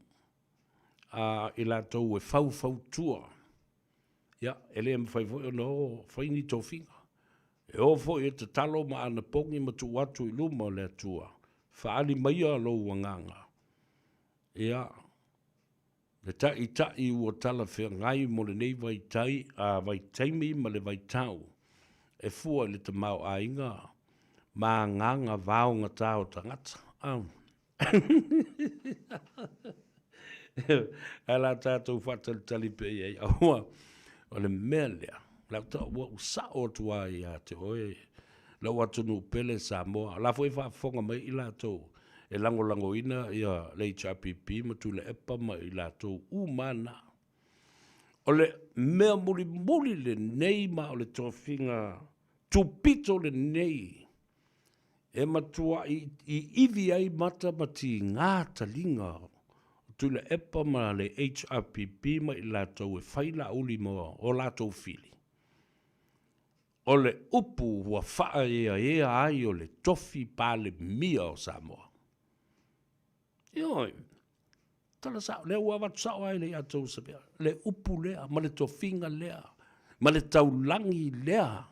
i la tau e fau tua ia ele e mwhai foi no whai ni tau finga e o foi e te talo ma ana pongi ma tu watu i luma o le tua whaali mai a lo wanganga ia le tai ua tala whea ngai mo le nei vai tai a vai taimi ma le vai tau e fua le te mau a inga ma nganga vau ngatao tangata ala tātou whataltali pe ei aua o le melea la ta wa sa o tua ia te oe la watunu pele Samoa la foi fa fonga mai i latou e lango ina ia le HPP ma tu le epa ma i latou umana o le mea muli le nei ma o le tofinga tupito le nei e matua i ivi ai mata mati ngā talinga tu le epa ma le HRPP ma i lātou e whaila uli mo o lātou fili. O le upu hua wha ea ai o le tofi pa le mia o Samoa. Ioi, tala sao, lea ua watu sao ai le atou sabea. Le upu lea, ma le tofinga lea, ma le taulangi lea,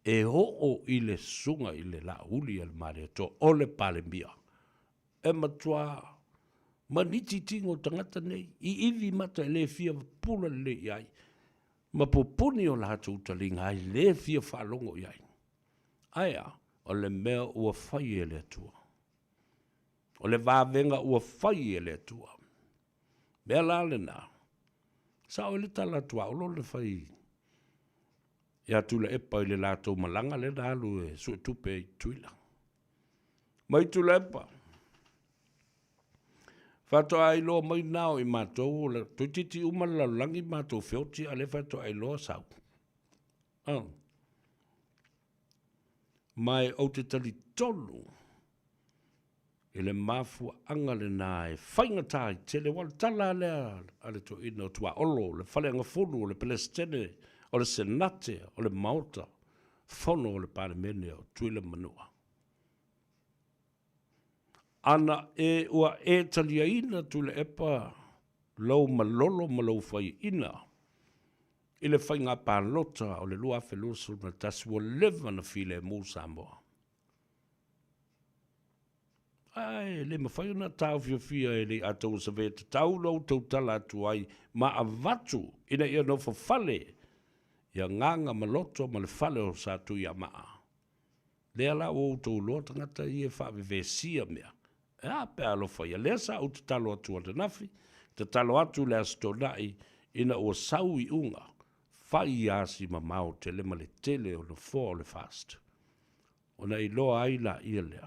e o i le sunga i le la uli al mare to o le pa le mia. E matua, ma niti tingo tangata nei, i iwi mata le fia pula le iai, ma popuni o lātou talinga ai le fia whalongo iai. Aia, o le mea ua whai e le atua. O le vāvenga ua whai e le atua. Mea lale nā. Sa o le tala tua o lo le whai. Ia tula epa i le lātou malanga le nālu e sue tupe i tuila. Mai tula epa. Fato ai lo mai nao i mātou, tu titi umala langi mātou whioti a le fato ai lo sau. Mai au te tali tolu, e le mafua anga le nā e whaingatai, te le wal tala lea, ale to ina o tua olo, le whale anga funu, o le pelestene, o le senate, o le maota, fono o le paramene o tuile manua. Ana e ua e talia ina tu le epa lau malolo malau whai ina. I le whainga pālota o le lua whelusu na tasu o leva na file mō Samoa. Ai, le mawhai una tau fia e le atou sa veta tau lau tau tala atu ai ma a vatu ina ia no whawhale ia nganga maloto ma le whale o sa tu ia maa. Lea la o tau loa tangata i e whawe sia mea. Ea pe alo whaia lea sa o te talo atu ata nafi, te talo atu lea stonai ina o sau i unga, whai asi ma mau te le male tele o le fo o le fast. O na i loa ai la ia lea.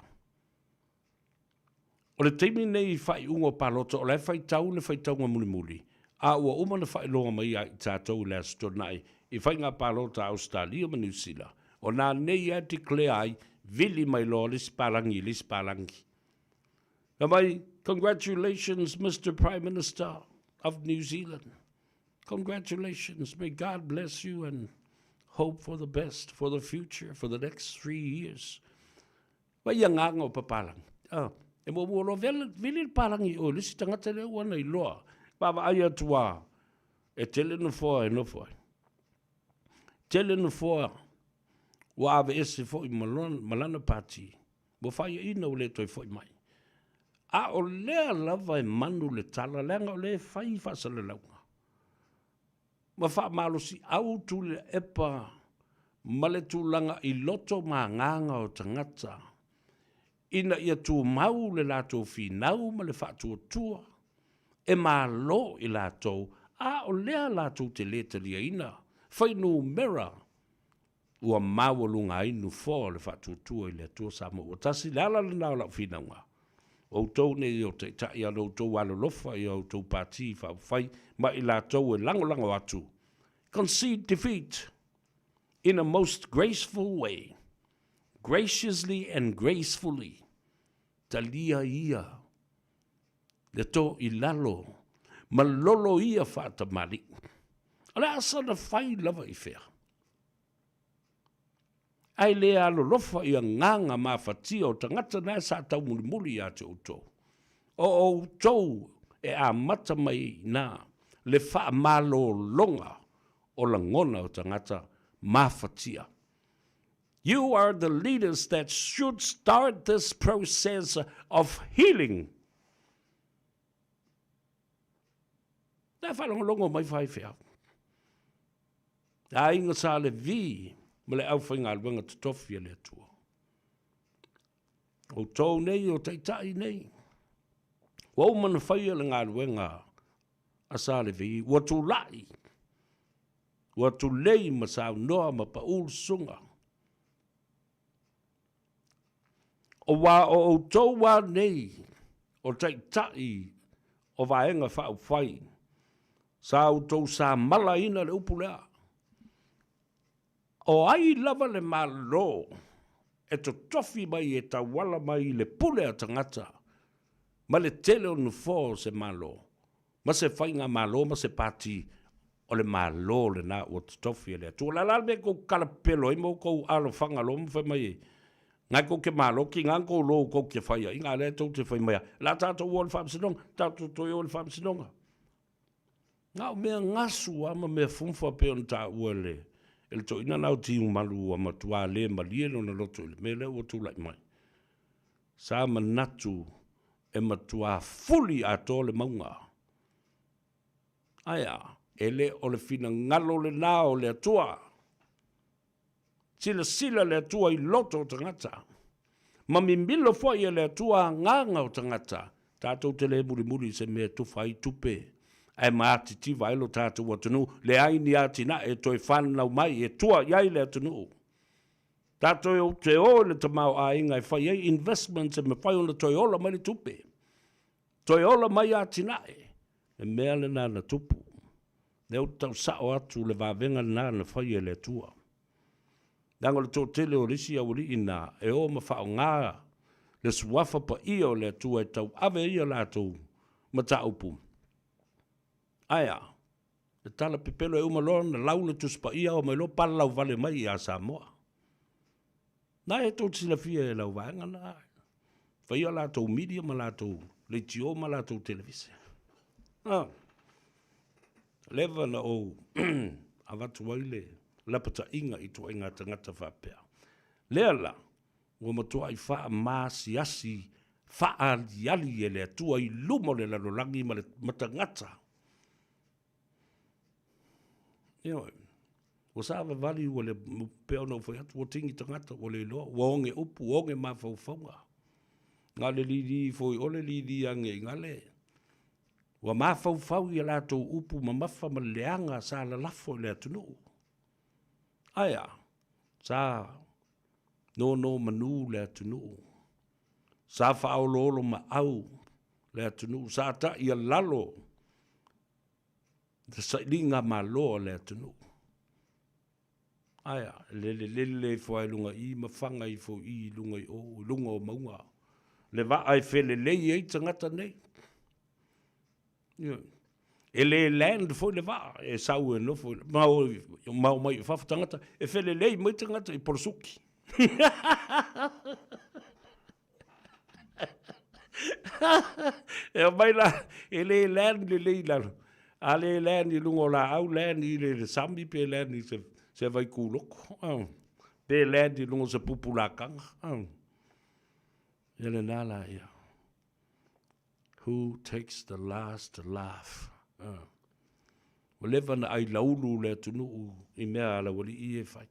O le teimi nei whai unga palota o le whai tau ne whai tau muli muli. A ua umana whai loa mai a i tātou lea stonai i whai ngā palota Australia ma New Zealand. O nā nei a declare ai vili mai loa lispalangi. Mai, congratulations, Mr. Prime Minister of New Zealand. Congratulations. May God bless you and hope for the best for the future, for the next 3 years. Mai nganga o papalang. E mo lo vili palangi o lisi tangata le wana i loa. Baba ai atua. E tele no foa e no foa. Tele no foa. Wa ave ese fo i malana pati. Mo fai ina o le toi fo i mai. A o lea lava e manu le tala lenga o le fai fasa le launga. Ma wha malo si au tu le epa male tu langa i loto ma nganga o tangata. Ina ia tu mau le lato fi nau ma le wha tu tua. E ma lo i lato a o lea lato te leta lia ina. Fai nu mera ua mau lunga inu fo le wha tu tua i le tua Samoa. O tasi lala le nao la fi naunga. O tau ne i o te tai alo o tau alo lofa i o tau pati whai ma i la tau e lango atu. Concede defeat in a most graceful way, graciously and gracefully. Talia ia, le to i lalo, ma lolo ia whata mali. Ala asa na whai lava i whea. Ai le alo lofa i a nganga ma whatia o tangata na sa tau muli a te uto. O tau e a mata mai na le wha malo longa o la ngona o tangata ma whatia. You are the leaders that should start this process of healing. Na whalongo mai whai whea. A inga sa le vi. Ma le au whainga alwanga te tofi le atua. O tau nei o teitai nei. Wa umana whaia le ngā alwanga a sa le vi. Wa tu lai. Wa tu lei ma sa noa ma pa ul sunga. O wa o tau wa nei o teitai o vaenga whau whai. Sa o tau sa mala ina le upulea. O ai lava le malo, e to tofi mai e ta wala mai le pule a tangata, Ma le tele o nufo se malo. Ma se whainga malo, ma se pati o le malo le na o tofi le atua. La lalme ko kalapelo imo ko alo whanga lo mwha mai. Ngai ko ke malo ki nganko lo ko ke whaia. Inga le tau te whai mai. La tātou o le whamsinonga, tātou toi o le whamsinonga. Ngā o mea ngasu ama mea fumfa pe on tā ua le. Ele to ina nau tiu malu o matua le malie no na loto ile. Me le o tu lai mai. Sa manatu e matua fuli a tō le maunga. Aia, ele o le fina ngalo le nā o le atua. Sila le atua i loto o tangata. Ma mimbilo fwa i le atua nganga o tangata. Tātou te le muri se mea tuwhai tupe. Ai maati tiva ilo tātou atunu. Le aini ati na e toi whanau mai e tua iai le atunu. Tātou te o le tamau a inga e whai ei investments e me whai o le toi ola mai le tupe. Toi ola mai ati na e mea le nana tupu. Leo tau sao atu le vavenga nana whai e le atua. Dango le tō tele o risi au ri ina e o ma whao ngā le suafa pa ia o le atua e tau ave ia lātou ma ta upu. Aia, le tala pepelo e umalona na lau le tuspa ia o mai lo pala lau vale mai i a Samoa. Na e tō tila fia e lau vanga na. Whaia lātou media ma lātou le tio ma lātou televise. Leva na o avatu waile lapata inga i tua inga tangata whapea. Lea la, o matua i wha maasi asi, wha aliali e lea tua i lumo le lalolangi ma le matangata. Ioi, o sawa vali o le peo no whai atu o tingi tangata o le loa, o onge upu, o onge mawhauwhaunga. Ngā le lidi foi o le lidi ange ngale. Wa mawhauwhau i la tō upu ma mawha ma leanga sa la lafo le atunu. Aia, sa no manu le atunu. Sa whaololo ma au le atunu. Sa ta ia lalo. Sa linga ma loa le atunu. Aia, le fwai lunga i mawhanga i fo i lunga i o, lunga o maunga. Le va ai fele le i tangata nei. E le land fo le va e sau e no fo mau mai fa tangata e fele le mai tangata i porsuki. E mai la e le land le la a le land i lungo la au land i le sambi pe land i se vai kuloko. Pe land i lungo se pupulakanga. Ele nala ia. Who takes the last laugh? Whatever na ai laulu le tunu i mea ala wali i e whai.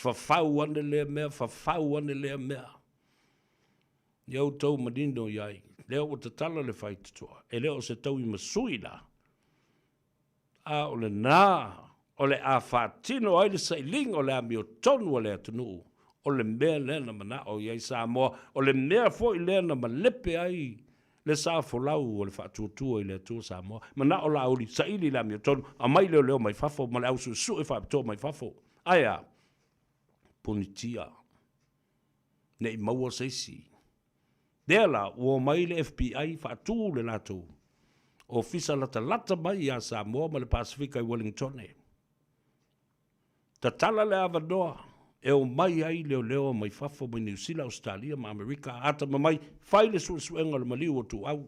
Whawhau ane lea mea, whawhau ane lea mea. Iau tau madino iai. Leo o te tala le whai tutua. E leo se tau i masui la. A ole nā. Ole a whātino ai le sailing o le a mio tonu o le atunu. O le mea lena mana o iai Samoa, o le mea fo i lena ma lepe ai le sa folau o le whaatuatua i le atua Samoa. Mana o la auli, sa ili la mea tonu, a mai leo mai fafo, ma le au su e whaatoa mai fafo. Aia, punitia, ne i maua seisi. Dea la, ua mai le FBI whaatu le lato, o fisa lata mai a Samoa ma le Pasifika i Wellington. Ta tala le avanoa, e o mai ai leo mai fafo mai New Zealand, Australia, ma Amerika, ata ma mai whaile suenga le maliu o tu au.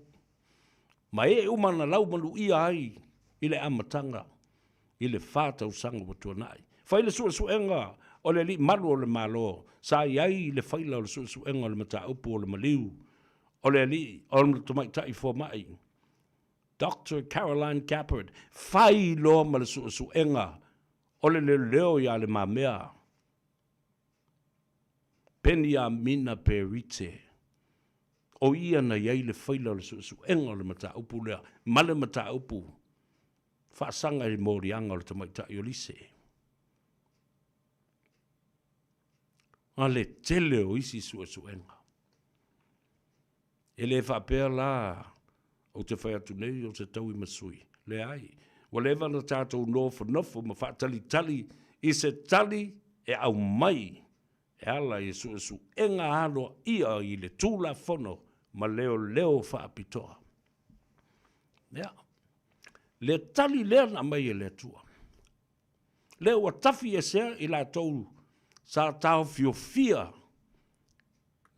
Ma e umana lau malu ia ai, ile amatanga, ile whātau sanga o tuanai. Whaile suenga o le li malu o le malo, sa iai le whaila o le suenga o le mata upu o le maliu, o le li, o le tamai tai fo mai. Dr. Caroline Cappard, whai loa ma le suenga, o le leo ia le mamea, Penia mina perite. O ia na iai le whaila le suenga o le mata upu lea. Male mata upu. Whaasanga i morianga o le tamaita i olise. A le tele o isi suenga. E le whapea la o te whaiatu nei o te tau i masui. Le ai. Walewa na tātou nofo ma whaatali tali i se tali e au mai. E ala i su enga alo ia i le tūla fono ma leo whaapitoa. Nea, le tali lea na mai e le tua. Leo wa tafi e sea i la tau sa tau fiofia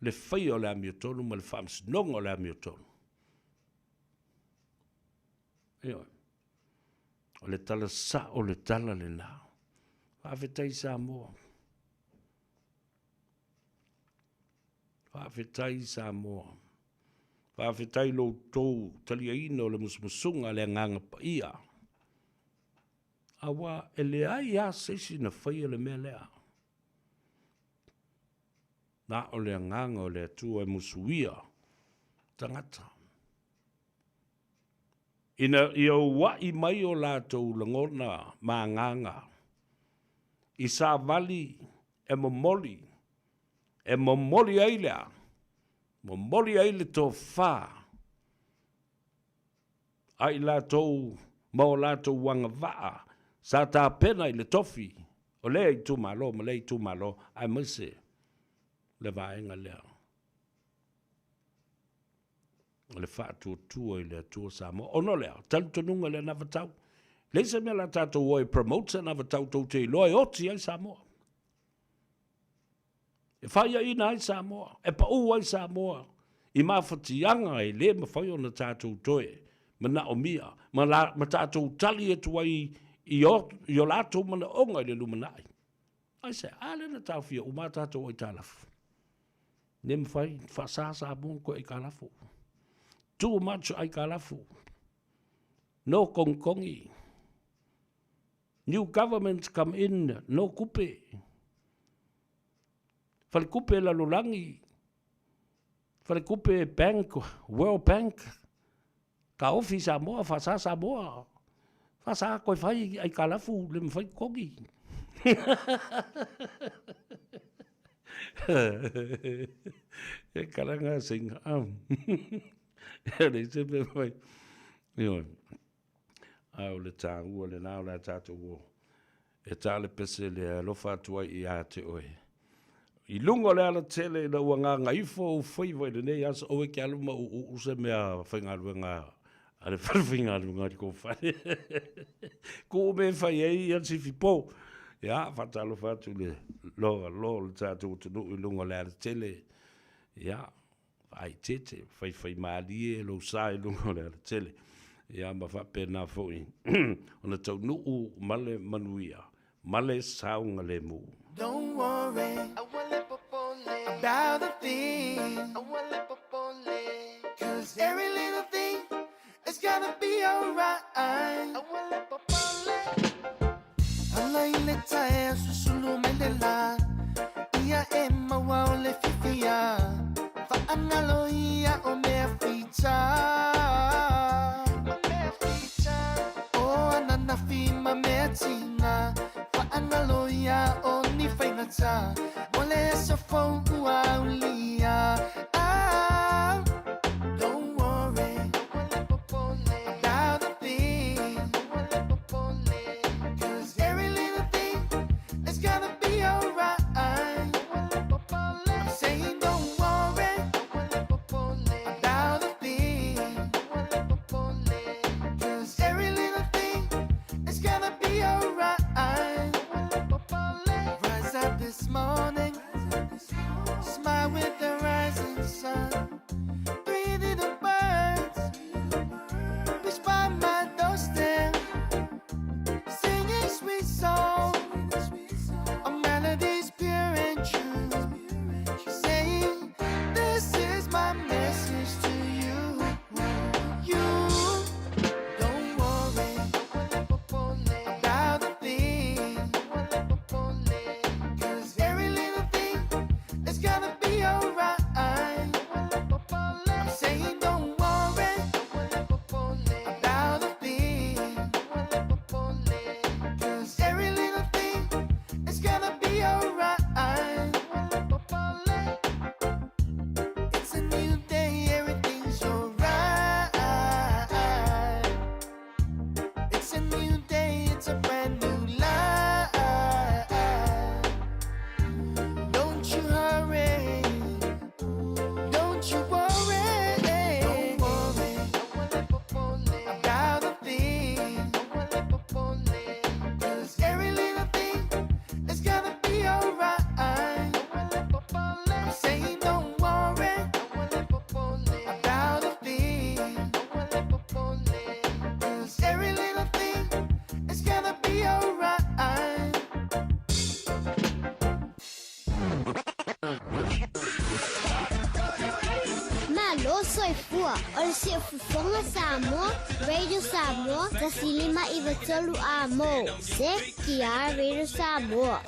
le whai o le amiotonu ma le whaamsinonga o le amiotonu. Eo, o le tala sa o le tala le nā. Whawhetai Samoa. Whawhetai Samoa. Whawhetai lo tau talia ino le musmusunga le nganga pa ia. Awa e le ai a sesi na whai le mea lea. Na o le nganga o le atua e musuia. Tangata. Ina ia wai mai o lātou langona mā nganga. I sa vali e momoli. E momoli ailea. Momoli aile tō whā. Ai lātou, mau lātou wanga waa. Sa tā pena i le tofi. O lea i tū malo, ma lea i tū malo. Ai mese. Le vaenga lea. Le whātua tua i le atua Samoa. Ono lea, talutonunga le navatau. Leisa mea la tātou oi promote navatau tau te iloa e oti ai Samoa. E whaia ina ai Samoa. E pa ua ai Samoa. I mawhatianga e le mawhai o na tātou toe. Ma na o mia. Ma tātou tali e tuai i o lātou mana onga i le lumanai. Ai se, ale na tāu fia, uma tātou ai tālafu. Ne mwhai, whasasa abun ko ai kālafu. Too much ai kālafu. No kongkongi. New governments come in, no kupe. Whale kupe la lulangi. Whale kupe bank, World Bank. Ka ofi Samoa, whasa Samoa. Whasa koe whai ai kālafu, le mwhai kongi. E karanga singa. Ele sempre foi. Au le tāua le nāu la tātou o. E tāle pese le alofa atua i a te oe. I lungo le ala tele na ua ngā Gagaifo o Faiva i le nei asa oe ke aluma u se mea whaingaru ngā. Ale whaingaru ngā di ko whai. Ko me whai ei a si fipo. Ja, fatalo fatu le lo le tātou tunu i lungo le ala tele. Ja, ai tete, whai maali e lo sa i lungo le ala tele. Ja, ma whapena fōi. Ona tau nuu male manuia. Male saunga le mu. Don't worry about the thing. Cause every little thing is gonna be alright. Ala ile tae susulu mendela. Ia e mawa o le fifia. Whaangalo ia o mea fita. O anana fi ma mea tina. Whaangalo ia o ni whaingata. Mole so fau ua ulia. Don't worry about the thing. Cause every little thing is gonna be alright. I'm saying don't worry about the thing. Cause every little thing is gonna be alright. Rise up this morning, smile with the rising sun. Breathe in the birds, fish by my doorstep, singing sweet songs, a melody's pure and true. Saying, this is my message to you. You don't worry about the thing. Cause every little thing is gonna be alright. I'm saying don't worry about the thing. Cause every little thing is gonna be alright. It's a new day, everything's alright. It's a new day, it's a brand new life. Don't you o le si ufufonga Samoa, Radio Samoa, tasilima iwa tolu a mo. Se kia Radio Samoa.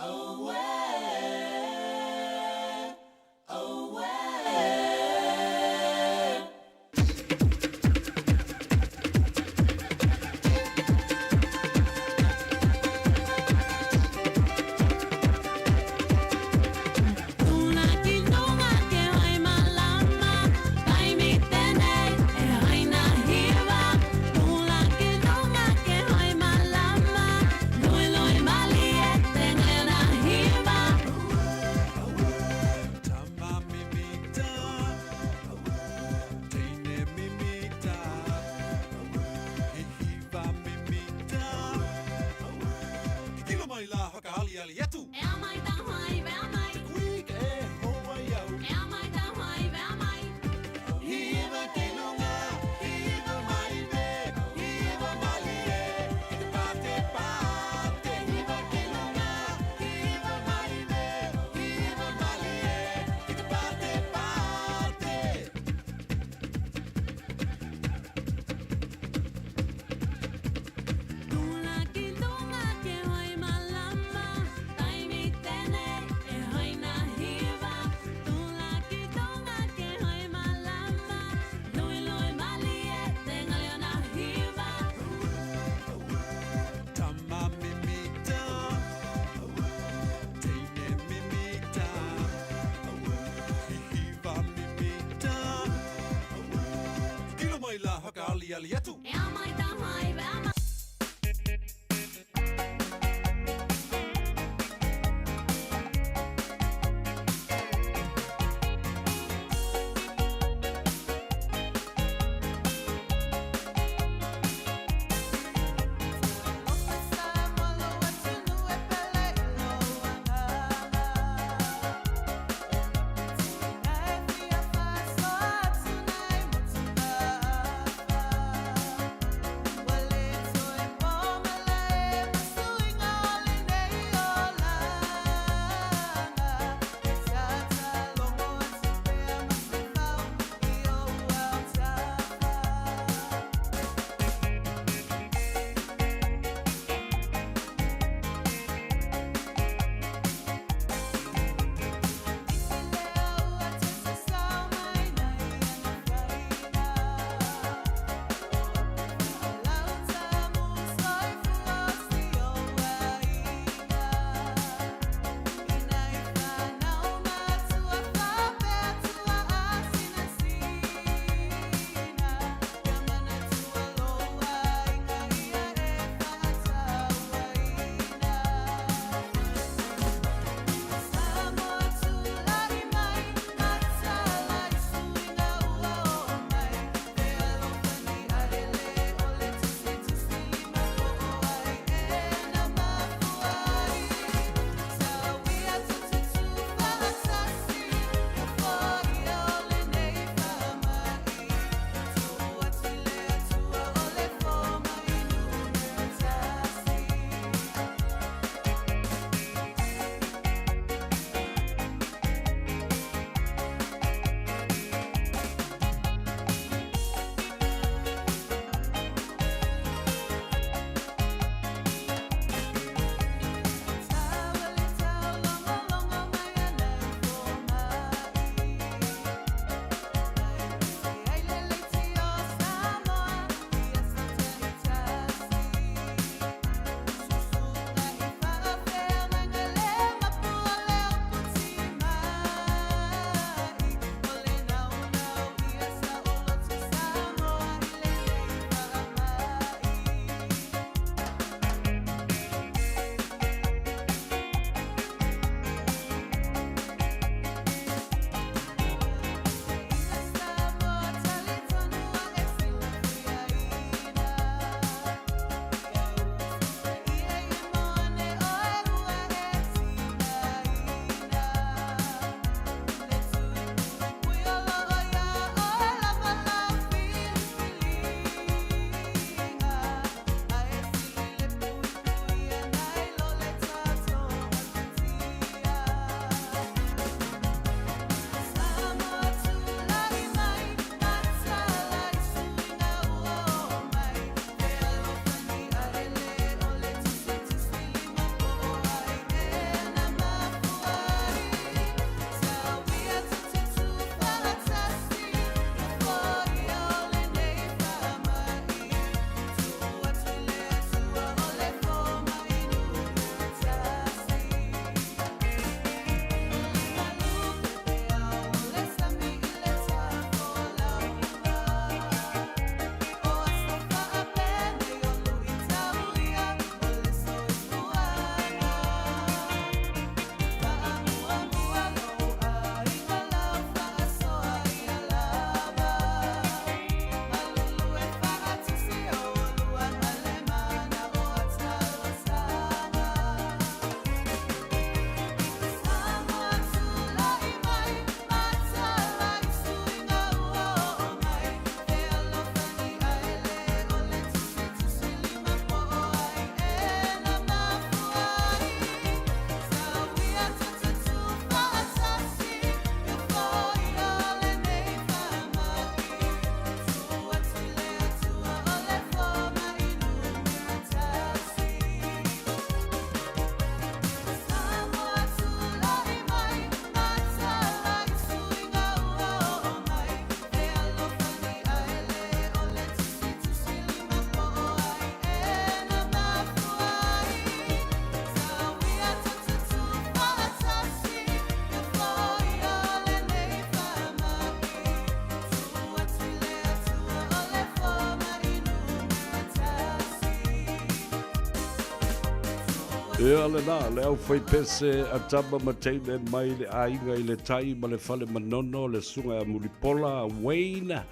E ale na, le au fai pese a tama matei le mai le ainga i le tai ma le fale manono le sunga a mulipola a Wayne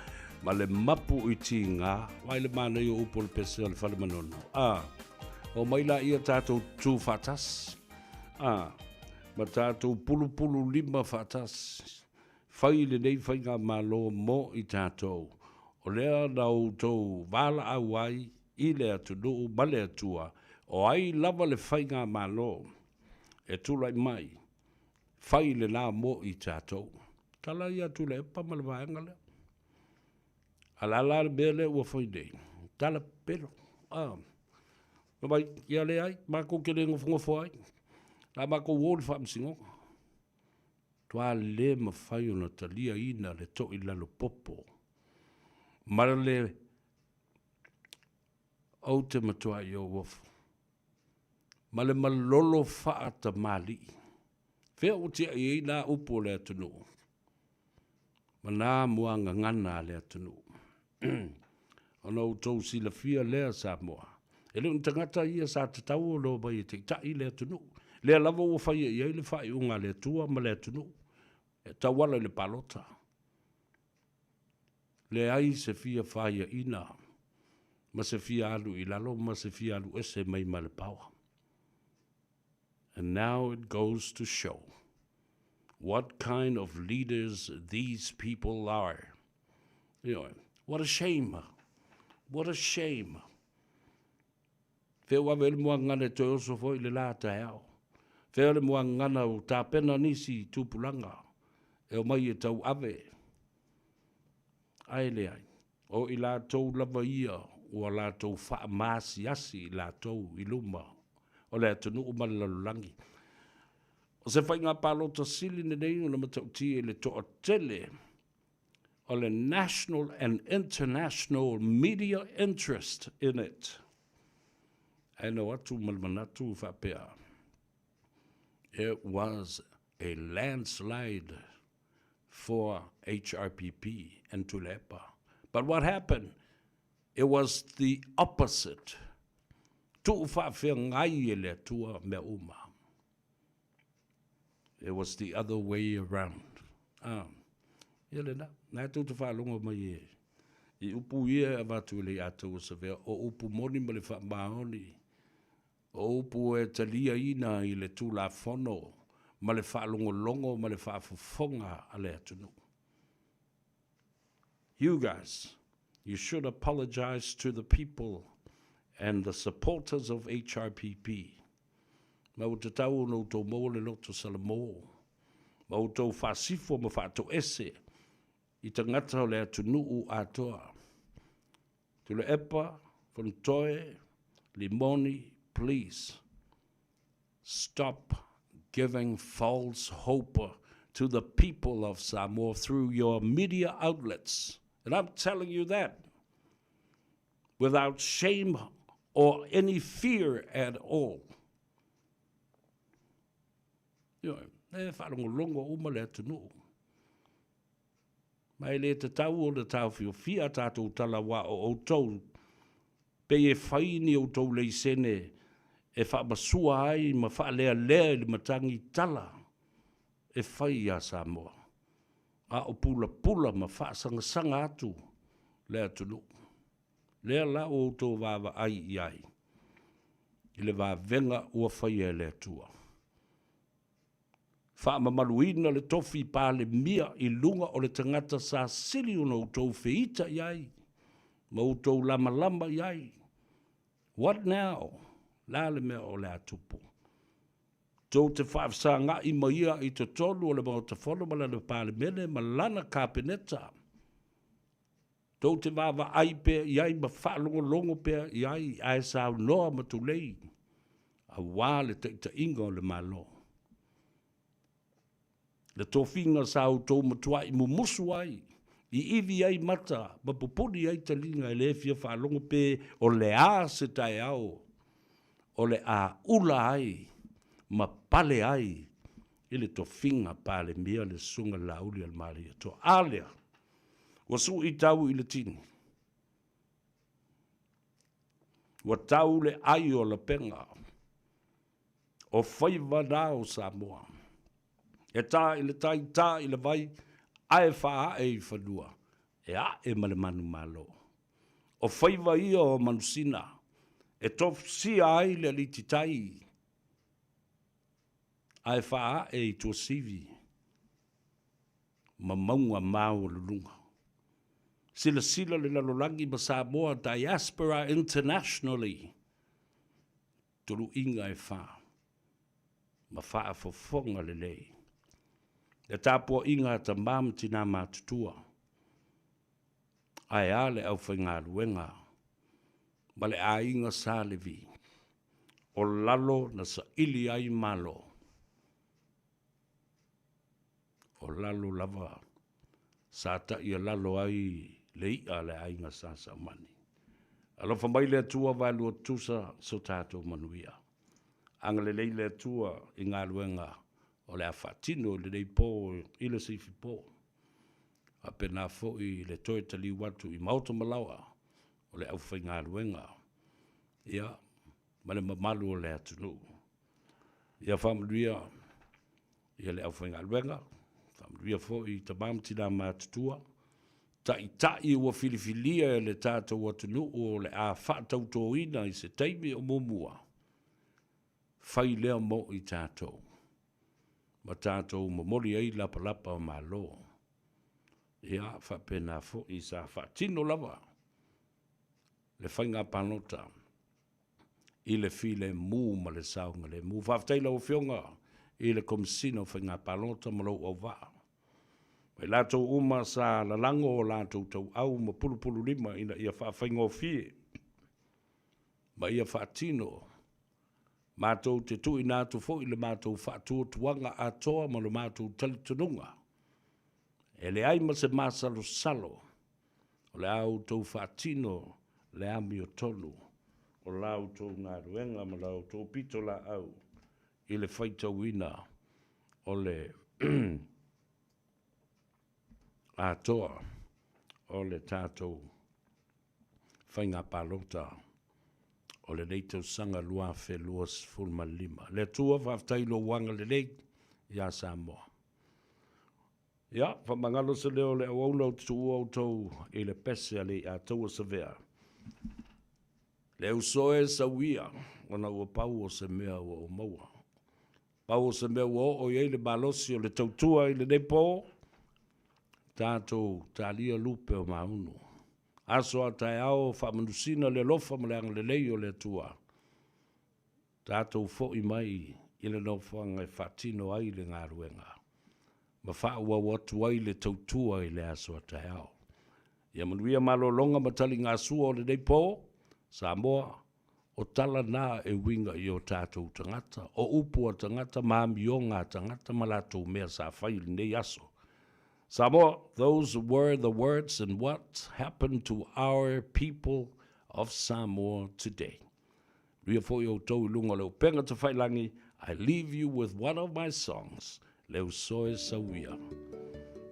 ma le mapu i ti ngā wai le mana i o upo le pese a le fale manono. O mai la ia tātou tū whatas. Ma tātou pulu pulu lima whatas. Whai le nei whai ngā malo mo i tātou. O lea nau tau wala au ai i le atunu ma le atua. O ai lava le whai ngā malo, e tūlai mai, whai le nā mo i tātou. Tala ia tūle e pama le vaenga le. Alala le mea le ua whai nei. Tala pero. Mai, ia le ai, mako ke le ngofongo ai. La mako wōli whamsingo. Tua le ma whai ona talia ina le to i lalo popo. Mara le au te matua i o wofu. Ma le malolo whaata mali. Whea o tia i nā upo le atunu. Ma nā muanga ngana le atunu. Ona o tau sila fia lea Samoa. E leo tangata ia sa te tau o lo bai te tai le atunu. Lea lava o whaia i le whai unga le atua ma le atunu. E tawala le palota. Le ai se fia whaia ina. Ma se fia alu i lalo, ma se fia alu ese mai ma le paua. And now it goes to show what kind of leaders these people are. You know, what a shame. What a shame. Whea wawele mua ngana te oso fo i le la ta hao. Whea le mua ngana o tā pena nisi tūpulanga. E o mai e tau ave. Ai le ai. O i la tau lava ia. O la tau wha maasi asi i la tau i luma. O le atunu o malalulangi. O se whai ngā pālota sili nei o na matauti e le toa tele o le national and international media interest in it. E no atu malmanatu whapea. It was a landslide for HRPP and Tulepa. But what happened? It was the opposite. It was the other way around. Yelena, na tu te whalonga mai e. I upu ia avatu le atou sa vea, o upu moni ma le whamaoni. O upu e talia ina i le tū la whono, ma le whalongo longo, ma le whafofonga a le atunu. You guys, you should apologize to the people and the supporters of HRPP. Ma o te tau no tō mō le loto Samoa. Ma o tō whasifo ma whātou ese. I te ngata o le atunu u atoa. Te le epa, whantoe, limoni, please. Stop giving false hope to the people of Samoa through your media outlets. And I'm telling you that without shame or any fear at all. You know, e wharongo longo uma le atunu. Mai le te tau o le tau whio fia tātou tala wa o tau. Pe e whaini o tau lei sene e whamasua ai ma whaalea lea le matangi tala. E whai a Samoa. A o pula pula ma whaasanga sanga atu le atunu. Lea la o tō wawa ai i ai. I le wā venga ua whai e le atua. Wha mamaluina le tofi pā le mia i lunga o le tangata sa sili una o tō whiita i ai. Ma o tō lama lama i ai. What now? La le mea o le atupu. Tō te whaafsanga i maia i te tolu o le mau te whono mala le pā le mene ma lana kāpeneta. Tō te wawa ai pēr i ai ma whaalongo longo pēr i ai ai sāu noa ma tu lei. A wā le te inga o le malo. Le tōwhinga sāu tō matua i mumusu ai. I iwi ai mata ma pupuni ai talinga i le fia whaalongo pēr o le a se tai au. O le a ula ai ma pale ai. I le tōwhinga pāle mea le sunga lauli al maria. Tō alea. Wa su i tau i le tini. Wa tau le ai o la penga. o Faiva na o Samoa. E tā i le tai tā i le vai, ae wha e i whanua. E a e male manu malo. O Faiva ia o manusina, e tof si ai le li titai. Ae wha e i tua sivi. Ma maunga mau lulunga. Sila le lalolangi ma Samoa diaspora internationally. Tulu inga e wha. Ma wha fofonga le lei. E tāpua inga ta mam tina mātutua. Ai ale au whainga luenga. Ma le a inga sālevi. O lalo na sa ili ai malo. O lalo lava. Sata ia lalo ai le ia le a inga sasa mani. Alofa mai le atua vai lua tusa so tātou manuia. Anga le lei le atua i ngā luenga. O le awhatino le nei pō i le sifi pō. A pena fo i le toi tali watu i mauta malawa o le au whai ngā ruenga. Ia, ma le mamalu o le atunu. Ia whamaruia i le au whai ngā ruenga. Whamaruia fo i tamam tina mātutua. Tai ua filifilia e le tātou atunu o le a whatau tō ina i se teimi o mumua. Whai lea mo i tātou. Ma tātou mamori ai lapa o malo. Ia, whapena fo i sa whatino lava. Le whainga panota. I le file mū ma le saunga le mū. Whafteila o fionga. I le komisino whainga panota ma lau au waa. Mai lātou uma sa lalango o lātou tau au ma pulu lima ina ia whainga o fie. Ma ia whatino. Mātou te tui nātou fo i le mātou whātua tuanga a toa ma le mātou talitununga. E le aima se māsalo salo. O le au tau whātino le ami o tonu. O lau tau ngā ruenga ma lau tau pito la au. I le whaitau ina o le a toa. O le tātou whainga palota. O le leitau sanga lua fe luas fulma lima. Le tua whaftailo wanga le leit ia Samoa. Ia, whamangalo se leo le awauna o tua o tau i le pese ale a taua sa vea. Le usoe sa wia, ona ua pau o se mea o maua. Pau o se mea o iei le balosi o le tautua i le nepo. Tātou tālia lupe o maunu. Aso a tai ao whamanusina le lofa ma le anga le lei o le tua. Tātou fo i mai i le nofanga e whatino ai le ngā ruenga. Ma whaua watu ai le tautua i le aso a tai ao. Ia manuia malo longa matali ngā sua o le nei po, Samoa, o tala nā e winga i o tātou tangata, o upu a tangata, maami o ngā tangata, malatou mea sa whai le nei aso. Samoa, those were the words and what happened to our people of Samoa today. Ria foi o tau lunga leo penga te whailangi, I leave you with one of my songs, Leo Soe Sawia.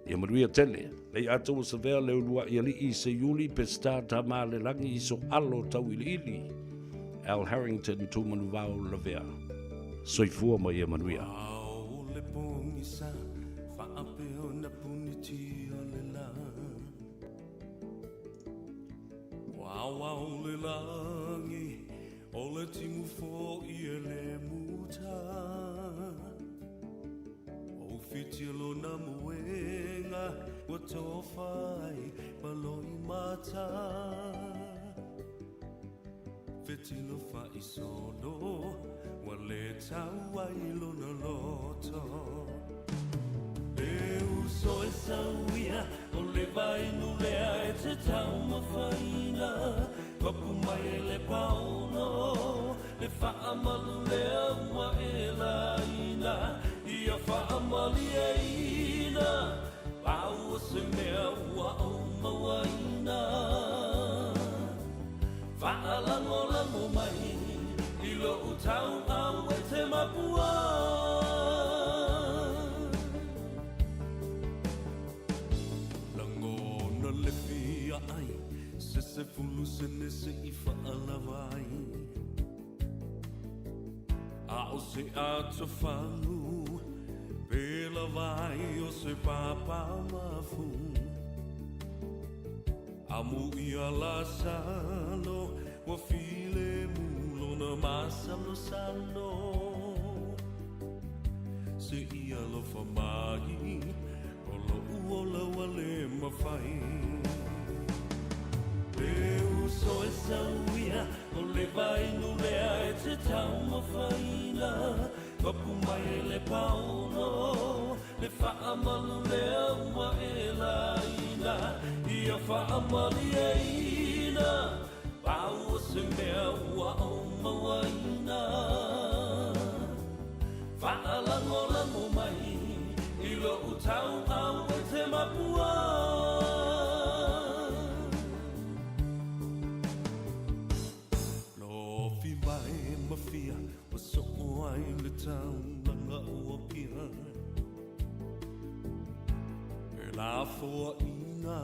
Ia maruia tele, lei atou sa vea leo lua i ali i se yuli pe sta ta ma le langi i so alo tau ili ili. Al Harrington tu manu vau la vea. Soifua ma ia maruia. Wow, le langi, o le timu fo i le muta. O fitilo na muenga, wa tofai, paloi mata. Fitilo fa i solo, wa le tawa i lona loto. Eu sou essa uia, o le vai no lea e te tau mawhaina. Papu mai e le pauno, le whaamalu lea ua e la ina. Ia whaamali e ina, pau se mea ua au mawaina. Whaalango mai, i lo utau au e te mapua. Se fulu se nese I whaalavai. A o se ato whangu pela vai o se papa mafu amu ia la salo wa file mulo na masalo salo se ia lo famai o lo uola wale mawhai Leu so e sauia o le vai no lea e te tau mawhaina Papu mai e le pauno Le whaamalu lea ua e la ina Ia whaamali e ina Pau o se mea ua o mawaina Whaalango mai I lo utau au e te mapua Mafia was so in the town langa o pia la fo ina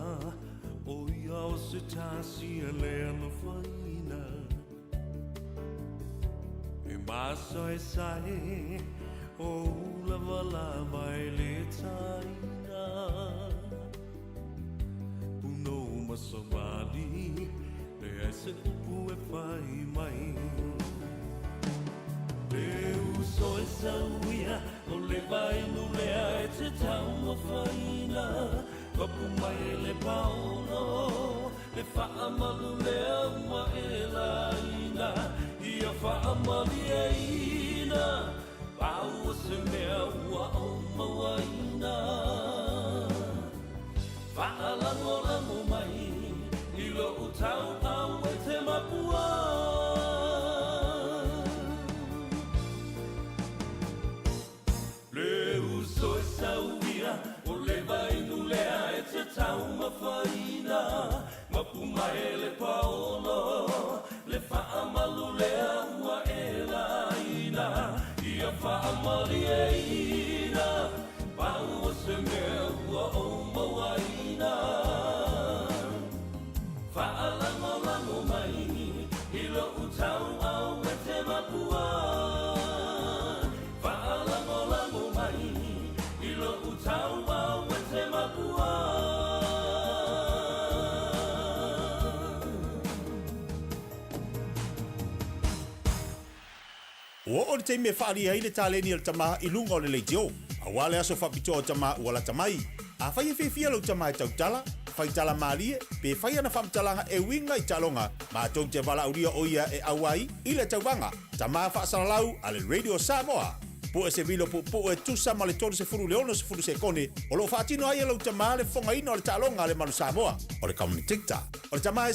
o ia o se tasi le no faina e masa e sai o la vala mai le taina uno masomali le ese upu e fai mai Leu so e sauia o le vai no lea e te tau mawhaina Papu mai e le pauno Le whaamalu lea ua e la ina Ia whaamali e ina Pau o se mea ua o mawaina Whaalango mai I lo utau au e te mapua Leu so e sauia o le vai no lea e te tau mawhaina Mapu mai e le paolo Le whaamalu lea ua e la ina Ia whaamali e ina Pau o se mea ua o mawaina Whaalango mai I lo utau au e te mapua O te me whaari hei le tāleni al tama I lunga o le leitio. A wale aso whapito o tama ua la tamai. A whai e whiwhia lau tama e tautala, whai tala maalie, pe whai ana whamtalanga e winga I talonga, ma tau te wala uria o ia e awai I le tauwanga. Tama whaasaralau a le Radio Samoa. Po e se vilo po e tusa ma le tolu se furu leono se furu se kone, o lo whaatino ai lau tama le whonga ino le talonga le manu Samoa, o le kamunitikta. O le tama e